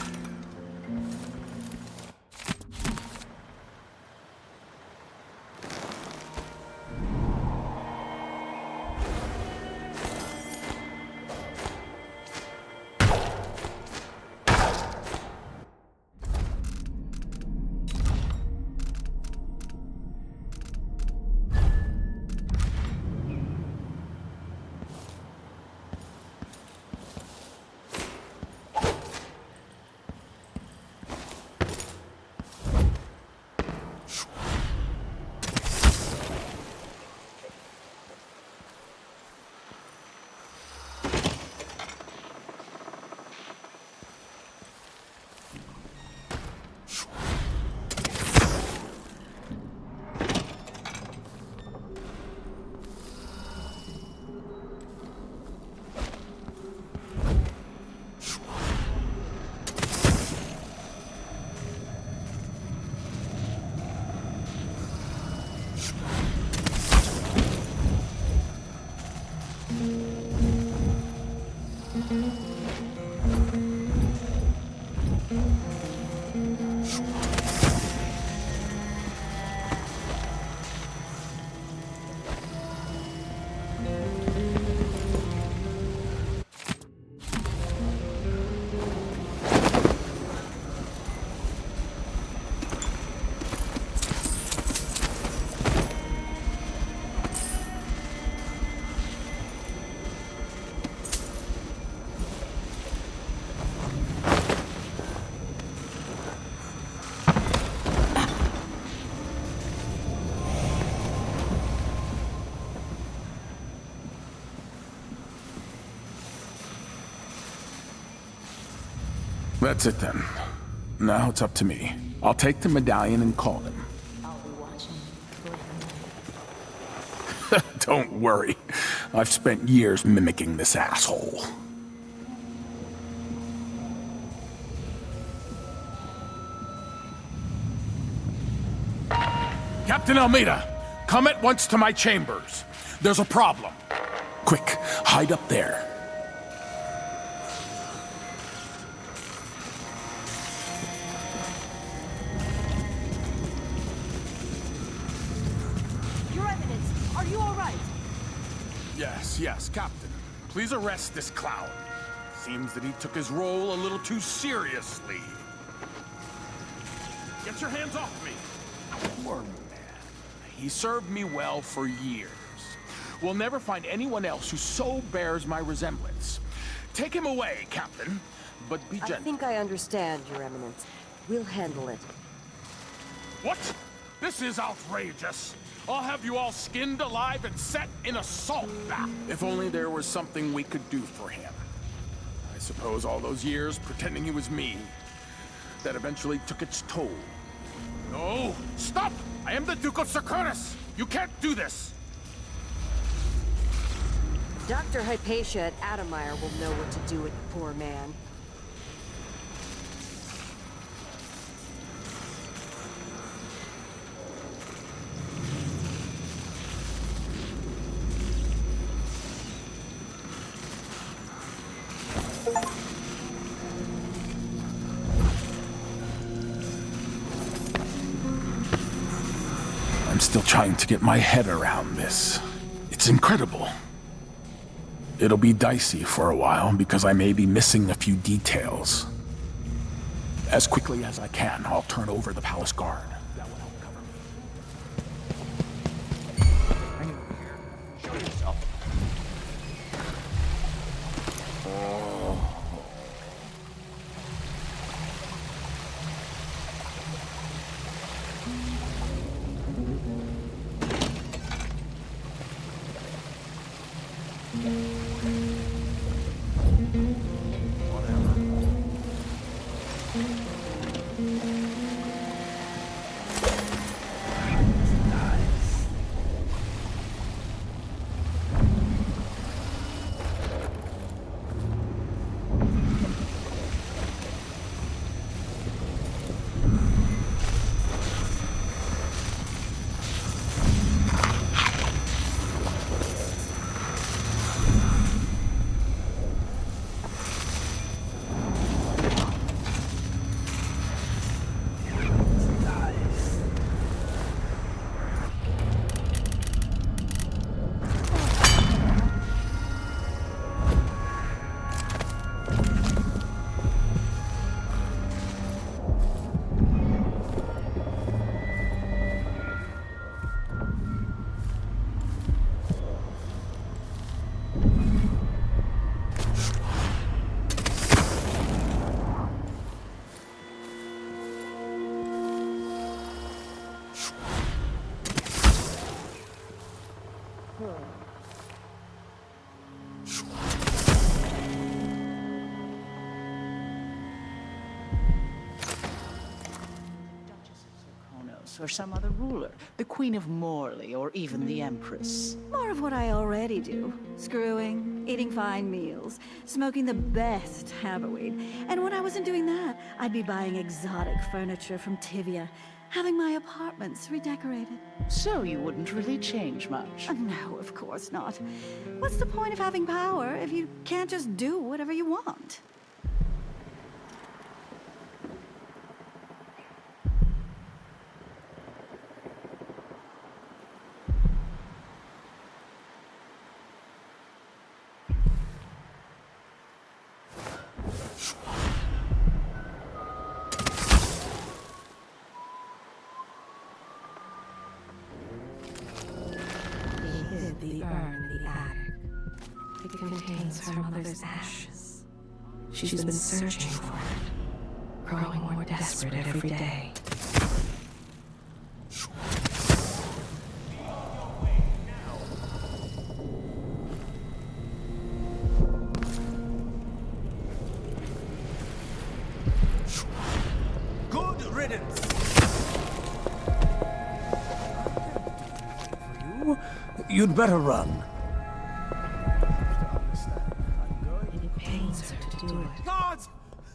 [SPEAKER 18] That's it then. Now it's up to me. I'll take the medallion and call him.
[SPEAKER 15] I'll be watching.
[SPEAKER 18] Don't worry. I've spent years mimicking this asshole. Captain Almeida, come at once to my chambers. There's a problem. Quick, hide up there.
[SPEAKER 6] Your Eminence, are you all right?
[SPEAKER 18] Yes, Captain. Please arrest this clown. Seems that he took his role a little too seriously. Get your hands off me! Poor man. He served me well for years. We'll never find anyone else who so bears my resemblance. Take him away, Captain, but be gentle.
[SPEAKER 6] I think I understand, Your Eminence. We'll handle it.
[SPEAKER 18] What? This is outrageous. I'll have you all skinned alive and set in a salt bath. If only there was something we could do for him. I suppose all those years pretending he was me, that eventually took its toll. No! Stop! I am the Duke of Serkonis! You can't do this!
[SPEAKER 8] Dr. Hypatia at Adamire will know what to do with the poor man.
[SPEAKER 18] I'm still trying to get my head around this. It's incredible. It'll be dicey for a while because I may be missing a few details. As quickly as I can, I'll turn over the palace guard. That will help cover me.
[SPEAKER 22] Hang in here. Show yourself.
[SPEAKER 2] Or some other ruler, the Queen of Morley, or even the Empress.
[SPEAKER 13] More of what I already do. Screwing, eating fine meals, smoking the best haverweed. And when I wasn't doing that, I'd be buying exotic furniture from Tivia, having my apartments redecorated.
[SPEAKER 2] So you wouldn't really change much?
[SPEAKER 13] No, of course not. What's the point of having power if you can't just do whatever you want?
[SPEAKER 4] The urn in the attic. It contains her mother's ashes. She's been searching for it, growing more desperate every day.
[SPEAKER 22] Good riddance!
[SPEAKER 10] You'd better run.
[SPEAKER 4] It pains her to do it.
[SPEAKER 22] Guards!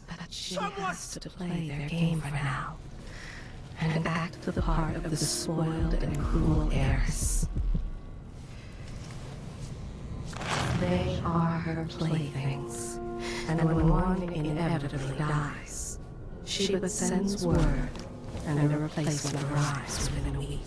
[SPEAKER 4] But she has to play their game for now. And act the part of the spoiled and cruel heiress. They are her playthings. And when one inevitably dies, she but sends word, and a replacement arrives within a week.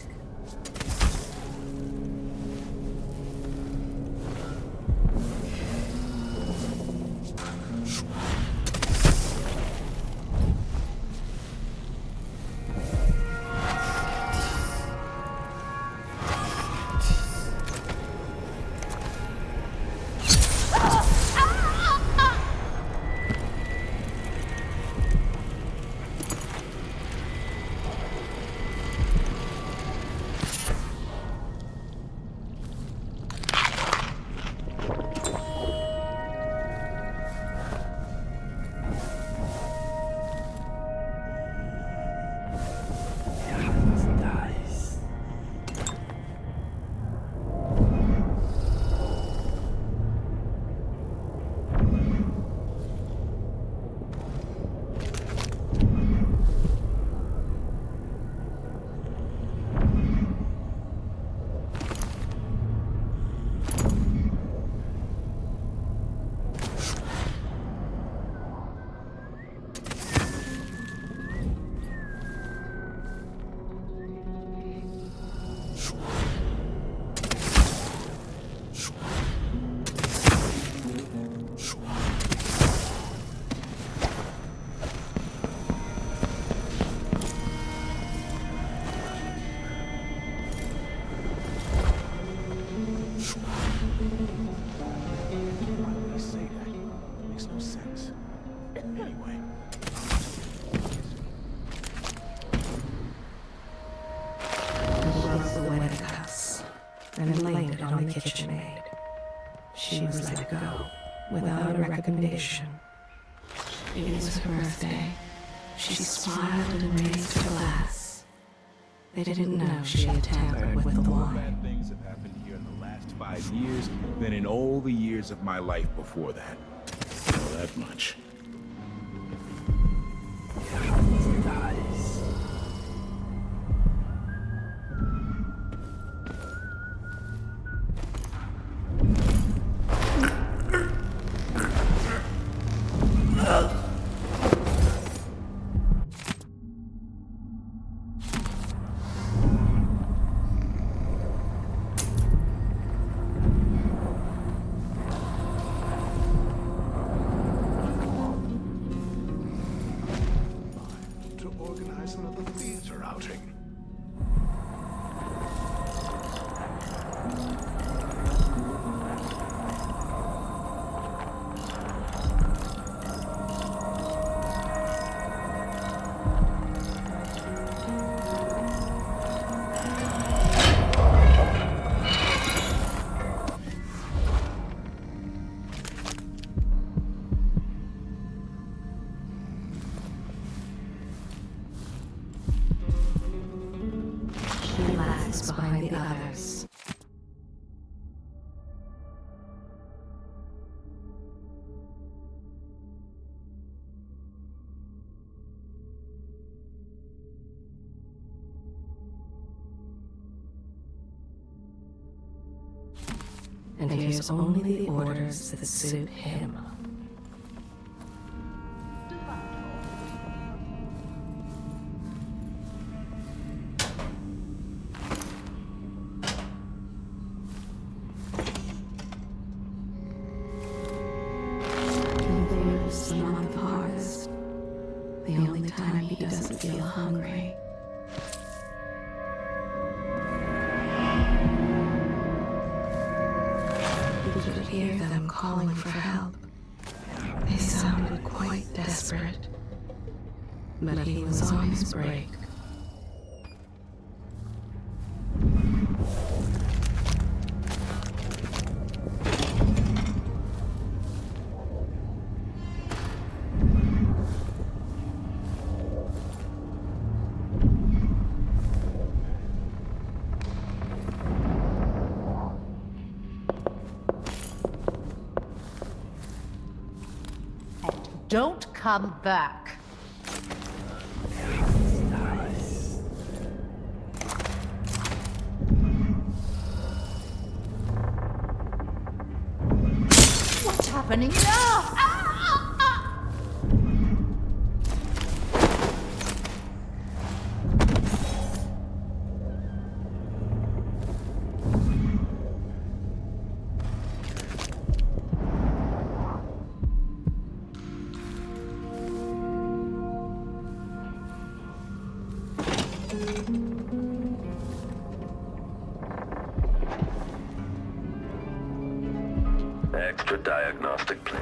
[SPEAKER 3] anyway.
[SPEAKER 4] He broke the wedding cups and blamed it on the kitchen maid. She was let go without a recommendation. It was her birthday. She smiled and raised her glass. They didn't know she had tampered with the
[SPEAKER 3] More
[SPEAKER 4] wine.
[SPEAKER 3] bad things have happened here in the last 5 years than in all the years of my life before that. I know that much.
[SPEAKER 11] To organize another theater outing.
[SPEAKER 4] She lags behind the others. And hears only the orders that suit him. There's the month of harvest. The only time he doesn't feel hungry. He could hear them calling for help. They sounded quite desperate. But he was on his break.
[SPEAKER 2] Don't come back. What's happening now?
[SPEAKER 21] Extra diagnostic, please.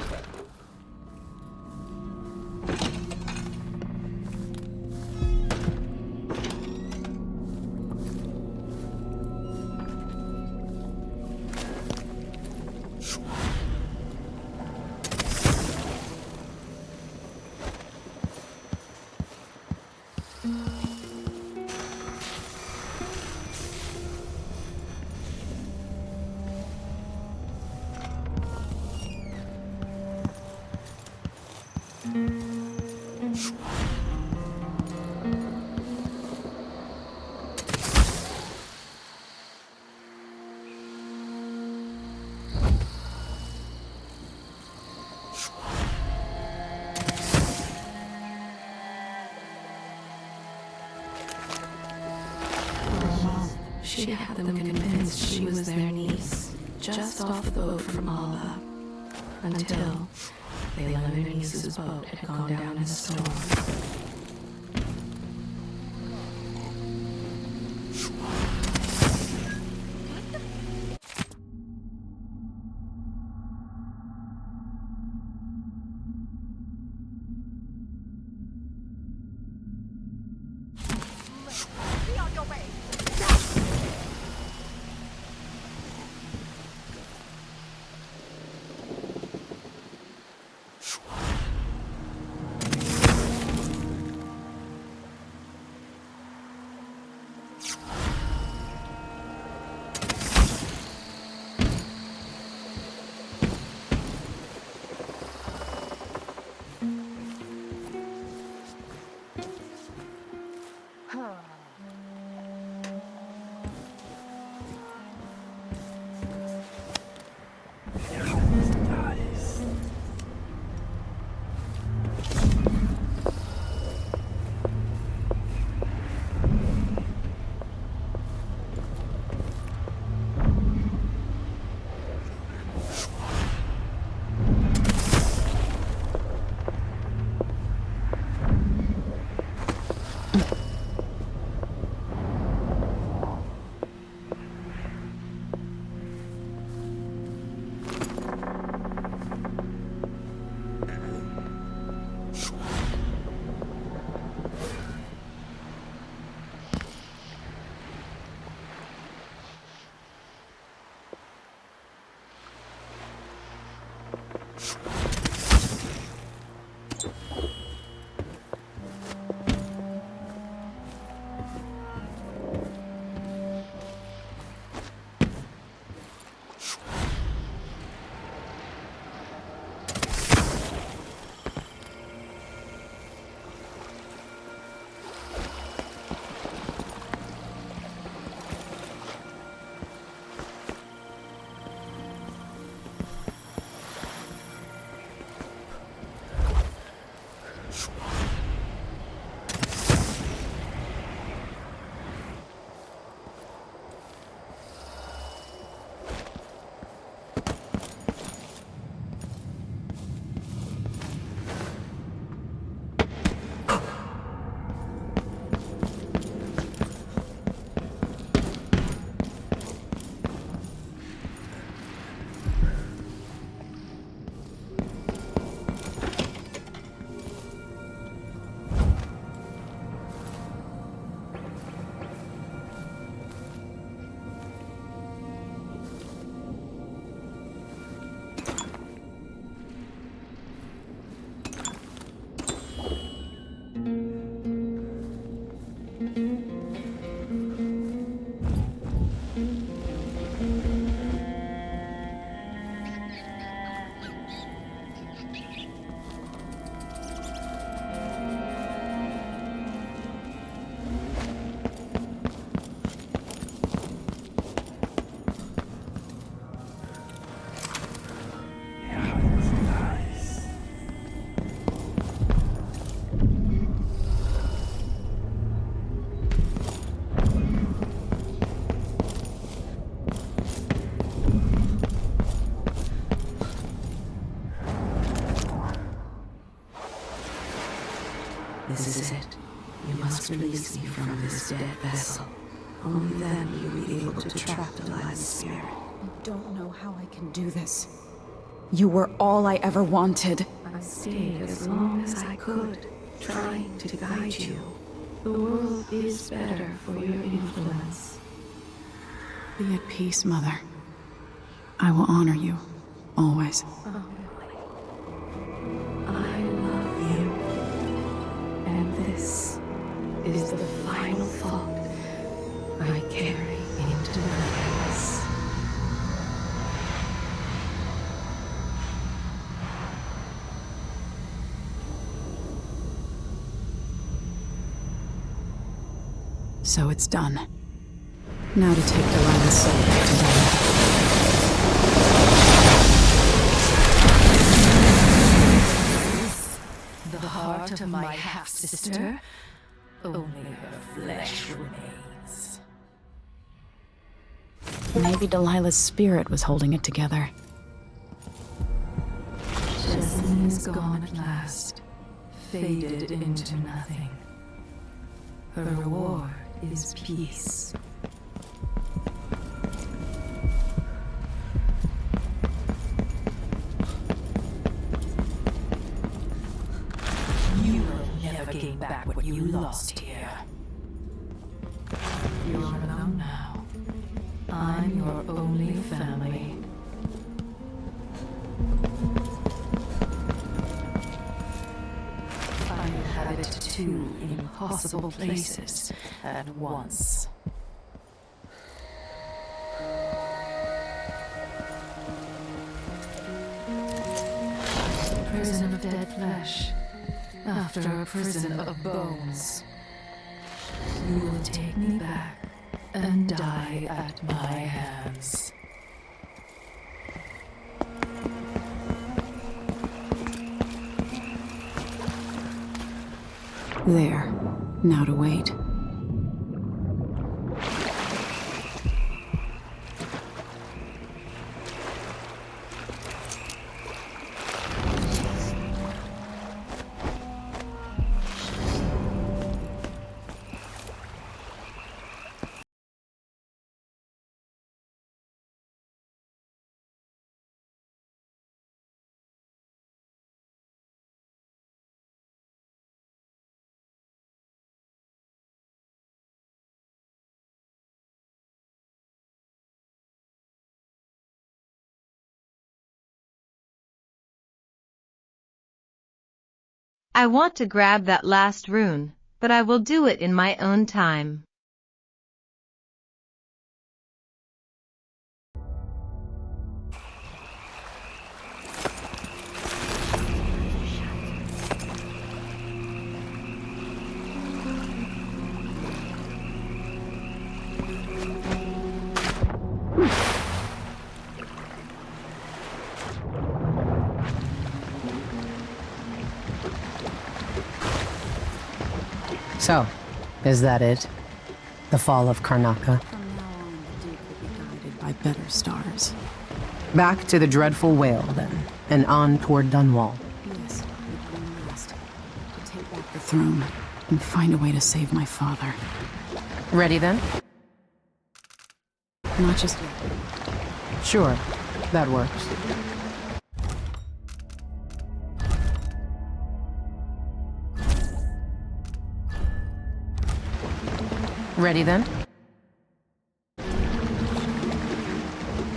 [SPEAKER 4] She had them convinced she was their niece, just off the boat from Alba, until they learned their niece's boat had gone down in a storm. This is it. You must release me from this dead vessel. Only then will you be able to trap Delilah's spirit.
[SPEAKER 15] I don't know how I can do this. You were all I ever wanted.
[SPEAKER 4] I stayed as long as I could, trying to guide you. The world is better for your influence.
[SPEAKER 15] Be at peace, Mother. I will honor you, always.
[SPEAKER 4] I love you. And this is the final thought I carry into my house.
[SPEAKER 15] So it's done. Now to take Delilah's soul back to Delilah.
[SPEAKER 6] The heart of my half-sister? Only her flesh remains.
[SPEAKER 15] Maybe Delilah's spirit was holding it together.
[SPEAKER 6] Jessamine is gone at last, faded into nothing. Her reward is peace. You will never gain back what you lost here. You're alone now. I'm your only family. I inhabit two impossible places at once. Prison of dead flesh, after a prison of bones. You will take me back and die at my hands.
[SPEAKER 15] There. Now to wait.
[SPEAKER 1] I want to grab that last rune, but I will do it in my own time.
[SPEAKER 20] So, is that it? The fall of Karnaca?
[SPEAKER 15] From now on, the Duke will be guided by better stars.
[SPEAKER 20] Back to the dreadful whale, then, and on toward Dunwall.
[SPEAKER 15] Yes, with one last. To take back the throne and find a way to save my father.
[SPEAKER 20] Ready then?
[SPEAKER 15] Not just yet.
[SPEAKER 20] Sure, that works. Ready then?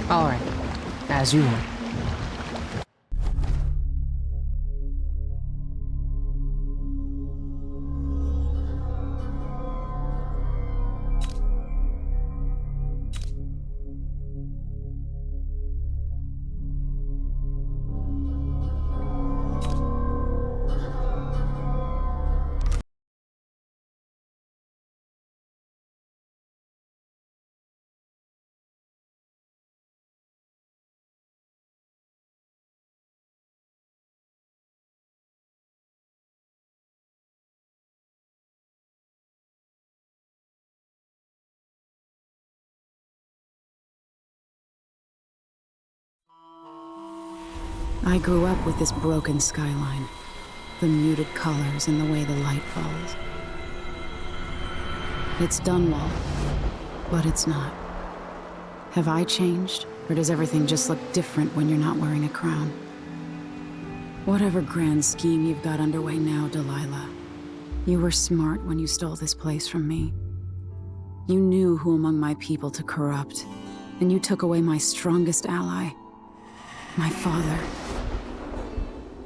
[SPEAKER 20] All right, as you want.
[SPEAKER 15] I grew up with this broken skyline, the muted colors and the way the light falls. It's Dunwall, but it's not. Have I changed, or does everything just look different when you're not wearing a crown? Whatever grand scheme you've got underway now, Delilah, you were smart when you stole this place from me. You knew who among my people to corrupt, and you took away my strongest ally, my father.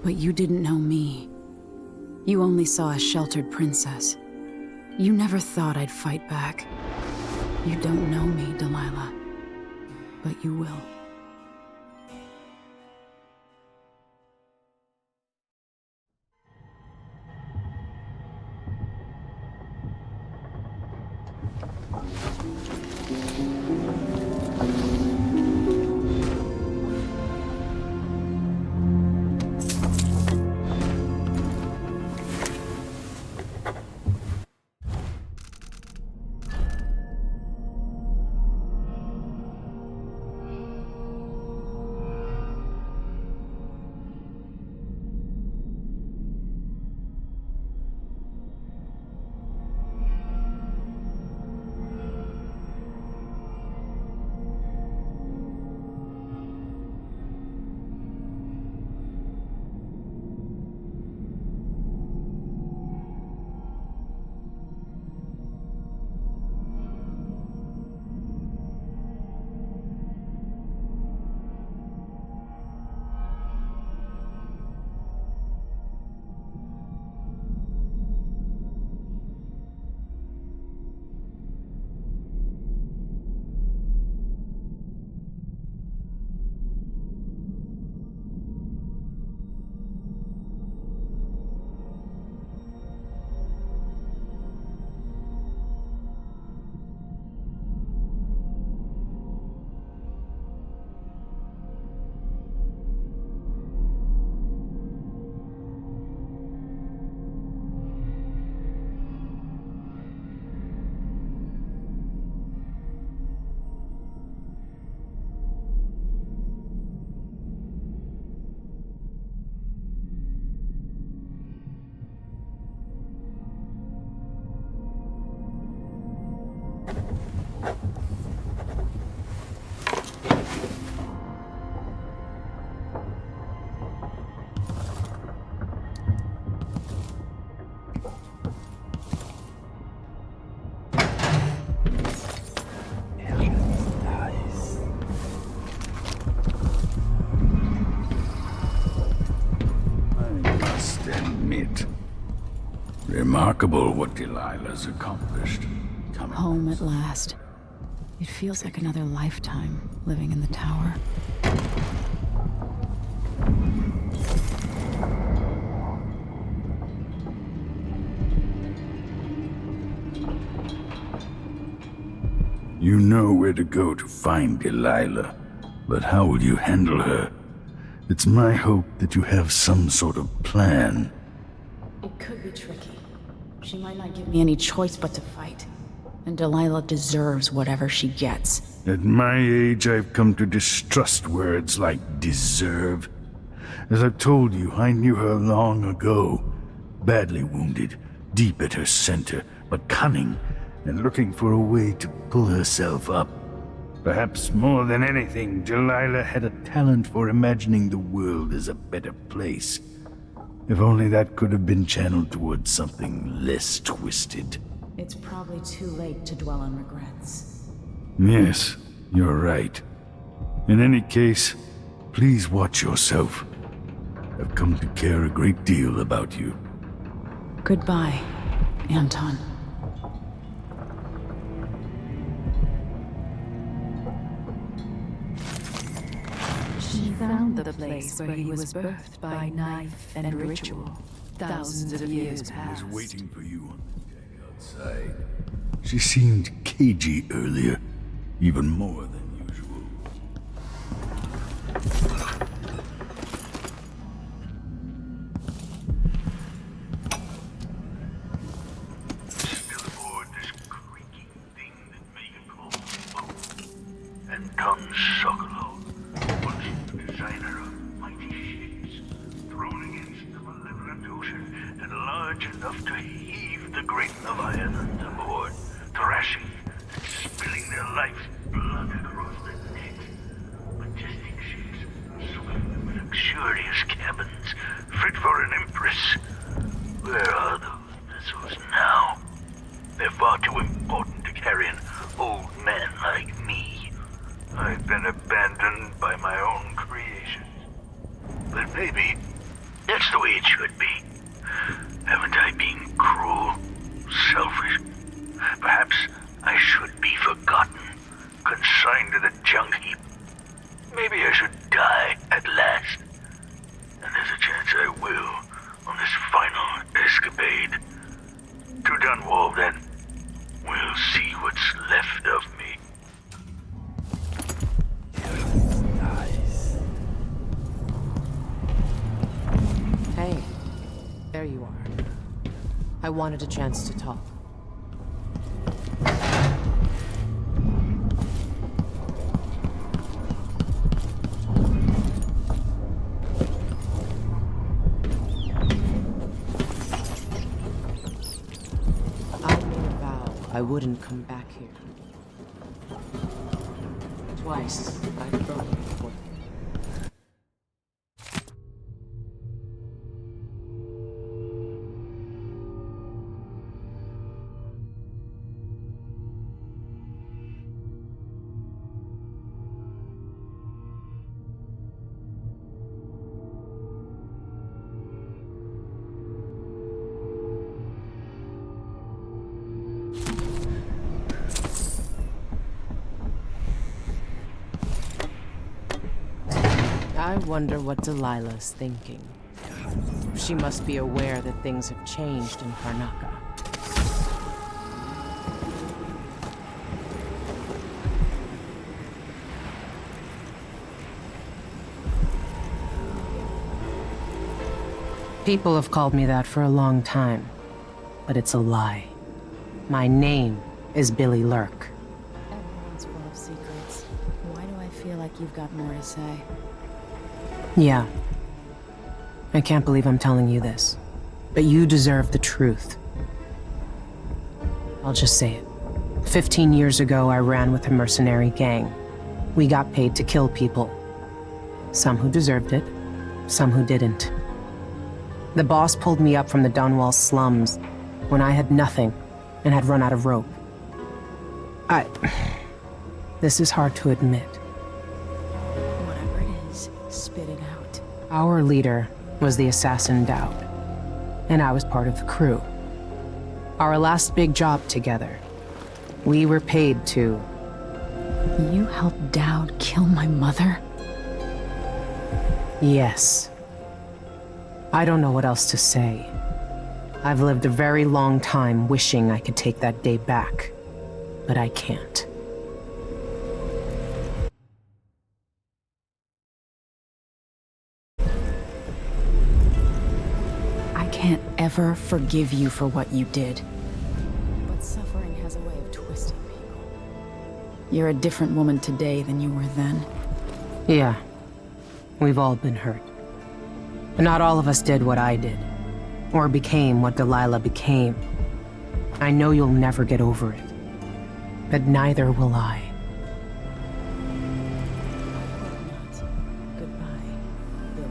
[SPEAKER 15] But you didn't know me. You only saw a sheltered princess. You never thought I'd fight back. You don't know me, Delilah, but you will.
[SPEAKER 12] Remarkable what Delilah's accomplished.
[SPEAKER 15] Home at last. It feels like another lifetime living in the tower.
[SPEAKER 12] You know where to go to find Delilah, but how will you handle her? It's my hope that you have some sort of plan.
[SPEAKER 15] It could be tricky. She might not give me any choice but to fight. And Delilah deserves whatever she gets.
[SPEAKER 12] At my age, I've come to distrust words like deserve. As I've told you, I knew her long ago. Badly wounded, deep at her center, but cunning, and looking for a way to pull herself up. Perhaps more than anything, Delilah had a talent for imagining the world as a better place. If only that could have been channeled towards something less twisted.
[SPEAKER 15] It's probably too late to dwell on regrets.
[SPEAKER 12] Yes, you're right. In any case, please watch yourself. I've come to care a great deal about you.
[SPEAKER 15] Goodbye, Anton.
[SPEAKER 6] She found the place where he was birthed by knife and ritual. Thousands of years past.
[SPEAKER 12] I was waiting for you on the deck outside. She seemed cagey earlier, even more than usual.
[SPEAKER 9] Still aboard this creaking thing that Megan calls a boat. And Tom Sokolov, once the designer of mighty ships, thrown against the malevolent ocean and large enough to heave the great Leviathans aboard, thrashing and spilling their life's blood across the net. Majestic ships, swift with luxurious cabins, fit for an empress. Where are those vessels now? They're far too important to carry an old man like me. I've been abandoned by my own creations. But maybe that's the way it should be. Haven't I been cruel, selfish? Perhaps I should be forgotten, consigned to the junk heap. Maybe I should die at last. And there's a chance I will on this final escapade. To Dunwall, then. We'll see what's left of me.
[SPEAKER 20] Hey, there you are. I wanted a chance to talk. I wouldn't come back here. Twice, I've thrown you before. I wonder what Delilah's thinking. She must be aware that things have changed in Karnaca. People have called me that for a long time, but it's a lie. My name is Billy Lurk.
[SPEAKER 15] Everyone's full of secrets. Why do I feel like you've got more to say?
[SPEAKER 20] Yeah. I can't believe I'm telling you this, but you deserve the truth. I'll just say it. 15 years ago, I ran with a mercenary gang. We got paid to kill people. Some who deserved it, some who didn't. The boss pulled me up from the Dunwall slums when I had nothing and had run out of rope. This is hard to admit.
[SPEAKER 15] Whatever it is, spit it out.
[SPEAKER 20] Our leader was the assassin Dowd, and I was part of the crew. Our last big job together. We were paid to...
[SPEAKER 15] You helped Dowd kill my mother?
[SPEAKER 20] Yes. I don't know what else to say. I've lived a very long time wishing I could take that day back, but I can't.
[SPEAKER 15] I can't ever forgive you for what you did. But suffering has a way of twisting people. You're a different woman today than you were then.
[SPEAKER 20] Yeah. We've all been hurt. But not all of us did what I did. Or became what Delilah became. I know you'll never get over it. But neither will I.
[SPEAKER 15] Goodbye, Billy.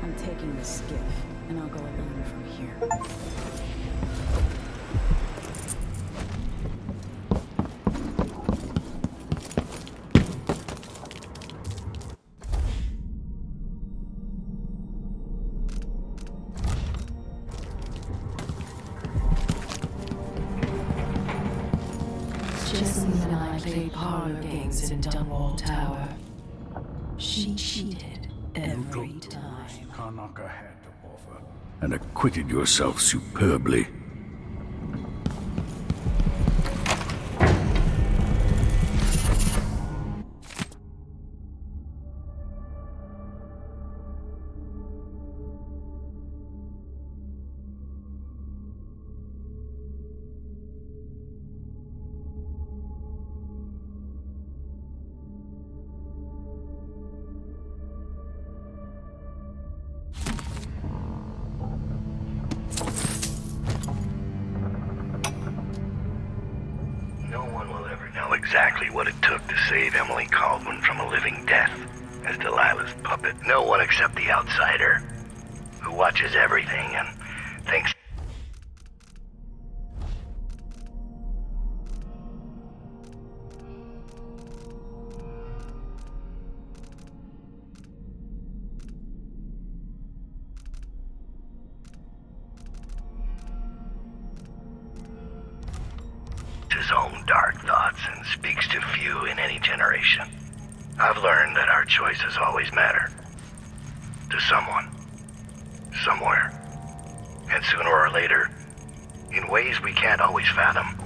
[SPEAKER 15] I'm taking the skiff, and I'll go alone from here.
[SPEAKER 6] Jessamine and I played parlor games in Dunwall Tower. She cheated every time.
[SPEAKER 12] Karnaca had to offer, and acquitted yourself superbly.
[SPEAKER 9] No one will ever know exactly what it took to save Emily Kaldwin from a living death as Delilah's puppet. No one except the outsider, who watches everything and thinks... his own dark thoughts and speaks to few in any generation. I've learned that our choices always matter. To someone. Somewhere. And sooner or later, in ways we can't always fathom,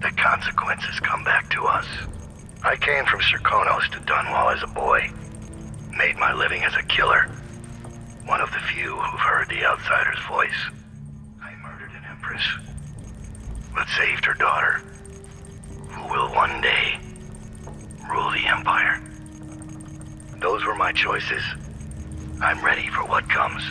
[SPEAKER 9] the consequences come back to us. I came from Serkonos to Dunwall as a boy. Made my living as a killer. One of the few who've heard the outsider's voice. I murdered an empress, but saved her daughter, who will one day rule the Empire. Those were my choices. I'm ready for what comes.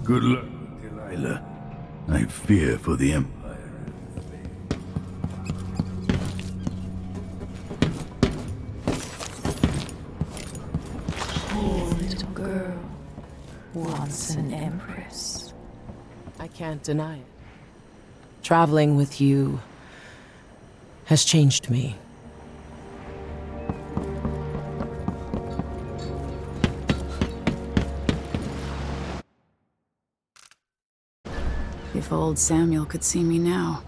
[SPEAKER 12] Good luck, Delilah. I fear for the Empire.
[SPEAKER 6] Poor little girl. Once an empress.
[SPEAKER 20] I can't deny it. Traveling with you has changed me.
[SPEAKER 15] If old Samuel could see me now.